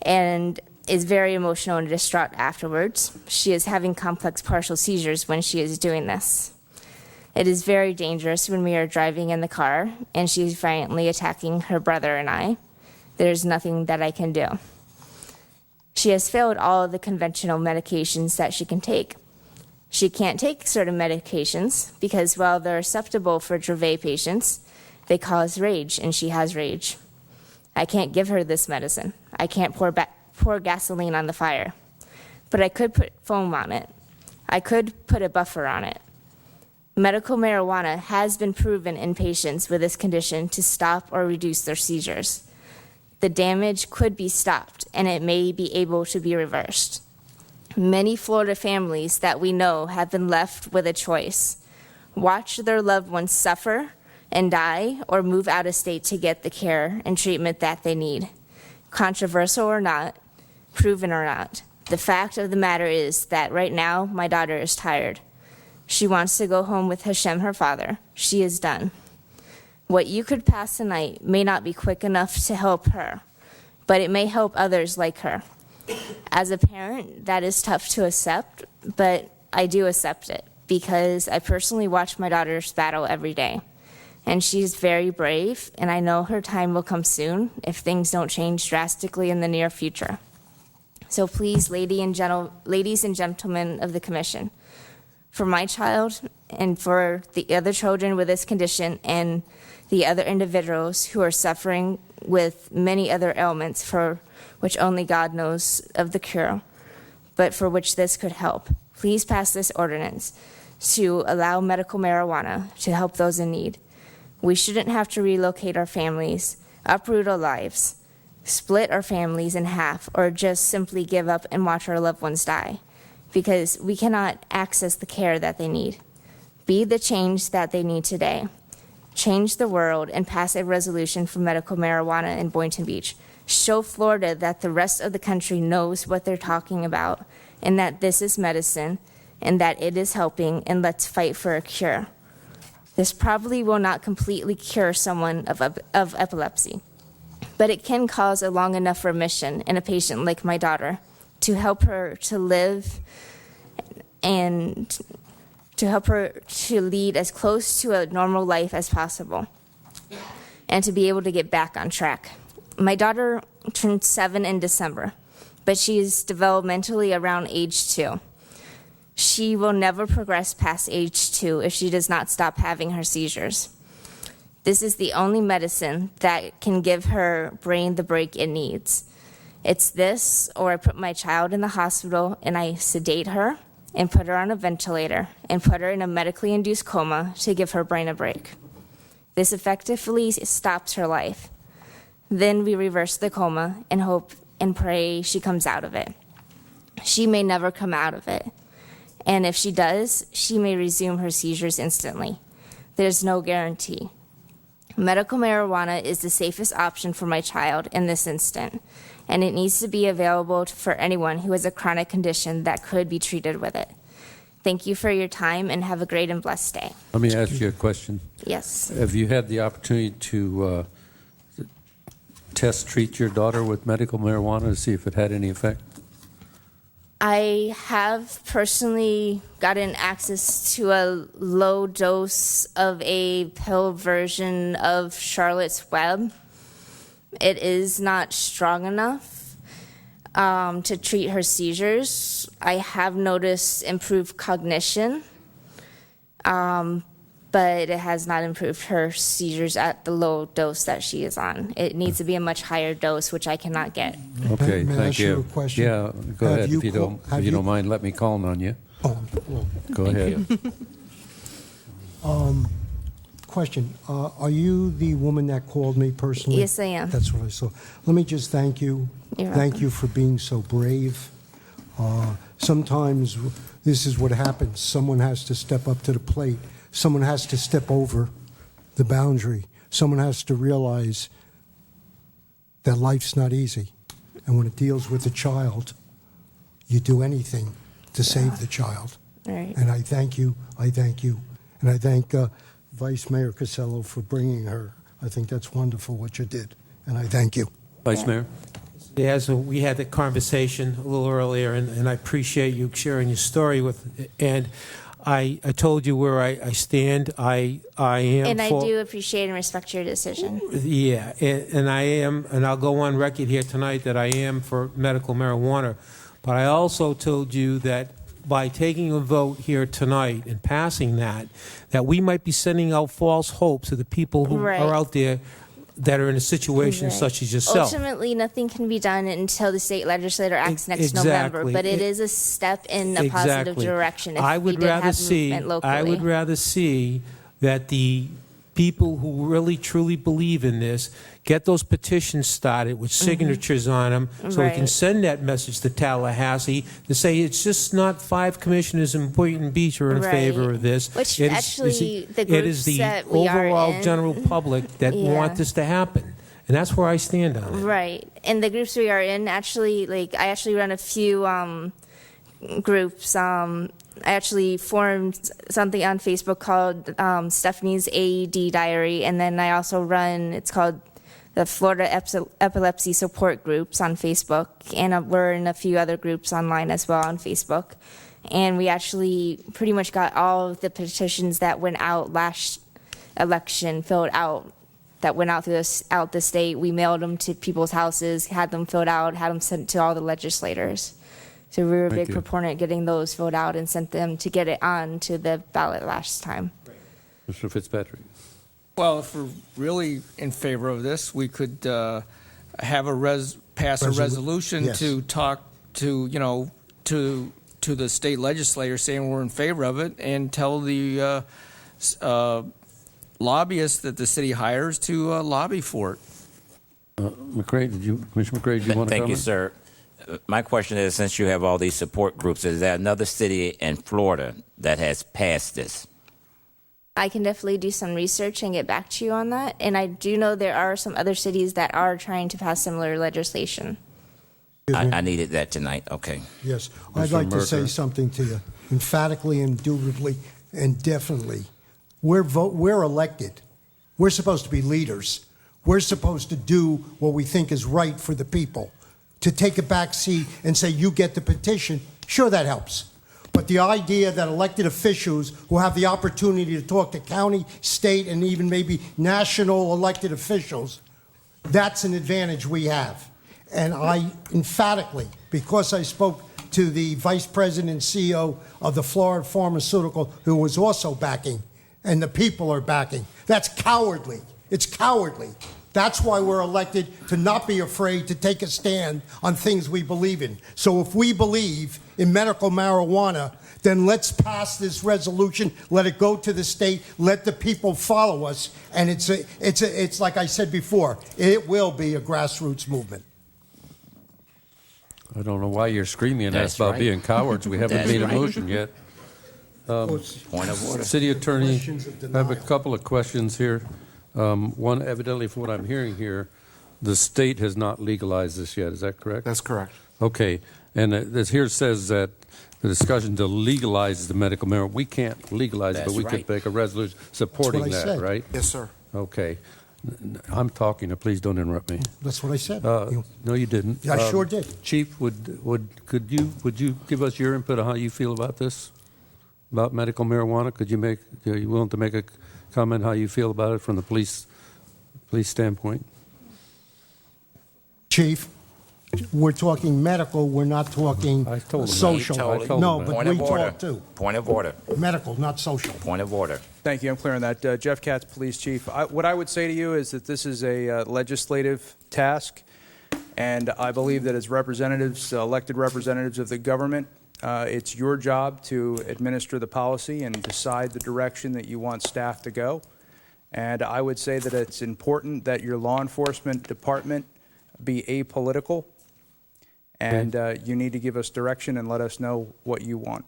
and is very emotional and distraught afterwards. She is having complex partial seizures when she is doing this. It is very dangerous when we are driving in the car and she is violently attacking her brother and I. There's nothing that I can do. She has failed all of the conventional medications that she can take. She can't take certain medications because while they're acceptable for Dravet patients, they cause rage, and she has rage. I can't give her this medicine. I can't pour gasoline on the fire. But I could put foam on it. I could put a buffer on it. Medical marijuana has been proven in patients with this condition to stop or reduce their seizures. The damage could be stopped, and it may be able to be reversed. Many Florida families that we know have been left with a choice: watch their loved ones suffer and die, or move out of state to get the care and treatment that they need. Controversial or not, proven or not, the fact of the matter is that right now my daughter is tired. She wants to go home with Hashem, her father. She is done. What you could pass tonight may not be quick enough to help her, but it may help others like her. As a parent, that is tough to accept, but I do accept it because I personally watch my daughter's battle every day. And she's very brave, and I know her time will come soon if things don't change drastically in the near future. So please, ladies and gentlemen of the commission, for my child and for the other children with this condition and the other individuals who are suffering with many other ailments for which only God knows of the cure, but for which this could help, please pass this ordinance to allow medical marijuana to help those in need. We shouldn't have to relocate our families, uproot our lives, split our families in half, or just simply give up and watch our loved ones die, because we cannot access the care that they need. Be the change that they need today. Change the world and pass a resolution for medical marijuana in Boynton Beach. Show Florida that the rest of the country knows what they're talking about and that this is medicine and that it is helping, and let's fight for a cure. This probably will not completely cure someone of epilepsy, but it can cause a long enough remission in a patient like my daughter to help her to live and to help her to lead as close to a normal life as possible and to be able to get back on track. My daughter turned 7 in December, but she is developmentally around age 2. She will never progress past age 2 if she does not stop having her seizures. This is the only medicine that can give her brain the break it needs. It's this, or I put my child in the hospital and I sedate her and put her on a ventilator and put her in a medically induced coma to give her brain a break. This effectively stops her life. Then we reverse the coma and hope and pray she comes out of it. She may never come out of it. And if she does, she may resume her seizures instantly. There's no guarantee. Medical marijuana is the safest option for my child in this instant, and it needs to be available for anyone who has a chronic condition that could be treated with it. Thank you for your time, and have a great and blessed day. Let me ask you a question. Yes. Have you had the opportunity to treat your daughter with medical marijuana to see if it had any effect? I have personally gotten access to a low dose of a pill version of Charlotte's Web. It is not strong enough to treat her seizures. I have noticed improved cognition, but it has not improved her seizures at the low dose that she is on. It needs to be a much higher dose, which I cannot get. Okay, May I thank ask you you. a question? Yeah, go Have ahead you if you call- have don't you- mind. Let me call on you. Oh, well, Go ahead. Question, are you the woman that called me personally? Yes, I am. That's what I saw. Let me just thank you. You're Thank welcome. you for being so brave. Sometimes this is what happens. Someone has to step up to the plate. Someone has to step over the boundary. Someone has to realize that life's not easy. And when it deals with a child, you do anything to save the child. Right. And I thank you. I thank you. And I thank Vice Mayor Casello for bringing her. I think that's wonderful what you did. And I thank you. Vice Mayor? Yeah, so we had the conversation a little earlier, and I appreciate you sharing your story with. And I told you where I stand. I am. And I for, do appreciate and respect your decision. Yeah, and I am, and I'll go on record here tonight that I am for medical marijuana. But I also told you that by taking a vote here tonight and passing that we might be sending out false hopes to the people who Right. are out there that are in a situation Right. such as yourself. Ultimately, nothing can be done until the state legislature acts next Exactly. November, but it is a step in a positive Exactly. direction if I we would did rather have see. movement locally. I would rather see that the people who really truly believe in this get those petitions started with signatures on them, so we can Right. send that message to Tallahassee to say it's just not 5 commissioners in Boynton Beach are in Right. favor of this. Which It is- actually, the it is groups the that we are overall in- general public that Yeah. want this to happen, and that's where I stand on it. Right. And the groups we are in, actually, I actually run a few groups. I actually formed something on Facebook called Stephanie's AED Diary, and then I also run, it's called the Florida Epilepsy Support Groups on Facebook, and we're in a few other groups online as well on Facebook. And we actually pretty much got all of the petitions that went out last election filled out, that went out out the state. We mailed them to people's houses, had them filled out, had them sent to all the legislators. So we were a Thank big you. proponent getting those filled out and sent them to get it on to the ballot last time. Mr. Fitzpatrick? Well, if we're really in favor of this, we could have pass a resolution yes. to talk to, to the state legislature saying we're in favor of it, and tell the lobbyists that the city hires to lobby for it. Commissioner McCray, did you want to Thank comment? you, sir. My question is, since you have all these support groups, is there another city in Florida that has passed this? I can definitely do some research and get back to you on that. And I do know there are some other cities that are trying to pass similar legislation. I needed that tonight. Okay. Yes, Mr. I'd like to say Merker. something to you, emphatically, indubitably, and definitely. We're elected. We're supposed to be leaders. We're supposed to do what we think is right for the people. To take a back seat and say, you get the petition, sure, that helps. But the idea that elected officials who have the opportunity to talk to county, state, and even maybe national elected officials, that's an advantage we have. And I emphatically, because I spoke to the vice president and CEO of the Florida Pharmaceutical, who was also backing, and the people are backing, that's cowardly. It's cowardly. That's why we're elected, to not be afraid to take a stand on things we believe in. So if we believe in medical marijuana, then let's pass this resolution, let it go to the state, let the people follow us, and it's like I said before, it will be a grassroots movement. I don't know why you're screaming at us That's about right. being cowards. We haven't That's made a right. motion yet. Point of order. City Attorney, Questions of I have a denial. couple of questions here. One, evidently, from what I'm hearing here, the state has not legalized this yet. Is that correct? That's correct. Okay. And this here says that the discussion to legalize the medical marijuana. We can't legalize it, but That's we right. could make a resolution supporting That's what I that, said. right? Yes, sir. Okay. I'm talking. Now, please don't interrupt me. That's what I said. No, you didn't. I sure did. Chief, would you give us your input on how you feel about this, about medical marijuana? Are you willing to make a comment how you feel about it from the police standpoint? Chief, we're talking medical, we're not talking I told him that. social. He totally- No, him but Point we of order. talk too. Point of order. Medical, not social. Point of order. Thank you. I'm clear on that. Jeff Katz, Police Chief. What I would say to you is that this is a legislative task, and I believe that as representatives, elected representatives of the government, it's your job to administer the policy and decide the direction that you want staff to go. And I would say that it's important that your law enforcement department be apolitical, and you need to give us direction and let us know what you want.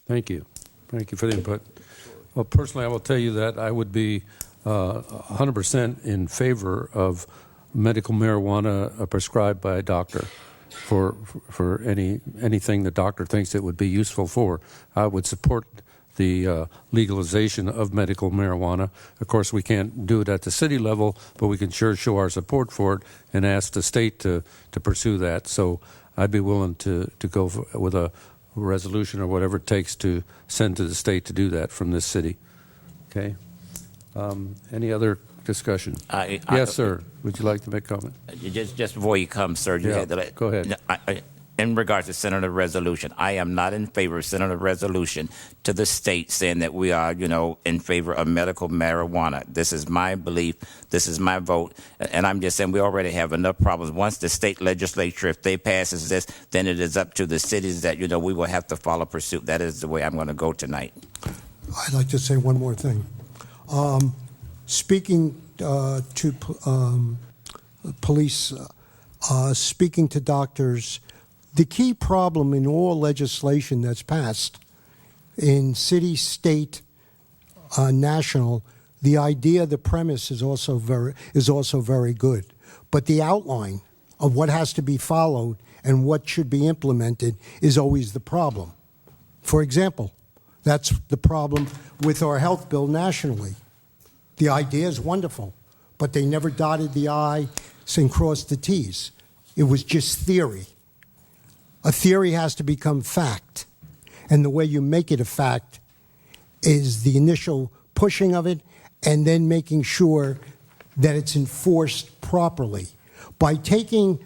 Thank you. Thank you for the input. Well, personally, I will tell you that I would be 100% in favor of medical marijuana prescribed by a doctor for anything the doctor thinks it would be useful for. I would support the legalization of medical marijuana. Of course, we can't do it at the city level, but we can sure show our support for it and ask the state to pursue that. So I'd be willing to go with a resolution or whatever it takes to send to the state to do that from this city. Okay? Any other discussion? Yes, sir. Would you like to make a comment? Just before you come, sir, you Yeah, had to let, go ahead. In regards to Senator resolution, I am not in favor of Senator resolution to the state saying that we are, in favor of medical marijuana. This is my belief. This is my vote. And I'm just saying we already have enough problems. Once the state legislature, if they passes this, then it is up to the cities that, we will have to follow pursuit. That is the way I'm going to go tonight. I'd like to say one more thing. Speaking to police, speaking to doctors, the key problem in all legislation that's passed in city, state, national, the idea, the premise is also very good. But the outline of what has to be followed and what should be implemented is always the problem. For example, that's the problem with our health bill nationally. The idea is wonderful, but they never dotted the I's and crossed the T's. It was just theory. A theory has to become fact, and the way you make it a fact is the initial pushing of it and then making sure that it's enforced properly. By taking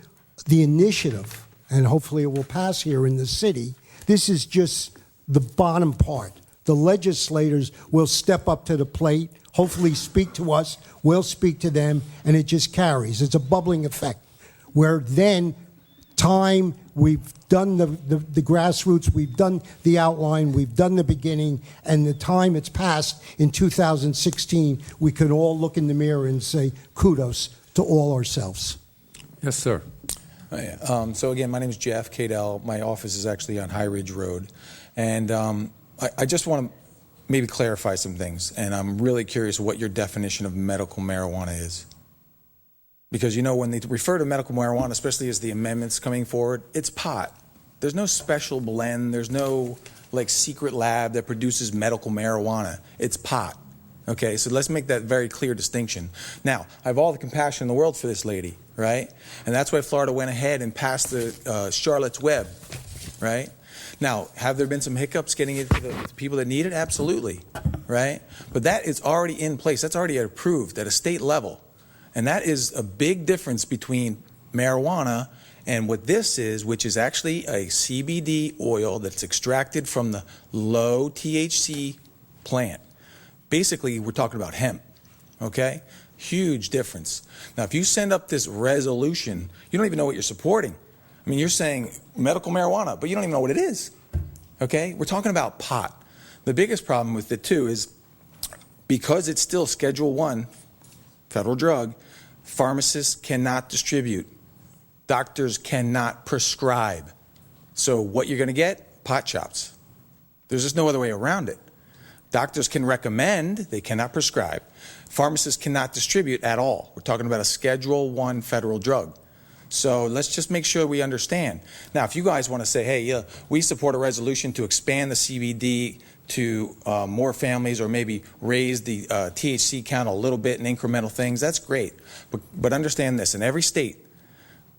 the initiative, and hopefully it will pass here in the city, this is just the bottom part. The legislators will step up to the plate, hopefully speak to us, we'll speak to them, and it just carries. It's a bubbling effect, where then time, we've done the grassroots, we've done the outline, we've done the beginning, and the time it's passed in 2016, we can all look in the mirror and say kudos to all ourselves. Yes, sir. So again, my name is Jeff Cadell. My office is actually on High Ridge Road. And I just want to maybe clarify some things. And I'm really curious what your definition of medical marijuana is. Because, when they refer to medical marijuana, especially as the amendments coming forward, it's pot. There's no special blend. There's no, secret lab that produces medical marijuana. It's pot. Okay, so let's make that very clear distinction. Now, I have all the compassion in the world for this lady, right? And that's why Florida went ahead and passed the Charlotte's Web, right? Now, have there been some hiccups getting it to the people that need it? Absolutely, right? But that is already in place. That's already approved at a state level. And that is a big difference between marijuana and what this is, which is actually a CBD oil that's extracted from the low THC plant. Basically, we're talking about hemp, okay? Huge difference. Now, if you send up this resolution, you don't even know what you're supporting. I mean, you're saying medical marijuana, but you don't even know what it is, okay? We're talking about pot. The biggest problem with it, too, is because it's still Schedule I, federal drug, pharmacists cannot distribute. Doctors cannot prescribe. So what you're going to get? Pot shops. There's just no other way around it. Doctors can recommend, they cannot prescribe. Pharmacists cannot distribute at all. We're talking about a Schedule I federal drug. So let's just make sure we understand. Now, if you guys want to say, hey, yeah, we support a resolution to expand the CBD to more families, or maybe raise the THC count a little bit in incremental things, that's great. But understand this, in every state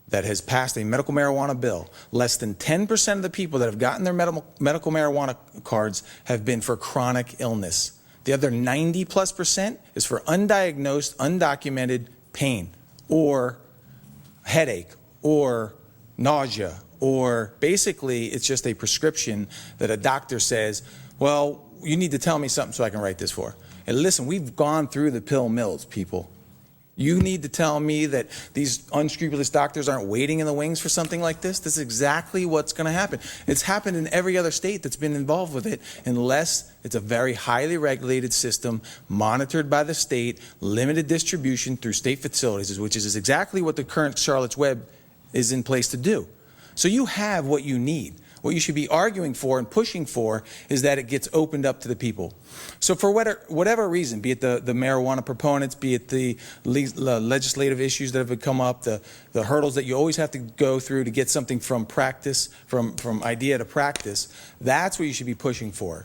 that has passed a medical marijuana bill, less than 10% of the people that have gotten their medical marijuana cards have been for chronic illness. The other 90+% is for undiagnosed, undocumented pain, or headache, or nausea, or basically it's just a prescription that a doctor says, well, you need to tell me something so I can write this for. And listen, we've gone through the pill mills, people. You need to tell me that these unscrupulous doctors aren't waiting in the wings for something like this? This is exactly what's going to happen. It's happened in every other state that's been involved with it, unless it's a very highly regulated system, monitored by the state, limited distribution through state facilities, which is exactly what the current Charlotte's Web is in place to do. So you have what you need. What you should be arguing for and pushing for is that it gets opened up to the people. So for whatever reason, be it the marijuana proponents, be it the legislative issues that have come up, the hurdles that you always have to go through to get something from practice, from idea to practice, that's what you should be pushing for.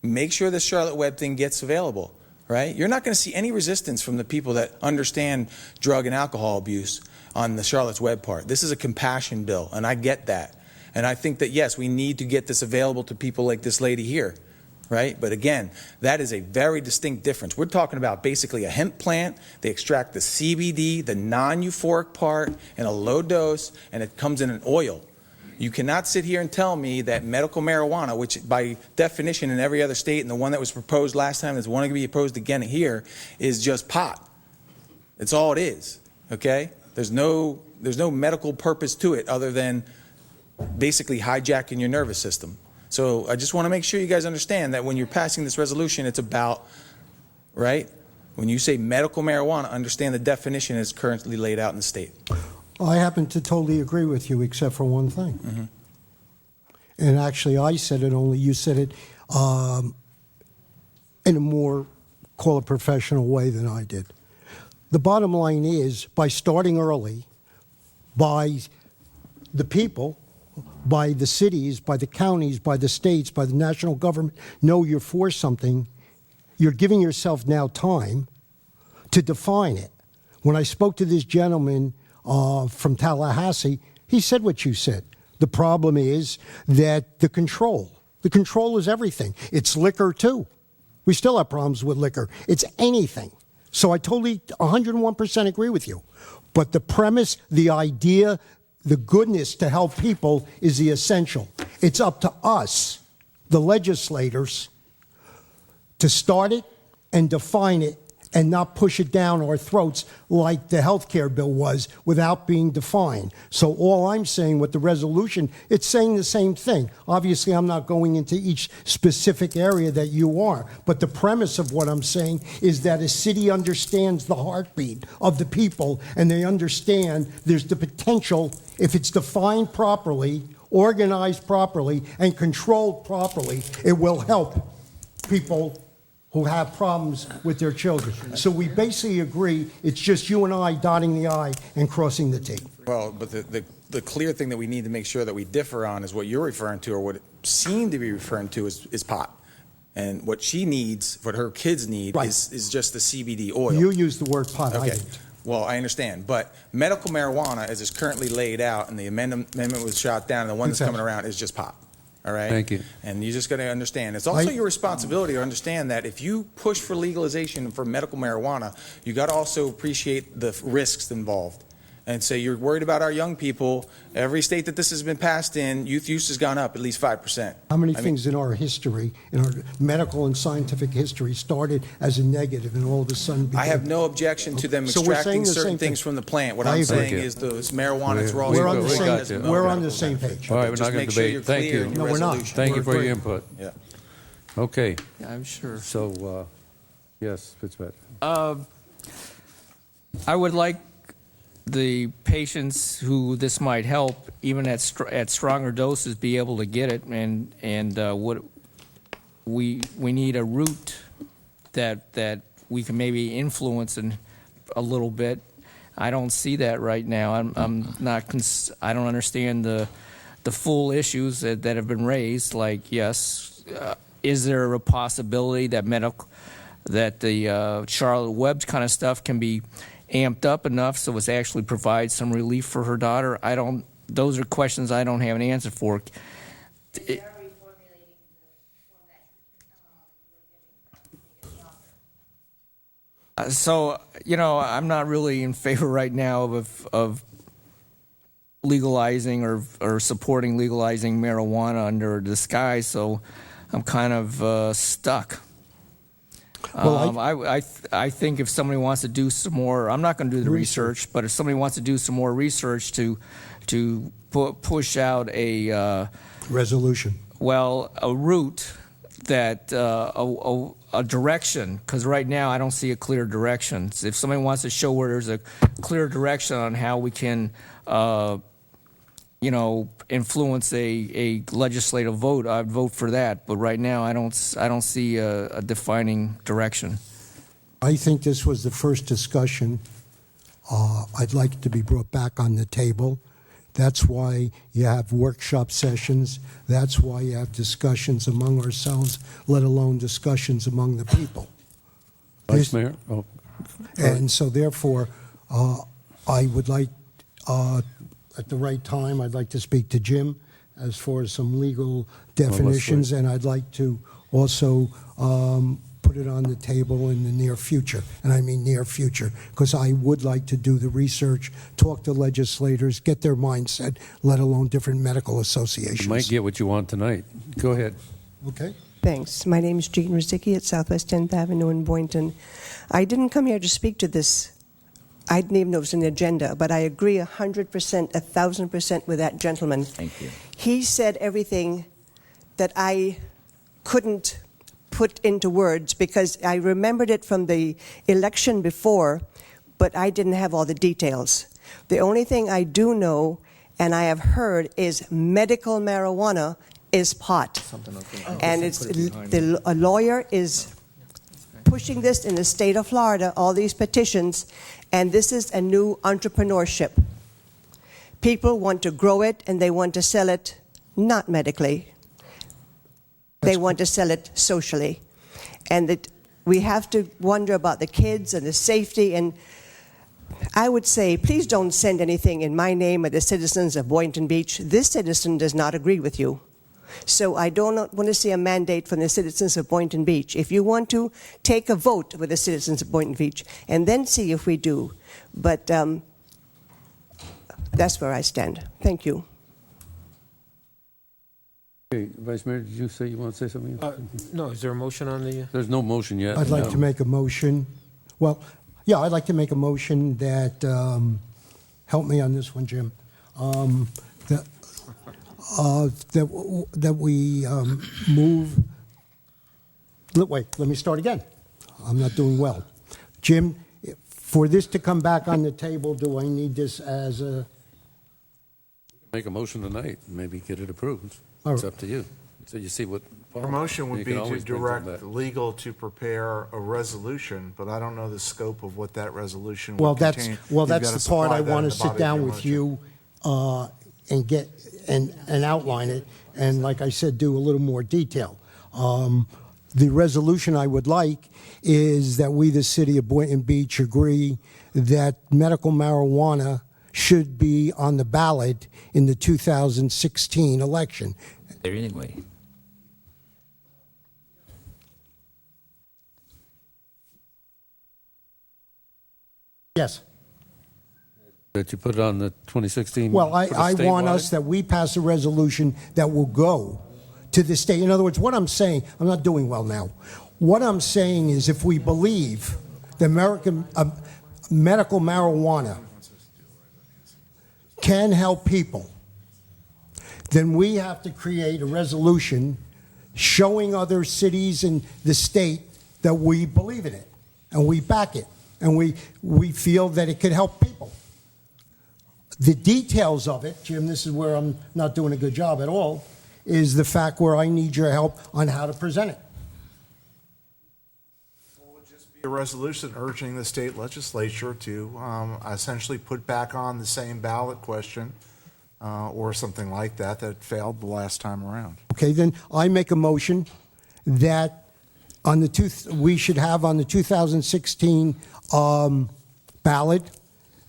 Make sure the Charlotte Web thing gets available, right? You're not going to see any resistance from the people that understand drug and alcohol abuse on the Charlotte's Web part. This is a compassion bill, and I get that. And I think that, yes, we need to get this available to people like this lady here, right? But again, that is a very distinct difference. We're talking about basically a hemp plant. They extract the CBD, the non-euphoric part, in a low dose, and it comes in an oil. You cannot sit here and tell me that medical marijuana, which by definition in every other state, and the one that was proposed last time, is one going to be proposed again here, is just pot. It's all it is, okay? There's no medical purpose to it other than basically hijacking your nervous system. So I just want to make sure you guys understand that when you're passing this resolution, it's about, right? When you say medical marijuana, understand the definition is currently laid out in the state. I happen to totally agree with you, except for one thing. Mm-hmm. And actually, I said it, only you said it in a more, call it, professional way than I did. The bottom line is, by starting early, by the people, by the cities, by the counties, by the states, by the national government, know you're for something, you're giving yourself now time to define it. When I spoke to this gentleman from Tallahassee, he said what you said. The problem is that the control is everything. It's liquor too. We still have problems with liquor. It's anything. So I totally 101% agree with you. But the premise, the idea, the goodness to help people is the essential. It's up to us, the legislators, to start it and define it and not push it down our throats like the health care bill was without being defined. So all I'm saying with the resolution, it's saying the same thing. Obviously, I'm not going into each specific area that you are, but the premise of what I'm saying is that a city understands the heartbeat of the people, and they understand there's the potential, if it's defined properly, organized properly, and controlled properly, it will help people who have problems with their children. So we basically agree, it's just you and I dotting the I and crossing the T. Well, but the clear thing that we need to make sure that we differ on is what you're referring to, or what it seemed to be referring to, is pot. And what she needs, what her kids need, Right. is just the CBD oil. You used the word pot, I Okay. didn't. Well, I understand, but medical marijuana, as is currently laid out, and the amendment was shot down, and the one that's coming around is just pot. All right? Thank you. And you just got to understand. It's also your responsibility to understand that if you push for legalization for medical marijuana, you got to also appreciate the risks involved. And so you're worried about our young people. Every state that this has been passed in, youth use has gone up at least 5%. How many things in our history, in our medical and scientific history, started as a negative and all of a sudden became... I have no objection to them So we're saying extracting the certain same things thing. from the plant. What I I'm agree. saying is those marijuana is raw. We're on the same page. All right, we're Just not going make to sure debate. you're Thank clear you. in your No, we're not. resolution. Thank you We're for your agreeing. input. Yeah. Okay. Yeah, I'm sure. So, yes, Fitzpatrick. I would like the patients who this might help, even at stronger doses, be able to get it, and what we need a route that we can maybe influence a little bit. I don't see that right now. I'm not. I don't understand the full issues that have been raised. Like, yes, is there a possibility that the Charlotte Webb kind of stuff can be amped up enough so it actually provides some relief for her daughter? I don't. Those are questions I don't have an answer for. So, I'm not really in favor right now of legalizing or supporting legalizing marijuana under a disguise, so I'm kind of stuck. Well, I think if somebody wants to do some more, I'm not going to do the research, but if somebody wants to do some more research to push out a resolution, a route that a direction, because right now I don't see a clear direction. If somebody wants to show where there's a clear direction on how we can, influence a legislative vote, I'd vote for that. But right now I don't see a defining direction. I think this was the first discussion. I'd like it to be brought back on the table. That's why you have workshop sessions. That's why you have discussions among ourselves, let alone discussions among the people. Vice Mayor? Oh. And so therefore, I would like, at the right time, I'd like to speak to Jim as far as some legal definitions, and I'd like to also put it on the table in the near future. And I mean near future, because I would like to do the research, talk to legislators, get their mindset, let alone different medical associations. You might get what you want tonight. Go ahead. Okay. Thanks. My name is Jean Rizicki at Southwest 10th Avenue in Boynton. I didn't come here to speak to this. I didn't even know it was an agenda, but I agree 100%, 1,000% with that gentleman. Thank you. He said everything that I couldn't put into words because I remembered it from the election before, but I didn't have all the details. The only thing I do know and I have heard is medical marijuana is pot. And a lawyer is pushing this in the state of Florida, all these petitions, and this is a new entrepreneurship. People want to grow it and they want to sell it not medically. They want to sell it socially. And that we have to wonder about the kids and the safety. And I would say, please don't send anything in my name or the citizens of Boynton Beach. This citizen does not agree with you. So I don't want to see a mandate from the citizens of Boynton Beach. If you want to, take a vote with the citizens of Boynton Beach and then see if we do. But that's where I stand. Thank you. Okay, Vice Mayor, did you say you want to say something? No, is there a motion on the... There's no motion yet. I'd like to make a motion. Well, yeah, I'd like to make a motion that, help me on this one, Jim, that we move, wait, let me start again. I'm not doing well. Jim, for this to come back on the table, do I need this as a... Make a motion tonight, and maybe get it approved. All It's right. up to you. So you see what... The motion You would be can to always bring something direct back. legal to prepare a resolution, but I don't know the scope of what that resolution Well, would that's contain. well, You've that's got the part supply I that in want the to sit body of down your with motion. you and get and outline it, and like I said, do a little more detail. The resolution I would like is that we, the city of Boynton Beach, agree that medical marijuana should be on the ballot in the 2016 election. There anyway. Yes. That you put it on the 2016? Well, for the I want statewide? us that we pass a resolution that will go to the state. In other words, what I'm saying, I'm not doing well now. What I'm saying is if we believe the American medical marijuana can help people, then we have to create a resolution showing other cities in the state that we believe in it and we back it and we feel that it could help people. The details of it, Jim, this is where I'm not doing a good job at all, is the fact where I need your help on how to present it. A resolution urging the state legislature to essentially put back on the same ballot question or something like that that failed the last time around. Okay, then I make a motion that on we should have on the 2016 ballot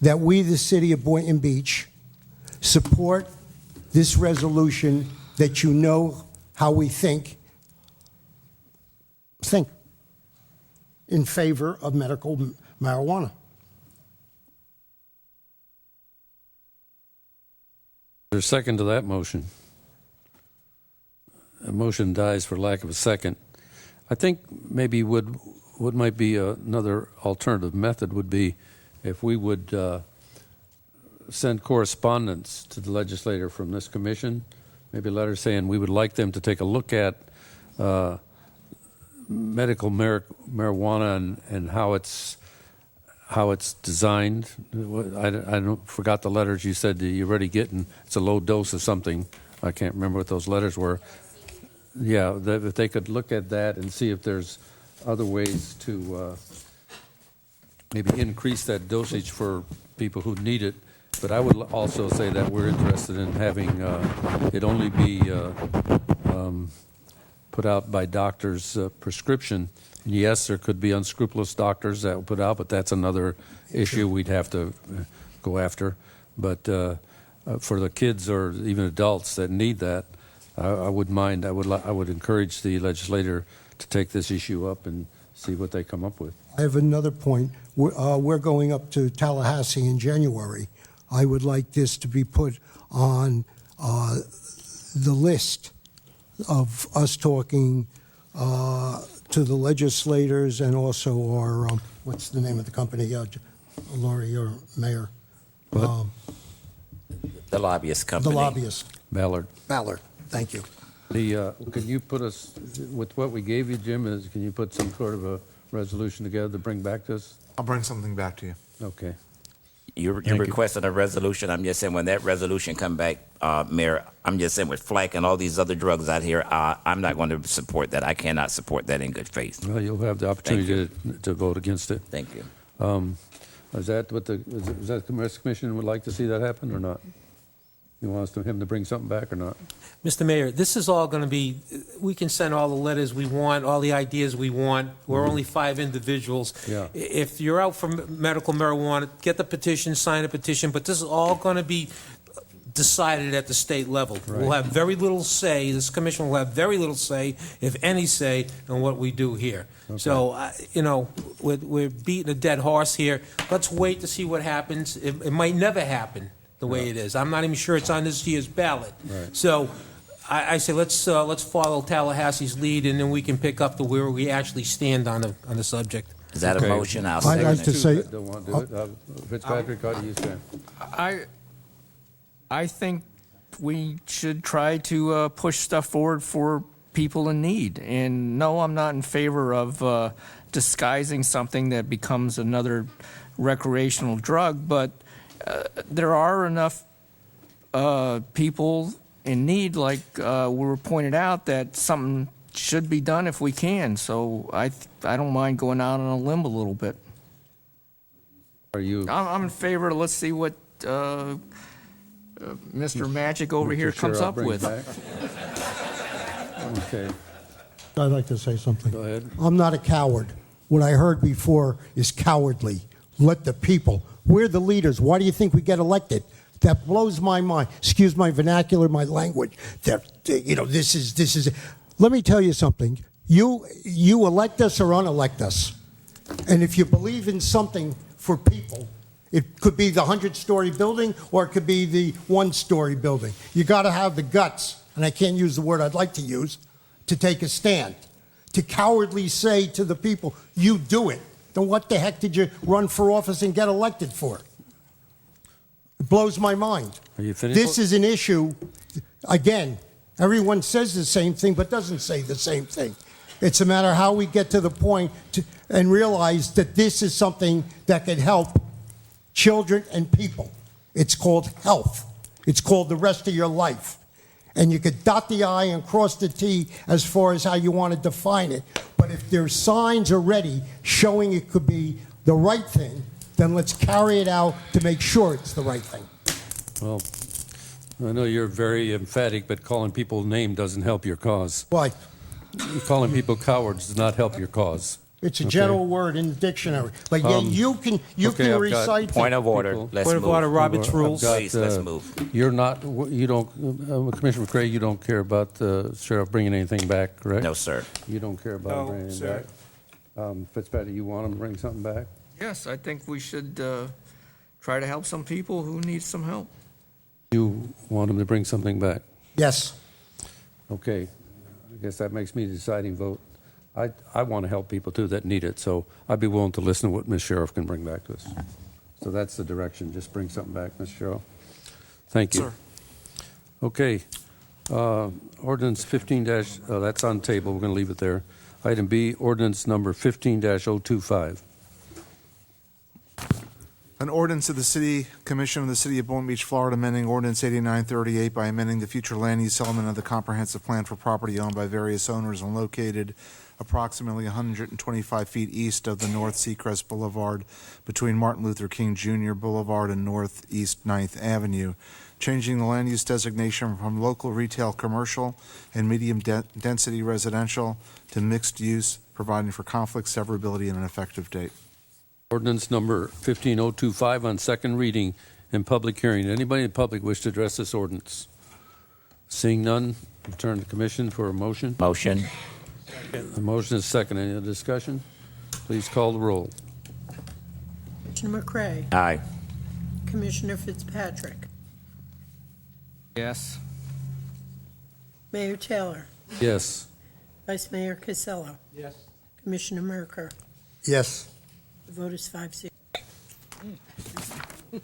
that we, the city of Boynton Beach, support this resolution that you know how we think in favor of medical marijuana. There's a second to that motion. A motion dies for lack of a second. I think maybe what might be another alternative method would be if we would send correspondence to the legislator from this commission, maybe a letter saying we would like them to take a look at medical marijuana and how it's designed. I forgot the letters you said that you're already getting. It's a low dose of something. I can't remember what those letters were. Yeah, if they could look at that and see if there's other ways to maybe increase that dosage for people who need it. But I would also say that we're interested in having it only be put out by doctors' prescription. Yes, there could be unscrupulous doctors that will put out, but that's another issue we'd have to go after. But for the kids or even adults that need that, I wouldn't mind. I would encourage the legislator to take this issue up and see what they come up with. I have another point. We're going up to Tallahassee in January. I would like this to be put on the list of us talking to the legislators and also our, what's the name of the company, Laurie or Mayor? The lobbyist company. The lobbyist. Ballard. Thank you. Can you put us, with what we gave you, Jim, can you put some sort of a resolution together to bring back to us? I'll bring something back to you. Okay. You're requesting a resolution. I'm just saying when that resolution come back, Mayor, I'm just saying with Flack and all these other drugs out here, I'm not going to support that. I cannot support that in good faith. Well, you'll have the opportunity to vote against it. Thank you. Is that what is that the commission would like to see that happen or not? You want him to bring something back or not? Mr. Mayor, this is all going to be, we can send all the letters we want, all the ideas we want. We're only 5 individuals. Yeah. If you're out for medical marijuana, get the petition, sign a petition, but this is all going to be decided at the state level. Right. We'll have very little say, this commission will have very little say, if any say, in what we do here. Okay. So, we're beating a dead horse here. Let's wait to see what happens. It might never happen the way it is. I'm not even sure it's on this year's ballot. Right. So I say let's follow Tallahassee's lead, and then we can pick up to where we actually stand on the subject. Is that Okay. a motion? I'll I'd second like it. to say, Don't want to do it. Fitzpatrick, how do you stand? I think we should try to push stuff forward for people in need. And no, I'm not in favor of disguising something that becomes another recreational drug, but there are enough people in need, like we were pointed out, that something should be done if we can. So I don't mind going out on a limb a little bit. Are you? I'm in favor. Let's see what Mr. Magic over here Sure, comes I'll up bring it with. back. Okay. I'd like to say something. Go ahead. I'm not a coward. What I heard before is cowardly. Let the people. We're the leaders. Why do you think we get elected? That blows my mind. Excuse my vernacular, my language. This is. Let me tell you something. You elect us or unelect us, and if you believe in something for people, it could be the 100-story building or it could be the 1-story building. You got to have the guts, and I can't use the word I'd like to use, to take a stand, to cowardly say to the people, "You do it." Then what the heck did you run for office and get elected for? It blows my mind. Are you finished? This is an issue, again, everyone says the same thing but doesn't say the same thing. It's a matter of how we get to the point and realize that this is something that could help children and people. It's called health. It's called the rest of your life. And you could dot the I and cross the T as far as how you want to define it. But if there's signs already showing it could be the right thing, then let's carry it out to make sure it's the right thing. Well, I know you're very emphatic, but calling people name doesn't help your cause. Why? Calling people cowards does not help your cause. It's a Okay. general word in the dictionary. But yet you can okay, I've got recite Point of order. people. Let's Point of move. order, Robert's I've rules. got, Please, let's move. You're not, you don't, Commissioner McCray, you don't care about the sheriff bringing anything back, correct? No, sir. You don't care about No, bringing anything sir. back? Fitzpatrick, you want him to bring something back? Yes, I think we should try to help some people who need some help. You want him to bring something back? Yes. Okay. I guess that makes me the deciding vote. I want to help people too that need it, so I'd be willing to listen to what Ms. Sheriff can bring back to us. So that's the direction. Just bring something back, Ms. Sheriff. Thank you. Sir. Okay. Ordinance 15 that's on table. We're going to leave it there. Item B, ordinance number 15-025. An ordinance of the City Commission of the City of Boynton Beach, Florida, amending Ordinance 8938 by amending the future land use element of the comprehensive plan for property owned by various owners and located approximately 125 feet east of the North Seacrest Boulevard between Martin Luther King Jr. Boulevard and Northeast 9th Avenue, changing the land use designation from local retail commercial and medium density residential to mixed use, providing for conflict severability and an effective date. Ordinance number 15025 on second reading and public hearing. Anybody in the public wish to address this ordinance? Seeing none, return to the commission for a motion. Motion. The motion is second. Any other discussion? Please call the roll. Commissioner McCray. Aye. Commissioner Fitzpatrick. Yes. Mayor Taylor. Yes. Vice Mayor Casello. Yes. Commissioner Merker. Yes. The vote is 5-0.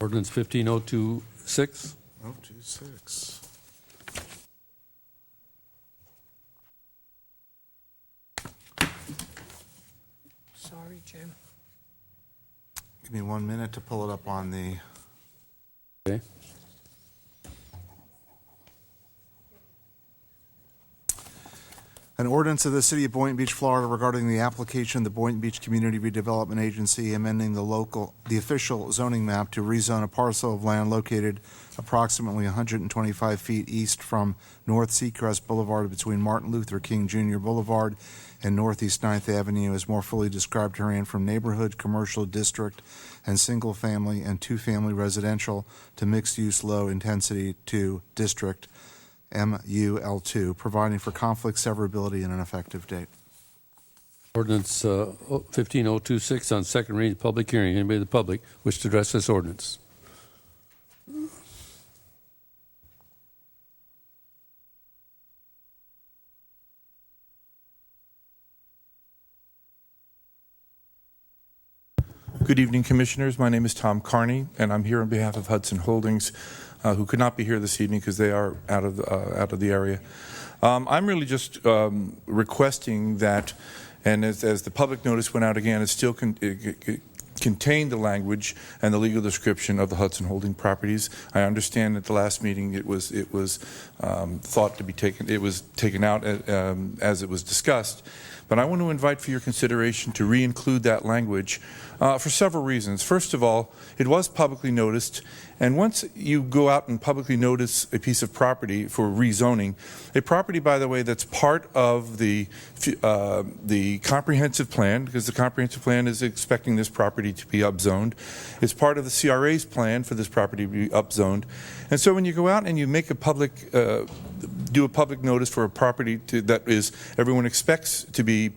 Ordinance 15026. 026. Sorry, Jim. Give me 1 minute to pull it up on the... Okay. An ordinance of the City of Boynton Beach, Florida regarding the application of the Boynton Beach Community Redevelopment Agency amending the official zoning map to rezone a parcel of land located approximately 125 feet east from North Seacrest Boulevard between Martin Luther King Jr. Boulevard and Northeast 9th Avenue as more fully described herein from neighborhood, commercial district, and single-family and two-family residential to mixed-use low-intensity to district MUL2, providing for conflict severability and an effective date. Ordinance 15026 on second reading, public hearing. Anybody in the public wish to address this ordinance? Good evening, Commissioners. My name is Tom Carney, and I'm here on behalf of Hudson Holdings, who could not be here this evening because they are out of the area. I'm really just requesting that, and as the public notice went out again, it still contained the language and the legal description of the Hudson Holding properties. I understand at the last meeting it was thought to be taken. It was taken out as it was discussed. But I want to invite for your consideration to re-include that language for several reasons. First of all, it was publicly noticed, and once you go out and publicly notice a piece of property for rezoning, a property, by the way, that's part of the comprehensive plan, because the comprehensive plan is expecting this property to be upzoned. It's part of the CRA's plan for this property to be upzoned. And so when you go out and you make a public, do a public notice for a property that is everyone expects to be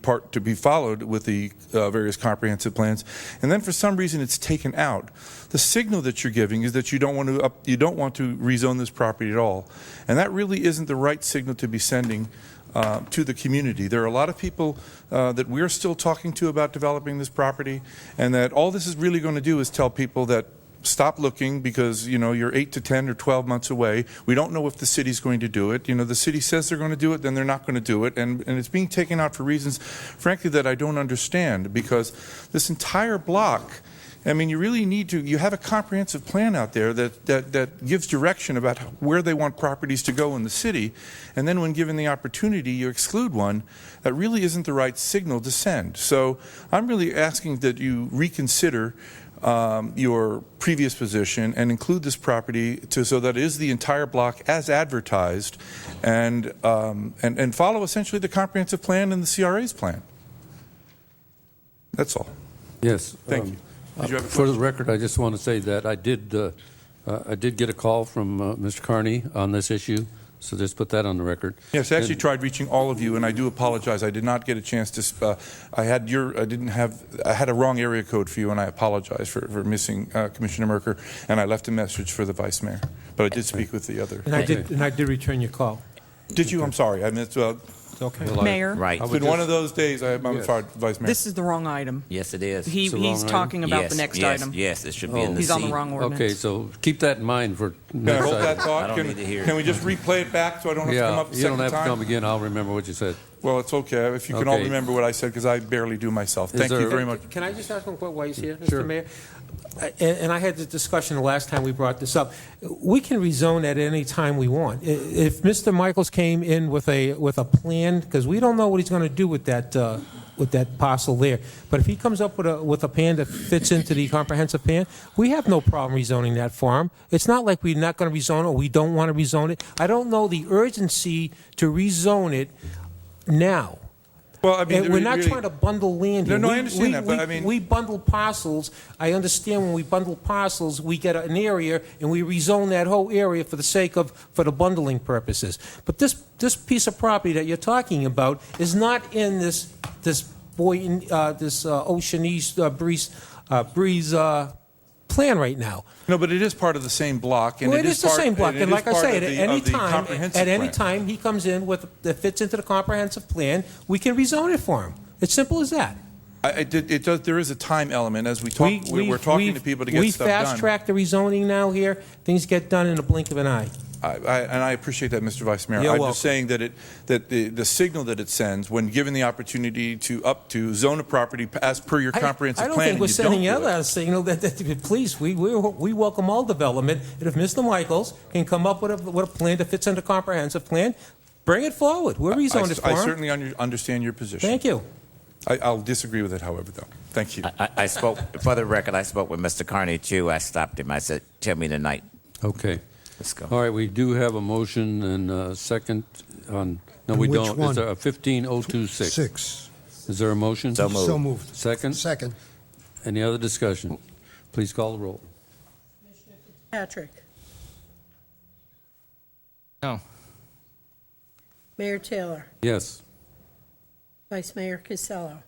followed with the various comprehensive plans, and then for some reason it's taken out, the signal that you're giving is that you don't want to rezone this property at all, and that really isn't the right signal to be sending to the community. There are a lot of people that we're still talking to about developing this property, and that all this is really going to do is tell people that stop looking because, you're 8 to 10 or 12 months away. We don't know if the city's going to do it. The city says they're going to do it, then they're not going to do it. And it's being taken out for reasons, frankly, that I don't understand, because this entire block I mean, you really need to, you have a comprehensive plan out there that gives direction about where they want properties to go in the city, and then when given the opportunity, you exclude one. That really isn't the right signal to send. So I'm really asking that you reconsider your previous position and include this property so that it is the entire block as advertised, and follow essentially the comprehensive plan and the CRA's plan. That's all. Yes. Thank you. Did you have a For the record, I just want to say that I did get a call from Mr. Carney on this issue, so just put that on the record. Yes, I actually tried reaching all of you, and I do apologize. I did not get a chance to. I had a wrong area code for you, and I apologize for missing Commissioner Merker. And I left a message for the Vice Mayor, but I did speak with the other. And I did return your call. Did you? I'm sorry. I missed. Okay. Mayor. Right. It's been one of those days. I'm sorry, Vice Mayor. This is the wrong item. Yes, it is. He's talking about the next item. Yes, it should be in the He's on the C. wrong ordinance. Okay, so keep that in mind for Can I next hold that item. thought? I don't need to hear it. Can we just replay it back so I don't have to come up a you second don't have time? to come again. I'll remember what you said. Well, it's okay if you can all Okay. remember what I said, because I barely do myself. Thank there- you very much. Can I just ask him what he's here, Mr. Sure. Mayor? And I had the discussion the last time we brought this up. We can rezone at any time we want. If Mr. Michaels came in with a plan, because we don't know what he's going to do with that parcel there, but if he comes up with a plan that fits into the comprehensive plan, we have no problem rezoning that farm. It's not like we're not going to rezone it or we don't want to rezone it. I don't know the urgency to rezone it now. Well, I mean, And we're not really- trying to bundle land here. No, I understand that, but I mean- we bundle parcels. I understand when we bundle parcels, we get an area and we rezone that whole area for the bundling purposes. But this piece of property that you're talking about is not in this Ocean East Breeze plan right now. No, but it is part of the same block. And Well, it it is the same block, it and is like I part say, of at the- any of the time, comprehensive plan. he comes in that fits into the comprehensive plan, we can rezone it for him. It's simple as that. It does. There is a time element as we talk. We're talking to people to get stuff done. We fast-track the rezoning now here. Things get done in the blink of an eye. And I appreciate that, Mr. Vice Mayor. You're I'm welcome. just saying that the signal that it sends when given the opportunity to zone a property as per your comprehensive I don't plan, think we're and you sending don't do out a signal that please, we welcome all development, and if Mr. Michaels can come up with a plan that fits into comprehensive plan, bring it forward. We're rezoned it for I him. certainly understand your position. Thank you. I'll disagree with it, however, though. Thank you. I spoke, for the record, I spoke with Mr. Carney, too. I stopped him. I said, tell me tonight. Okay. Let's go. All right, we do have a motion and a second on, no, we which don't. one? Is there a 15026? 6. Is there a motion? So moved. So moved. Second? Second. Any other discussion? Please call the roll. Patrick. No. Mayor Taylor. Yes. Vice Mayor Casello.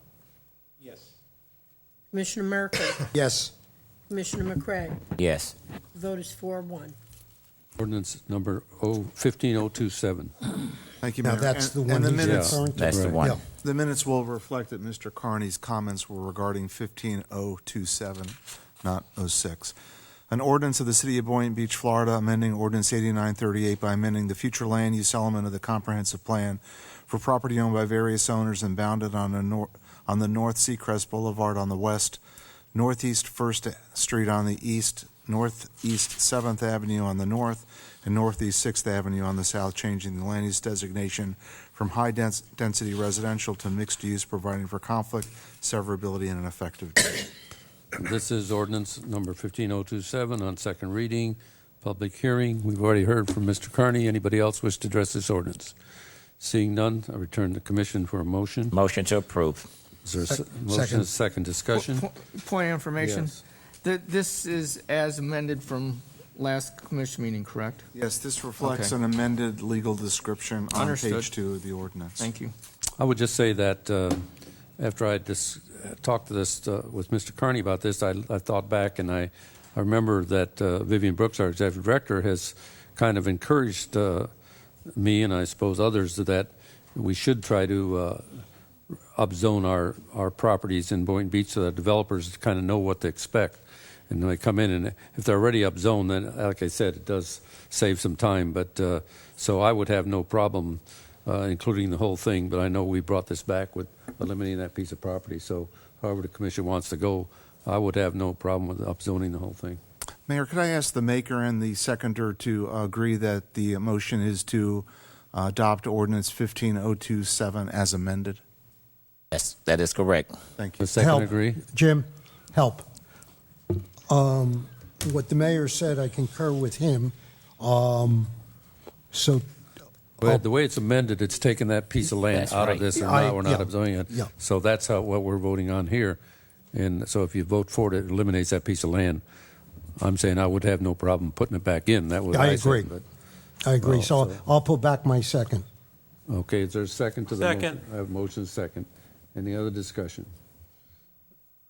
Yes. Commissioner Merkel. Yes. Commissioner McCray. Yes. Vote is 4-1. Ordinance number 15027. Thank you, Now, Mayor. that's the And one the he's minutes, referring to. That's the one. Yeah. The minutes will reflect that Mr. Carney's comments were regarding 15027, not 06. An ordinance of the City of Boynton Beach, Florida, amending Ordinance 8938 by amending the future land use element of the comprehensive plan for property owned by various owners and bounded on the North Seacrest Boulevard on the west, Northeast 1st Street on the east, Northeast 7th Avenue on the north, and Northeast 6th Avenue on the south, changing the land use designation from high-density residential to mixed use, providing for conflict, severability, and an effective date. This is ordinance number 15027 on second reading, public hearing. We've already heard from Mr. Carney. Anybody else wish to address this ordinance? Seeing none, I return to the commission for a motion. Motion to approve. Is there a Second. motion and a second discussion? Point of information. Yes. This is as amended from last commission meeting, correct? Yes, this reflects Okay. an amended legal description on Understood. page 2 of the ordinance. Thank you. I would just say that after I talked to this with Mr. Carney about this, I thought back and I remember that Vivian Brooks, our executive director, has kind of encouraged me and I suppose others that we should try to upzone our properties in Boynton Beach so that developers kind of know what to expect. And when they come in, and if they're already upzoned, then, like I said, it does save some time. But so I would have no problem including the whole thing. But I know we brought this back with eliminating that piece of property. So however the commission wants to go, I would have no problem with upzoning the whole thing. Mayor, could I ask the maker and the seconder to agree that the motion is to adopt ordinance 15027 as amended? Yes, that is correct. Thank you. The second Help. agree? Jim, help. What the mayor said, I concur with him. So Well, the way it's amended, it's taking that piece of land That's out right. of this, and I- now we're not yeah, upzoning it. yeah. So that's what we're voting on here. And so if you vote for it, it eliminates that piece of land. I'm saying I would have no problem putting it back in. That was I I said, agree. but- I agree. Oh, So so- I'll put back my second. Okay, is there a second to the motion? Second. I have motion second. Any other discussion?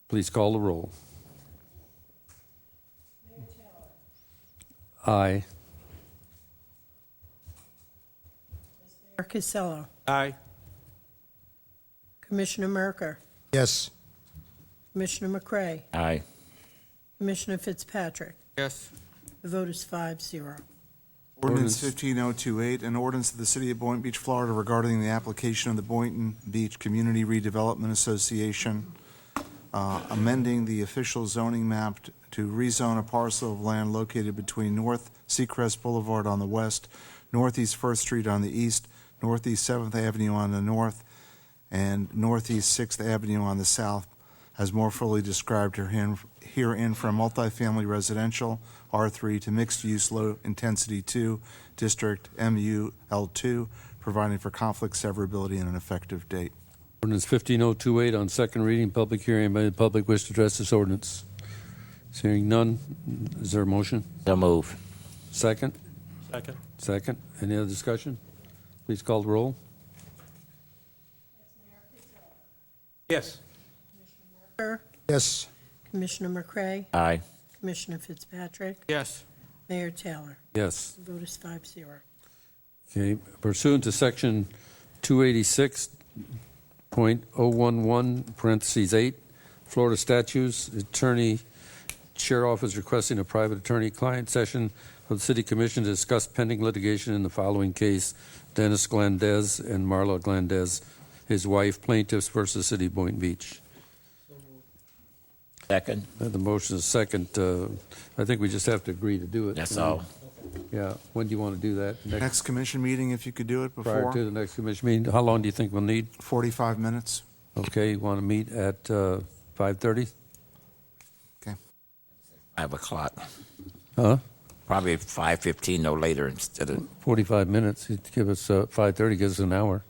Please call the roll. Aye. Mayor Costello. Aye. Commissioner Merker. Yes. Commissioner McCray. Aye. Commissioner Fitzpatrick. Yes. The vote is 5-0. Ordinance 15028, an ordinance of the City of Boynton Beach, Florida regarding the application of the Boynton Beach Community Redevelopment Association, amending the official zoning map to rezone a parcel of land located between North Seacrest Boulevard on the west, Northeast First Street on the east, Northeast 7th Avenue on the north, and Northeast 6th Avenue on the south, as more fully described herein from multifamily residential R3 to mixed-use low-intensity 2, District MUL2, providing for conflict severability and an effective date. Ordinance 15028 on second reading, public hearing. May the public wish to address this ordinance? Hearing none, is there a motion? So move. Second? Second. Second. Any other discussion? Please call the roll. Yes. Merker. Yes. Commissioner McCray. Aye. Commissioner Fitzpatrick. Yes. Mayor Taylor. Yes. The vote is 5-0. Okay, pursuant to section 286.011, parentheses 8, Florida statutes, Attorney Sheriff is requesting a private attorney-client session of the City Commission to discuss pending litigation in the following case: Dennis Glandez and Marla Glandez, his wife, plaintiffs versus City of Boynton Beach. Second. The motion is second. I think we just have to agree to do it. That's all. Yeah. When do you want to do that? Next commission meeting, if you could do it Prior before. to the next commission meeting. How long do you think we'll need? 45 minutes. Okay, you want to meet at 5:30? 5 o'clock. Huh? Probably 5:15, no later instead of. 45 minutes. It'd give us 5:30, gives us an hour.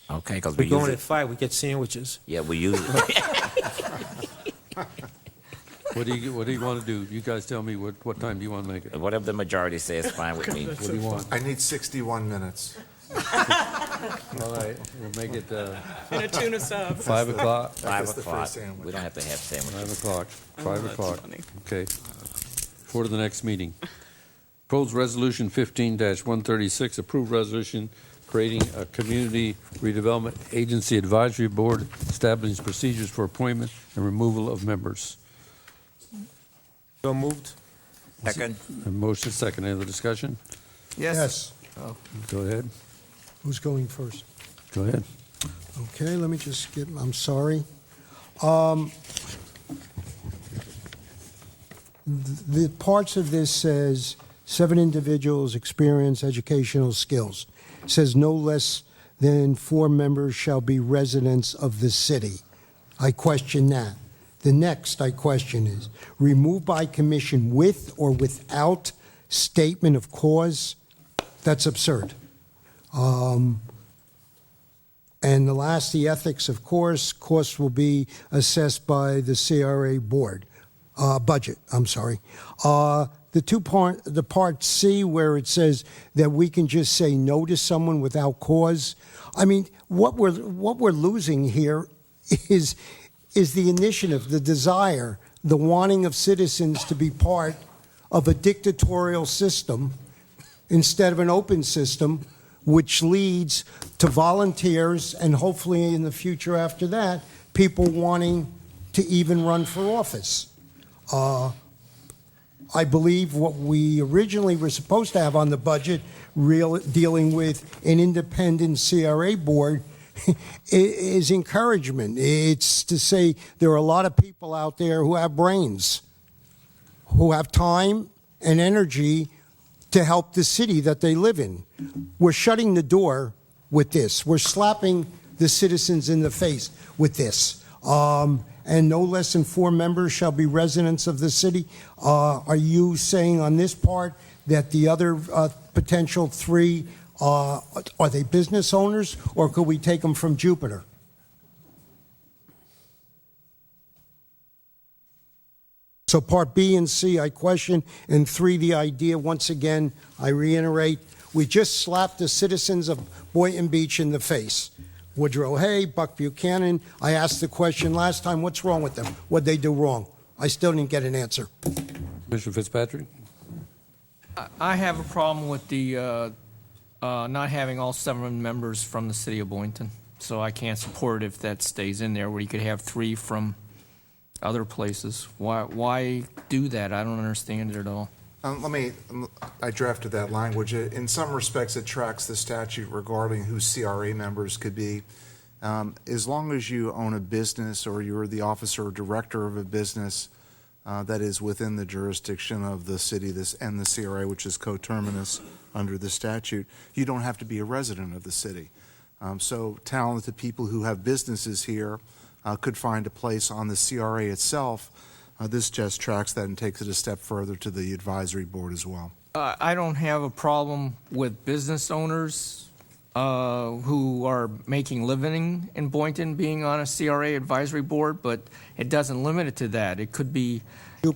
Okay, because We're we going use at it. 5. We get sandwiches. Yeah, we use it. What do you want to do? You guys tell me what time do you want to make it? Whatever the majority says, fine with me. What do you want? I need 61 minutes. All right, we'll make it And a tuna sub. 5 o'clock. 5 the o'clock. first sandwich. We don't have to have 5 sandwiches. o'clock. 5 that's o'clock. funny. Okay. For the next meeting. Proposed Resolution 15-136, approved resolution creating a Community Redevelopment Agency Advisory Board, establishing procedures for appointment and removal of members. So moved. Second. A motion second. Any other discussion? Yes. Go ahead. Who's going first? Go ahead. Okay, let me just get, I'm sorry. The parts of this says 7 individuals experience educational skills. It says no less than 4 members shall be residents of the city. I question that. The next I question is removed by commission with or without statement of cause. That's absurd. And the last, the ethics, of course, costs will be assessed by the CRA board, budget, I'm sorry. The part C where it says that we can just say no to someone without cause. I mean, what we're losing here is the initiative, the desire, the wanting of citizens to be part of a dictatorial system instead of an open system, which leads to volunteers and hopefully in the future after that, people wanting to even run for office. I believe what we originally were supposed to have on the budget, dealing with an independent CRA board, is encouragement. It's to say there are a lot of people out there who have brains, who have time and energy to help the city that they live in. We're shutting the door with this. We're slapping the citizens in the face with this. And no less than 4 members shall be residents of the city. Are you saying on this part that the other potential 3, are they business owners, or could we take them from Jupiter? So part B and C, I question, and 3, the idea, once again, I reiterate, we just slapped the citizens of Boynton Beach in the face. Woodrow Hay, Buck Buchanan, I asked the question last time, what's wrong with them? What'd they do wrong? I still didn't get an answer. Commissioner Fitzpatrick? I have a problem with the not having all 7 members from the city of Boynton, so I can't support it if that stays in there, where you could have 3 from other places. Why do that? I don't understand it at all. I drafted that language. In some respects, it tracks the statute regarding who CRA members could be. As long as you own a business or you're the officer or director of a business that is within the jurisdiction of the city and the CRA, which is coterminous under the statute, you don't have to be a resident of the city. So talented people who have businesses here could find a place on the CRA itself. This just tracks that and takes it a step further to the advisory board as well. I don't have a problem with business owners who are making living in Boynton being on a CRA advisory board, but it doesn't limit it to that. It could be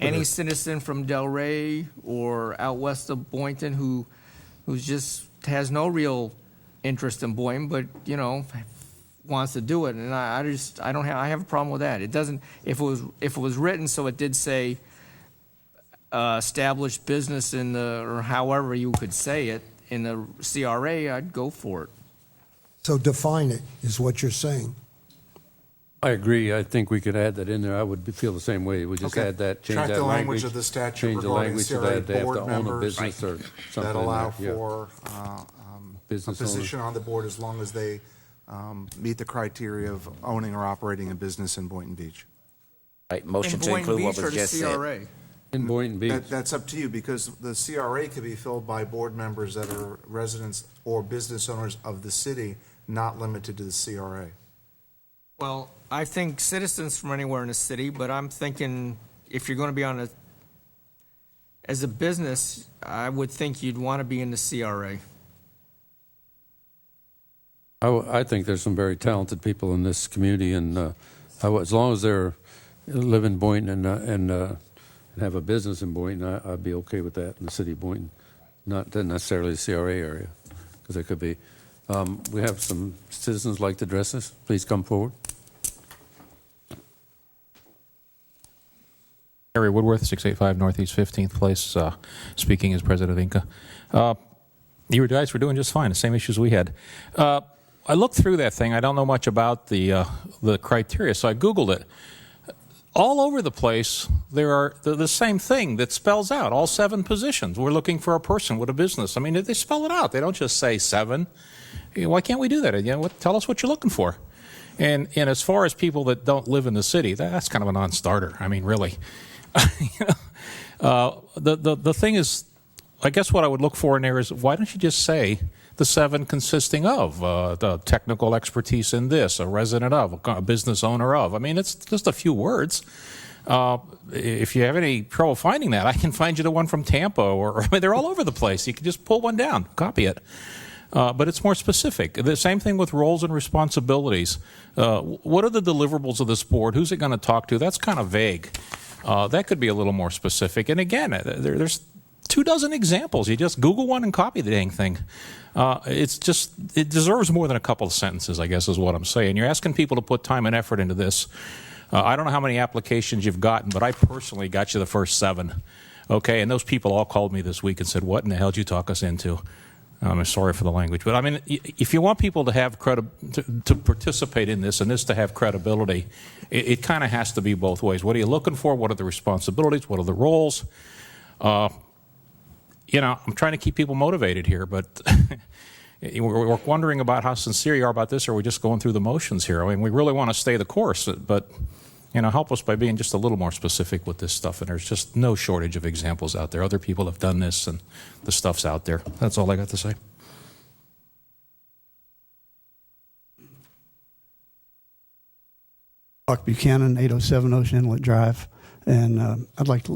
any citizen from Delray or out west of Boynton who just has no real interest in Boynton, but wants to do it, and I have a problem with that. It doesn't, if it was written so it did say established business in the, or however you could say it, in the CRA, I'd go for it. So define it, is what you're saying. I agree. I think we could add that in there. I would feel the same way. We just add that, change Track that the language of the statute change the regarding language to CRA that they have board to own a members business or something that allow like, for a position on the board as long as they meet the criteria of owning or operating a business in Boynton Beach. Right, motion to include what was just said. In Boynton Beach. That's up to you, because the CRA could be filled by board members that are residents or business owners of the city, not limited to the CRA. Well, I think citizens from anywhere in the city, but I'm thinking if you're going to be on as a business, I would think you'd want to be in the CRA. I think there's some very talented people in this community, and as long as they live in Boynton and have a business in Boynton, I'd be okay with that in the city of Boynton, not necessarily the CRA area, because it could be. We have some citizens like to address this. Please come forward. Harry Woodworth, 685 Northeast 15th Place, speaking as president of Inca. You guys were doing just fine, the same issues we had. I looked through that thing. I don't know much about the criteria, so I Googled it. All over the place, there are the same thing that spells out all 7 positions. We're looking for a person with a business. I mean, they spell it out. They don't just say 7. Why can't we do that? Tell us what you're looking for. And as far as people that don't live in the city, that's kind of a non-starter. I mean, really. The thing is, I guess what I would look for in there is, why don't you just say the 7 consisting of the technical expertise in this, a resident of, a business owner of. I mean, it's just a few words. If you have any trouble finding that, I can find you the one from Tampa, or I mean, they're all over the place. You can just pull one down, copy it. But it's more specific. The same thing with roles and responsibilities. What are the deliverables of this board? Who's it going to talk to? That's kind of vague. That could be a little more specific. And again, there's 24 examples. You just Google one and copy the dang thing. It deserves more than a couple of sentences, I guess, is what I'm saying. You're asking people to put time and effort into this. I don't know how many applications you've gotten, but I personally got you the first 7. Okay, and those people all called me this week and said, "What in the hell did you talk us into?" I'm sorry for the language, but I mean, if you want people to have to participate in this and this to have credibility, it kind of has to be both ways. What are you looking for? What are the responsibilities? What are the roles? I'm trying to keep people motivated here, but we're wondering about how sincere you are about this, or are we just going through the motions here? I mean, we really want to stay the course, but help us by being just a little more specific with this stuff. And there's just no shortage of examples out there. Other people have done this, and the stuff's out there. That's all I got to say. Buck Buchanan, 807 Ocean Inlet Drive. And I'd like to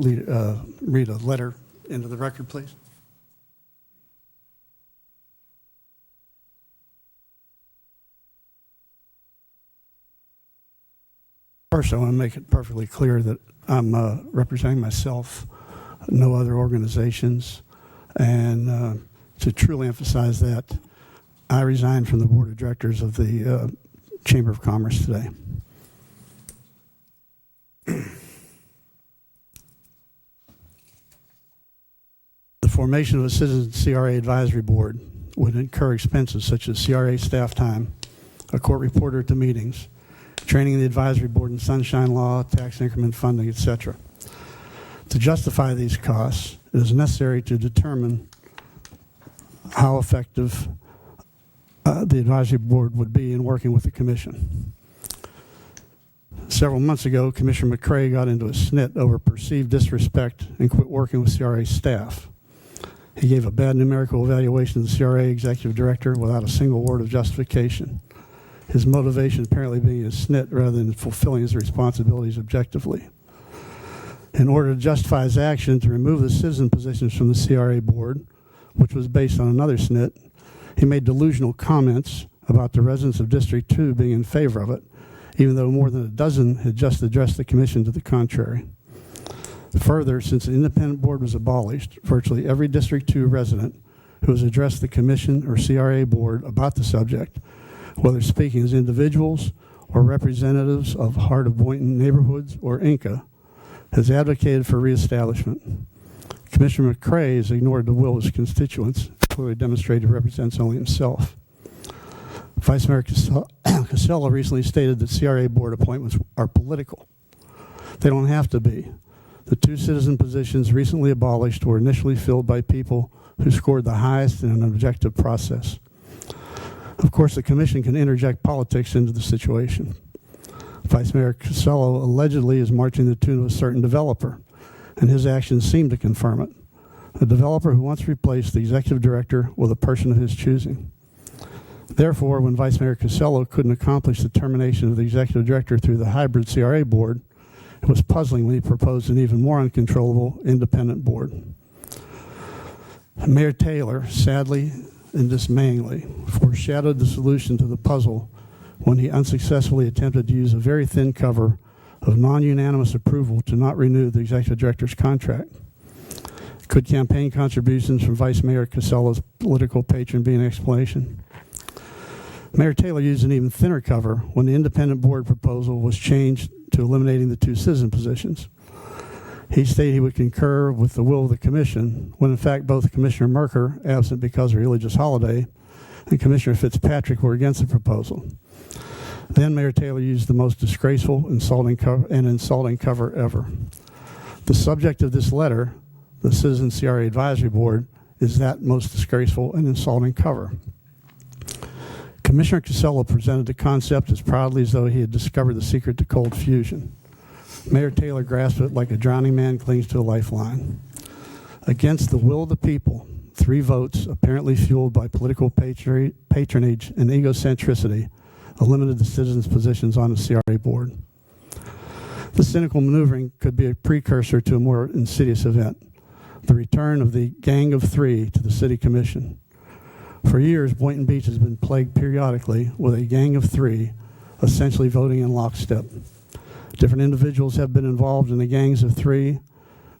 read a letter into the record, please. First, I want to make it perfectly clear that I'm representing myself, no other organizations. And to truly emphasize that, I resigned from the board of directors of the Chamber of Commerce today. The formation of a citizen CRA advisory board would incur expenses such as CRA staff time, a court reporter at the meetings, training the advisory board in sunshine law, tax increment funding, etc. To justify these costs, it is necessary to determine how effective the advisory board would be in working with the commission. Several months ago, Commissioner McCray got into a snit over perceived disrespect and quit working with CRA staff. He gave a bad numerical evaluation of the CRA executive director without a single word of justification. His motivation apparently being a snit rather than fulfilling his responsibilities objectively. In order to justify his action to remove the citizen positions from the CRA board, which was based on another snit, he made delusional comments about the residents of District 2 being in favor of it, even though more than a dozen had just addressed the commission to the contrary. Further, since the independent board was abolished, virtually every District 2 resident who has addressed the commission or CRA board about the subject, whether speaking as individuals or representatives of Heart of Boynton neighborhoods or Inca, has advocated for reestablishment. Commissioner McCray has ignored the will of his constituents, clearly demonstrated he represents only himself. Vice Mayor Casella recently stated that CRA board appointments are political. They don't have to be. The two citizen positions recently abolished were initially filled by people who scored the highest in an objective process. Of course, the commission can interject politics into the situation. Vice Mayor Casella allegedly is marching the tune of a certain developer, and his actions seem to confirm it. A developer who wants to replace the executive director with a person of his choosing. Therefore, when Vice Mayor Casella couldn't accomplish the termination of the executive director through the hybrid CRA board, it was puzzling when he proposed an even more uncontrollable independent board. Mayor Taylor, sadly and dismayingly, foreshadowed the solution to the puzzle when he unsuccessfully attempted to use a very thin cover of non-unanimous approval to not renew the executive director's contract. Could campaign contributions from Vice Mayor Casella's political patron be an explanation? Mayor Taylor used an even thinner cover when the independent board proposal was changed to eliminating the two citizen positions. He stated he would concur with the will of the commission, when in fact both Commissioner Merker, absent because of a religious holiday, and Commissioner Fitzpatrick were against the proposal. Then Mayor Taylor used the most disgraceful, insulting cover ever. The subject of this letter, the Citizen CRA Advisory Board, is that most disgraceful and insulting cover. Commissioner Casella presented the concept as proudly as though he had discovered the secret to cold fusion. Mayor Taylor grasped it like a drowning man clings to a lifeline. Against the will of the people, 3 votes, apparently fueled by political patronage and egocentricity, eliminated the citizens' positions on the CRA board. The cynical maneuvering could be a precursor to a more insidious event, the return of the Gang of 3 to the City Commission. For years, Boynton Beach has been plagued periodically with a gang of 3 essentially voting in lockstep. Different individuals have been involved in the gangs of 3,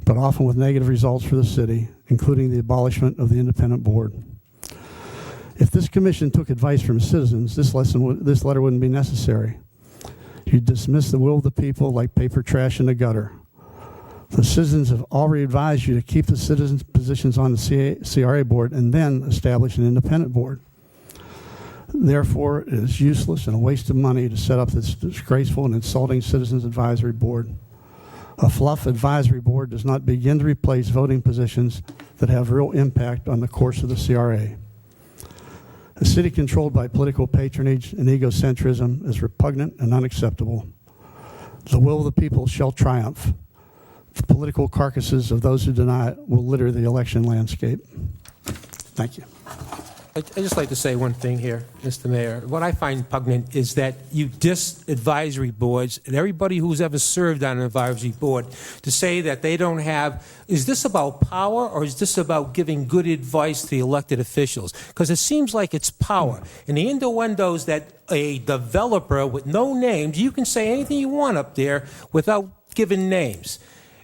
but often with negative results for the city, including the abolishment of the independent board. If this commission took advice from citizens, this letter wouldn't be necessary. You'd dismiss the will of the people like paper trash in the gutter. The citizens have already advised you to keep the citizens' positions on the CRA board and then establish an independent board. Therefore, it is useless and a waste of money to set up this disgraceful and insulting citizens' advisory board. A fluff advisory board does not begin to replace voting positions that have real impact on the course of the CRA. A city controlled by political patronage and egocentrism is repugnant and unacceptable. The will of the people shall triumph. The political carcasses of those who deny it will litter the election landscape. Thank you. I'd just like to say one thing here, Mr. Mayor. What I find repugnant is that you diss advisory boards and everybody who's ever served on an advisory board to say that they don't have, is this about power or is this about giving good advice to the elected officials? Because it seems like it's power. And the innuendos that a developer with no names, you can say anything you want up there without giving names.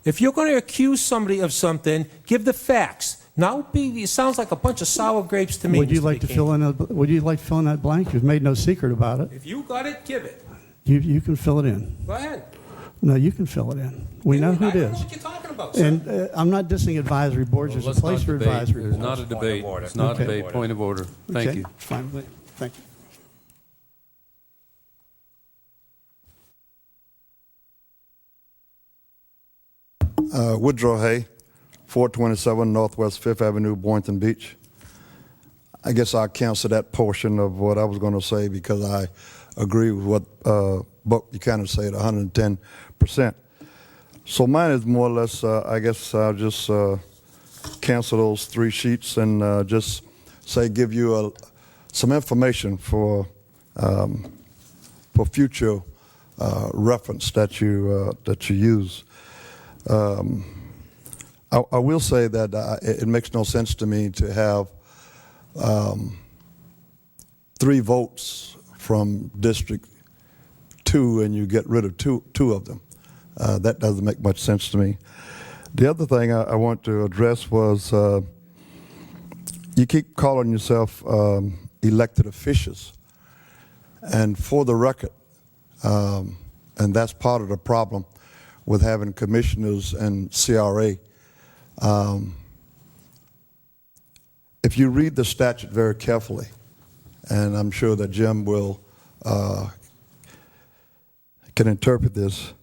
If you're going to accuse somebody of something, give the facts. Now, it sounds like a bunch of sour grapes to me. Would you like to fill in? Would you like to fill in that blank? You've made no secret about it. If you got it, give it. You can fill it in. Go ahead. No, you can fill it in. We know who it I don't know is. what you're talking about, sir. And I'm not dissing advisory boards. There's a place for advisory There's boards. not a debate. It's not a debate. Point of order. Thank you. Fine. Thank you. Woodrow Hay, 427 Northwest 5th Avenue, Boynton Beach. I guess I'll cancel that portion of what I was going to say because I agree with what Buck Buchanan said, 110%. So mine is more or less, I guess I'll just cancel those 3 sheets and just say give you some information for future reference that you use. I will say that it makes no sense to me to have 3 votes from District 2 and you get rid of two of them. That doesn't make much sense to me. The other thing I want to address was you keep calling yourself elected officials. And for the record, and that's part of the problem with having commissioners and CRA. If you read the statute very carefully, and I'm sure that Jim will can interpret this,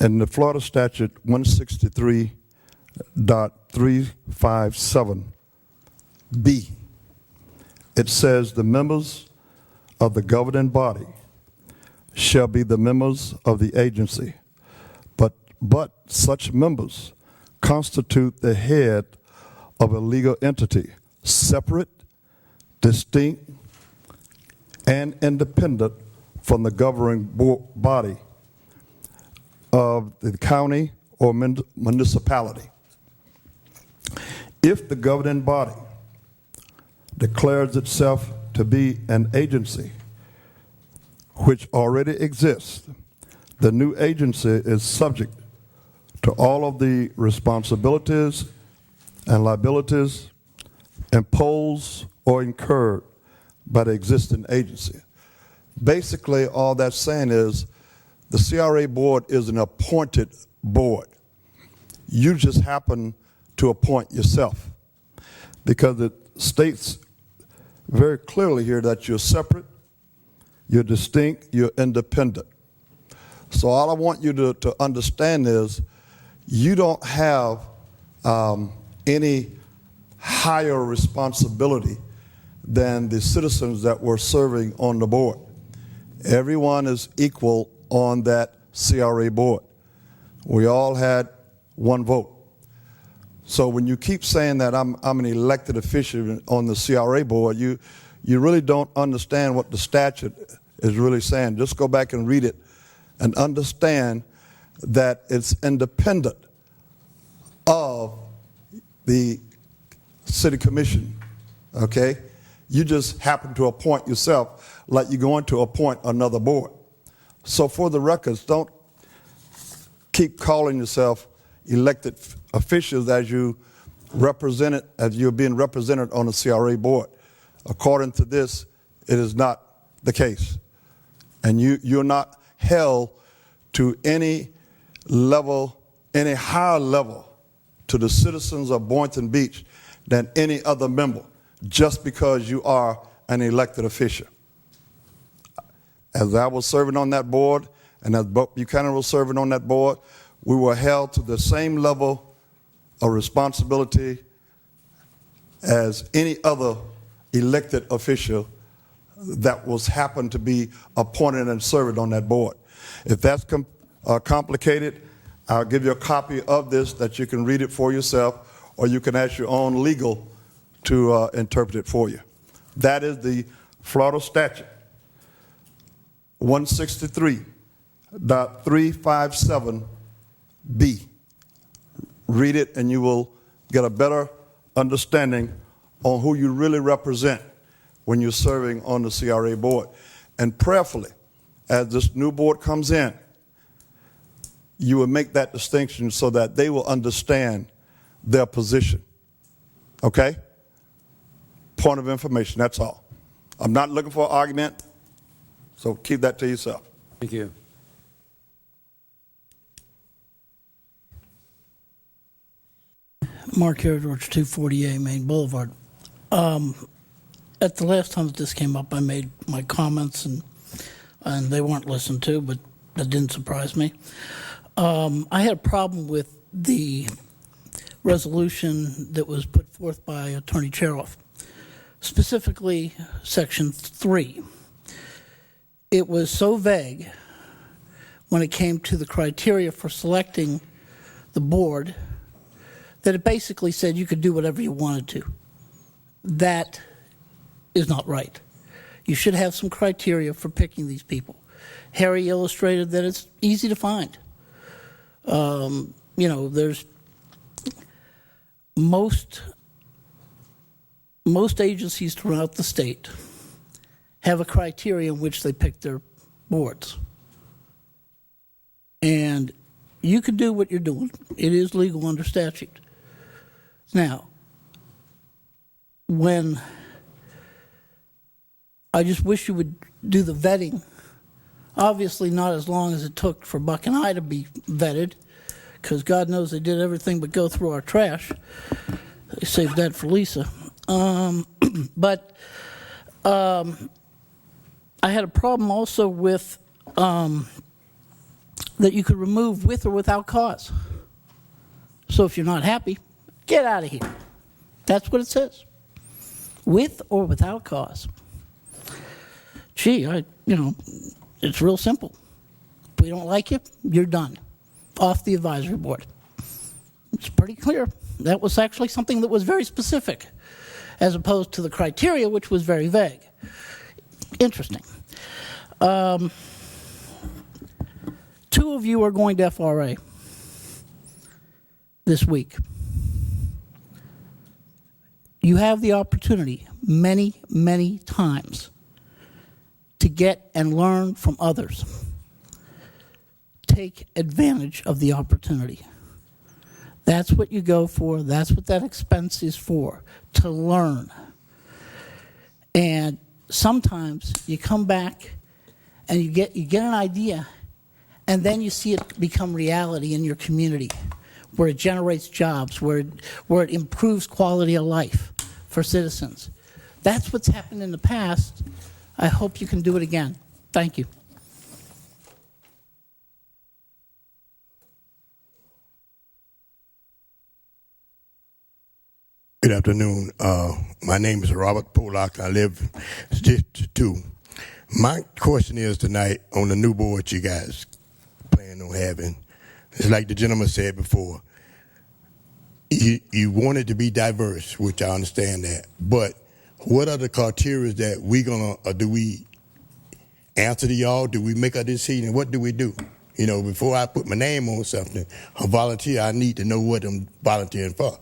in the Florida statute 163.357B, it says the members of the governing body shall be the members of the agency, but such members constitute the head of a legal entity, separate, distinct, and independent from the governing body of the county or municipality. If the governing body declares itself to be an agency which already exists, the new agency is subject to all of the responsibilities and liabilities imposed or incurred by the existing agency. Basically, all that's saying is the CRA board is an appointed board. You just happen to appoint yourself because it states very clearly here that you're separate, you're distinct, you're independent. So all I want you to understand is you don't have any higher responsibility than the citizens that were serving on the board. Everyone is equal on that CRA board. We all had 1 vote. So when you keep saying that I'm an elected official on the CRA board, you really don't understand what the statute is really saying. Just go back and read it and understand that it's independent of the city commission, okay? You just happen to appoint yourself like you're going to appoint another board. So for the records, don't keep calling yourself elected officials as you're being represented on the CRA board. According to this, it is not the case. And you're not held to any level, any higher level to the citizens of Boynton Beach than any other member just because you are an elected official. As I was serving on that board and as Buck Buchanan was serving on that board, we were held to the same level of responsibility as any other elected official that was happened to be appointed and served on that board. If that's complicated, I'll give you a copy of this that you can read it for yourself, or you can ask your own legal to interpret it for you. That is the Florida statute 163.357B. Read it and you will get a better understanding on who you really represent when you're serving on the CRA board. And prayerfully, as this new board comes in, you will make that distinction so that they will understand their position. Okay? Point of information, that's all. I'm not looking for an argument, so keep that to yourself. Thank you. Mark Heritage, 248 Main Boulevard. At the last time that this came up, I made my comments, and they weren't listened to, but that didn't surprise me. I had a problem with the resolution that was put forth by Attorney Cheroff, specifically Section 3. It was so vague when it came to the criteria for selecting the board that it basically said you could do whatever you wanted to. That is not right. You should have some criteria for picking these people. Harry illustrated that it's easy to find. You know, there's most agencies throughout the state have a criteria in which they pick their boards. And you can do what you're doing. It is legal under statute. Now, when I just wish you would do the vetting, obviously not as long as it took for Buck and I to be vetted, because God knows they did everything but go through our trash. They saved that for Lisa. But I had a problem also with that you could remove with or without cause. So if you're not happy, get out of here. That's what it says. With or without cause. Gee, it's real simple. If we don't like you, you're done. Off the advisory board. It's pretty clear. That was actually something that was very specific, as opposed to the criteria, which was very vague. Interesting. 2 of you are going to FRA this week. You have the opportunity many, many times to get and learn from others. Take advantage of the opportunity. That's what you go for. That's what that expense is for, to learn. And sometimes you come back and you get an idea, and then you see it become reality in your community, where it generates jobs, where it improves quality of life for citizens. That's what's happened in the past. I hope you can do it again. Thank you. Good afternoon. My name is Robert Polak. I live in District 2. My question is tonight on the new board you guys plan on having. It's like the gentleman said before. You want it to be diverse, which I understand that. But what are the criteria that do we answer to y'all? Do we make a decision? What do we do? You know, before I put my name on something, a volunteer, I need to know what I'm volunteering for.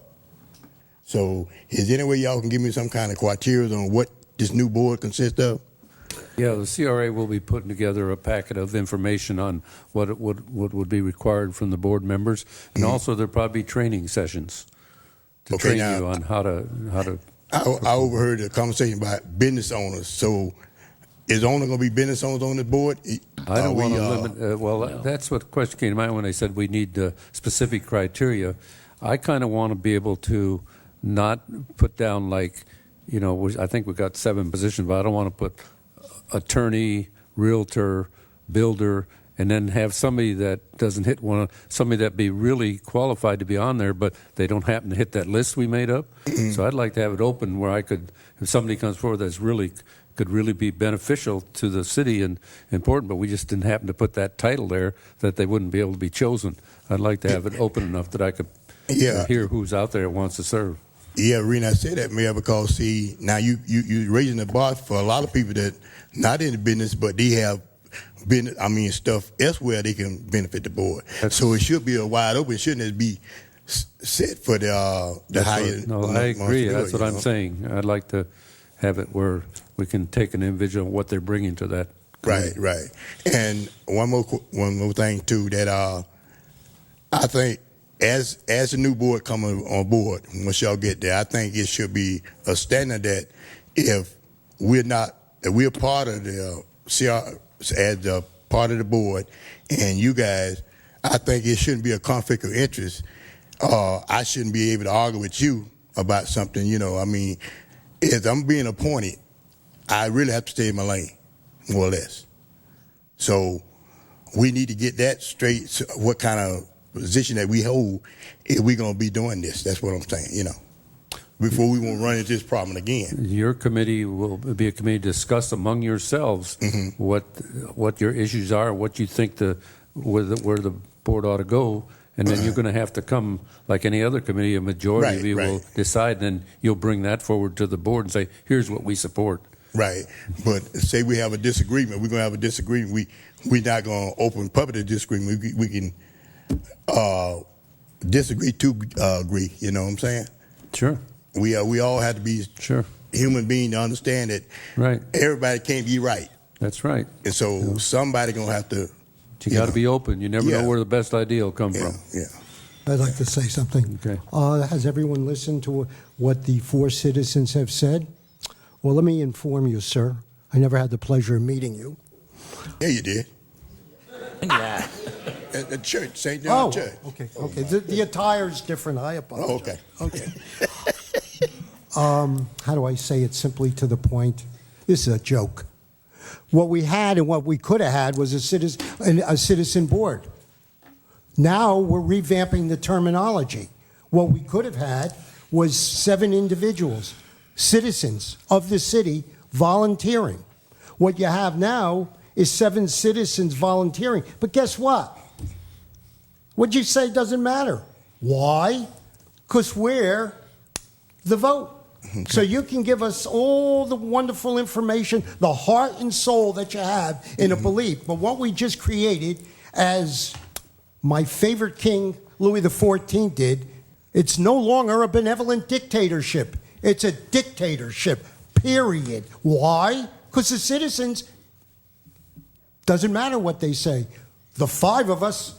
So is there any way y'all can give me some kind of criteria on what this new board consists of? Yeah, the CRA will be putting together a packet of information on what would be required from the board members, and also there'll probably be training sessions to train you on how to. I overheard a conversation about business owners. So is only going to be business owners on the board? I don't want to limit. Well, that's what the question came to mind when I said we need specific criteria. I kind of want to be able to not put down like, I think we've got 7 positions, but I don't want to put attorney, realtor, builder, and then have somebody that doesn't hit somebody that be really qualified to be on there, but they don't happen to hit that list we made up. So I'd like to have it open where I could, if somebody comes forward that's could really be beneficial to the city and important, but we just didn't happen to put that title there, that they wouldn't be able to be chosen. I'd like to have it open enough that I could hear who's out there that wants to serve. Yeah, Rena, I say that, Mayor, because see, now you raising the bar for a lot of people that not in the business, but they have stuff elsewhere they can benefit the board. So it should be a wide open. Shouldn't it be set for the higher? No, I agree. That's what I'm saying. I'd like to have it where we can take an individual and what they're bringing to that. Right, right. And one more thing too, that I think as the new board coming on board, once y'all get there, I think it should be a standard that if we're part of the CR as a part of the board, and you guys, I think it shouldn't be a conflict of interest. I shouldn't be able to argue with you about something. I mean, if I'm being appointed, I really have to stay in my lane, more or less. So we need to get that straight. So what kind of position that we hold if we're going to be doing this? That's what I'm saying. Before we won't run into this problem again. Your committee will be a committee to discuss among yourselves what your issues are, what you think where the board ought to go, and then you're going to have to come, like any other committee, a majority of you will decide, then you'll bring that forward to the board and say, here's what we support. Right, but say we have a disagreement, we're going to have a disagreement. We're not going to open public disagreement. We can disagree to agree. You know what I'm saying? Sure. We all have to be human beings to understand that everybody can't be right. That's right. And so somebody going to have to. You got to be open. You never know where the best idea will come from. Yeah. I'd like to say something. Okay. Has everyone listened to what the 4 citizens have said? Well, let me inform you, sir. I never had the pleasure of meeting you. Yeah, you did. Yeah. At the church, St. John Church. Okay. The attire is different. I apologize. Okay. How do I say it simply to the point? This is a joke. What we had and what we could have had was a citizen board. Now we're revamping the terminology. What we could have had was 7 individuals, citizens of the city, volunteering. What you have now is 7 citizens volunteering. But guess what? What you say doesn't matter. Why? Because we're the vote. Okay. So you can give us all the wonderful information, the heart and soul that you have in a belief. But what we just created, as my favorite king, Louis XIV, did, it's no longer a benevolent dictatorship. It's a dictatorship, period. Why? Because the citizens, doesn't matter what they say. The 5 of us,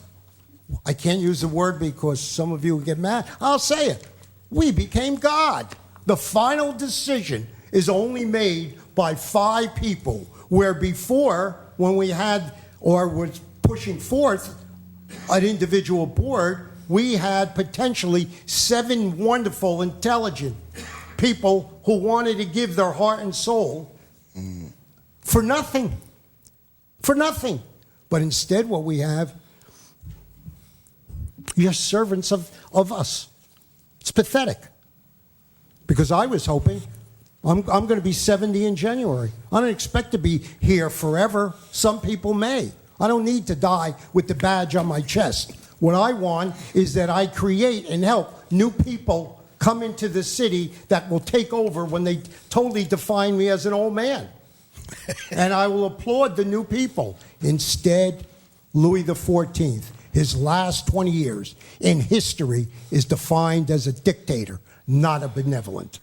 I can't use the word because some of you will get mad. I'll say it. We became God. The final decision is only made by 5 people, where before, when we had or was pushing forth an individual board, we had potentially 7 wonderful, intelligent people who wanted to give their heart and soul for nothing. For nothing. But instead what we have, you're servants of us. It's pathetic. Because I was hoping, I'm going to be 70 in January. I don't expect to be here forever. Some people may. I don't need to die with the badge on my chest. What I want is that I create and help new people come into the city that will take over when they totally define me as an old man. And I will applaud the new people. Instead, Louis XIV, his last 20 years in history, is defined as a dictator, not a benevolent.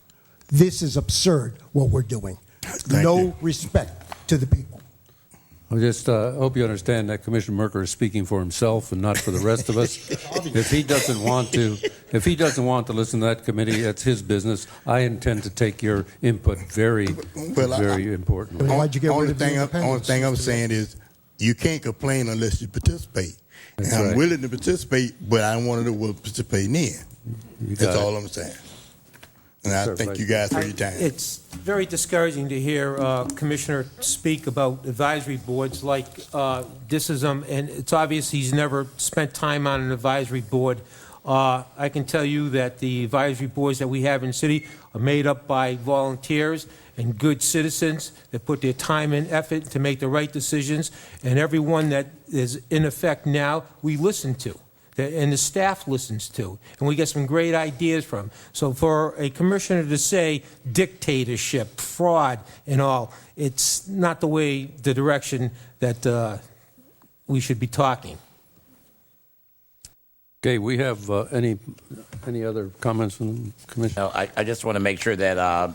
This is absurd, what we're doing. No respect to the people. I just hope you understand that Commissioner Merker is speaking for himself and not for the rest of us. If he doesn't want to listen to that committee, that's his business. I intend to take your input very important. Only thing I'm saying is you can't complain unless you participate. And I'm willing to participate, but I don't want to know what participating in. That's all I'm saying. And I thank you guys for your time. It's very discouraging to hear Commissioner speak about advisory boards like this is, and it's obvious he's never spent time on an advisory board. I can tell you that the advisory boards that we have in the city are made up by volunteers and good citizens that put their time and effort to make the right decisions, and everyone that is in effect now, we listen to. And the staff listens to, and we get some great ideas from. So for a commissioner to say dictatorship, fraud, and all, it's not the direction that we should be talking. Okay, we have any other comments from the commission? No, I just want to make sure that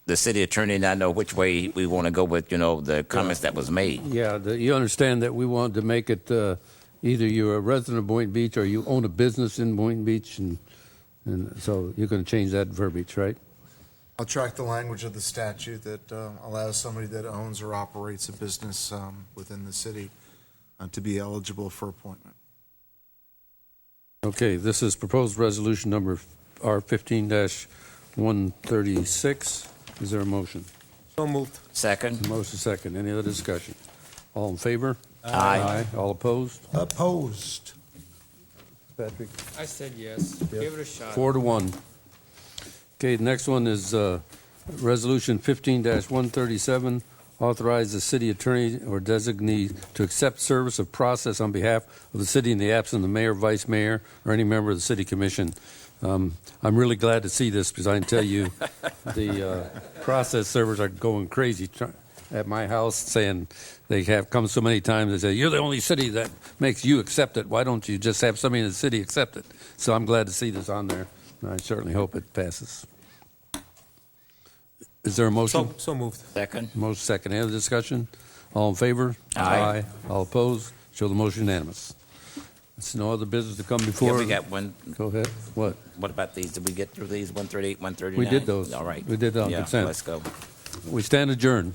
the city attorney and I know which way we want to go with, the comments that was made. Yeah, you understand that we wanted to make it either you're a resident of Boynton Beach or you own a business in Boynton Beach, and so you're going to change that verbiage, right? I'll track the language of the statute that allows somebody that owns or operates a business within the city to be eligible for appointment. Okay, this is proposed resolution number R15-136. Is there a motion? So moved. Second. Motion second. Any other discussion? All in favor? Aye. All opposed? Opposed. Patrick? I said yes. Give it a shot. 4-1. Okay, the next one is Resolution 15-137, authorize the city attorney or designee to accept service of process on behalf of the city in the absence of the mayor, vice mayor, or any member of the city commission. I'm really glad to see this because I can tell you the process servers are going crazy at my house, saying they have come so many times. They say, you're the only city that makes you accept it. Why don't you just have somebody in the city accept it? So I'm glad to see this on there, and I certainly hope it passes. Is there a motion? So moved. Second. Motion second. Any other discussion? All in favor? Aye. All opposed? Show the motion unanimous. There's no other business to come before. Yeah, we got one. Go ahead. What? What about these? Did we get through these? 138, 139? We did those. All right. We did that on Yeah, consent. let's go. We stand adjourned.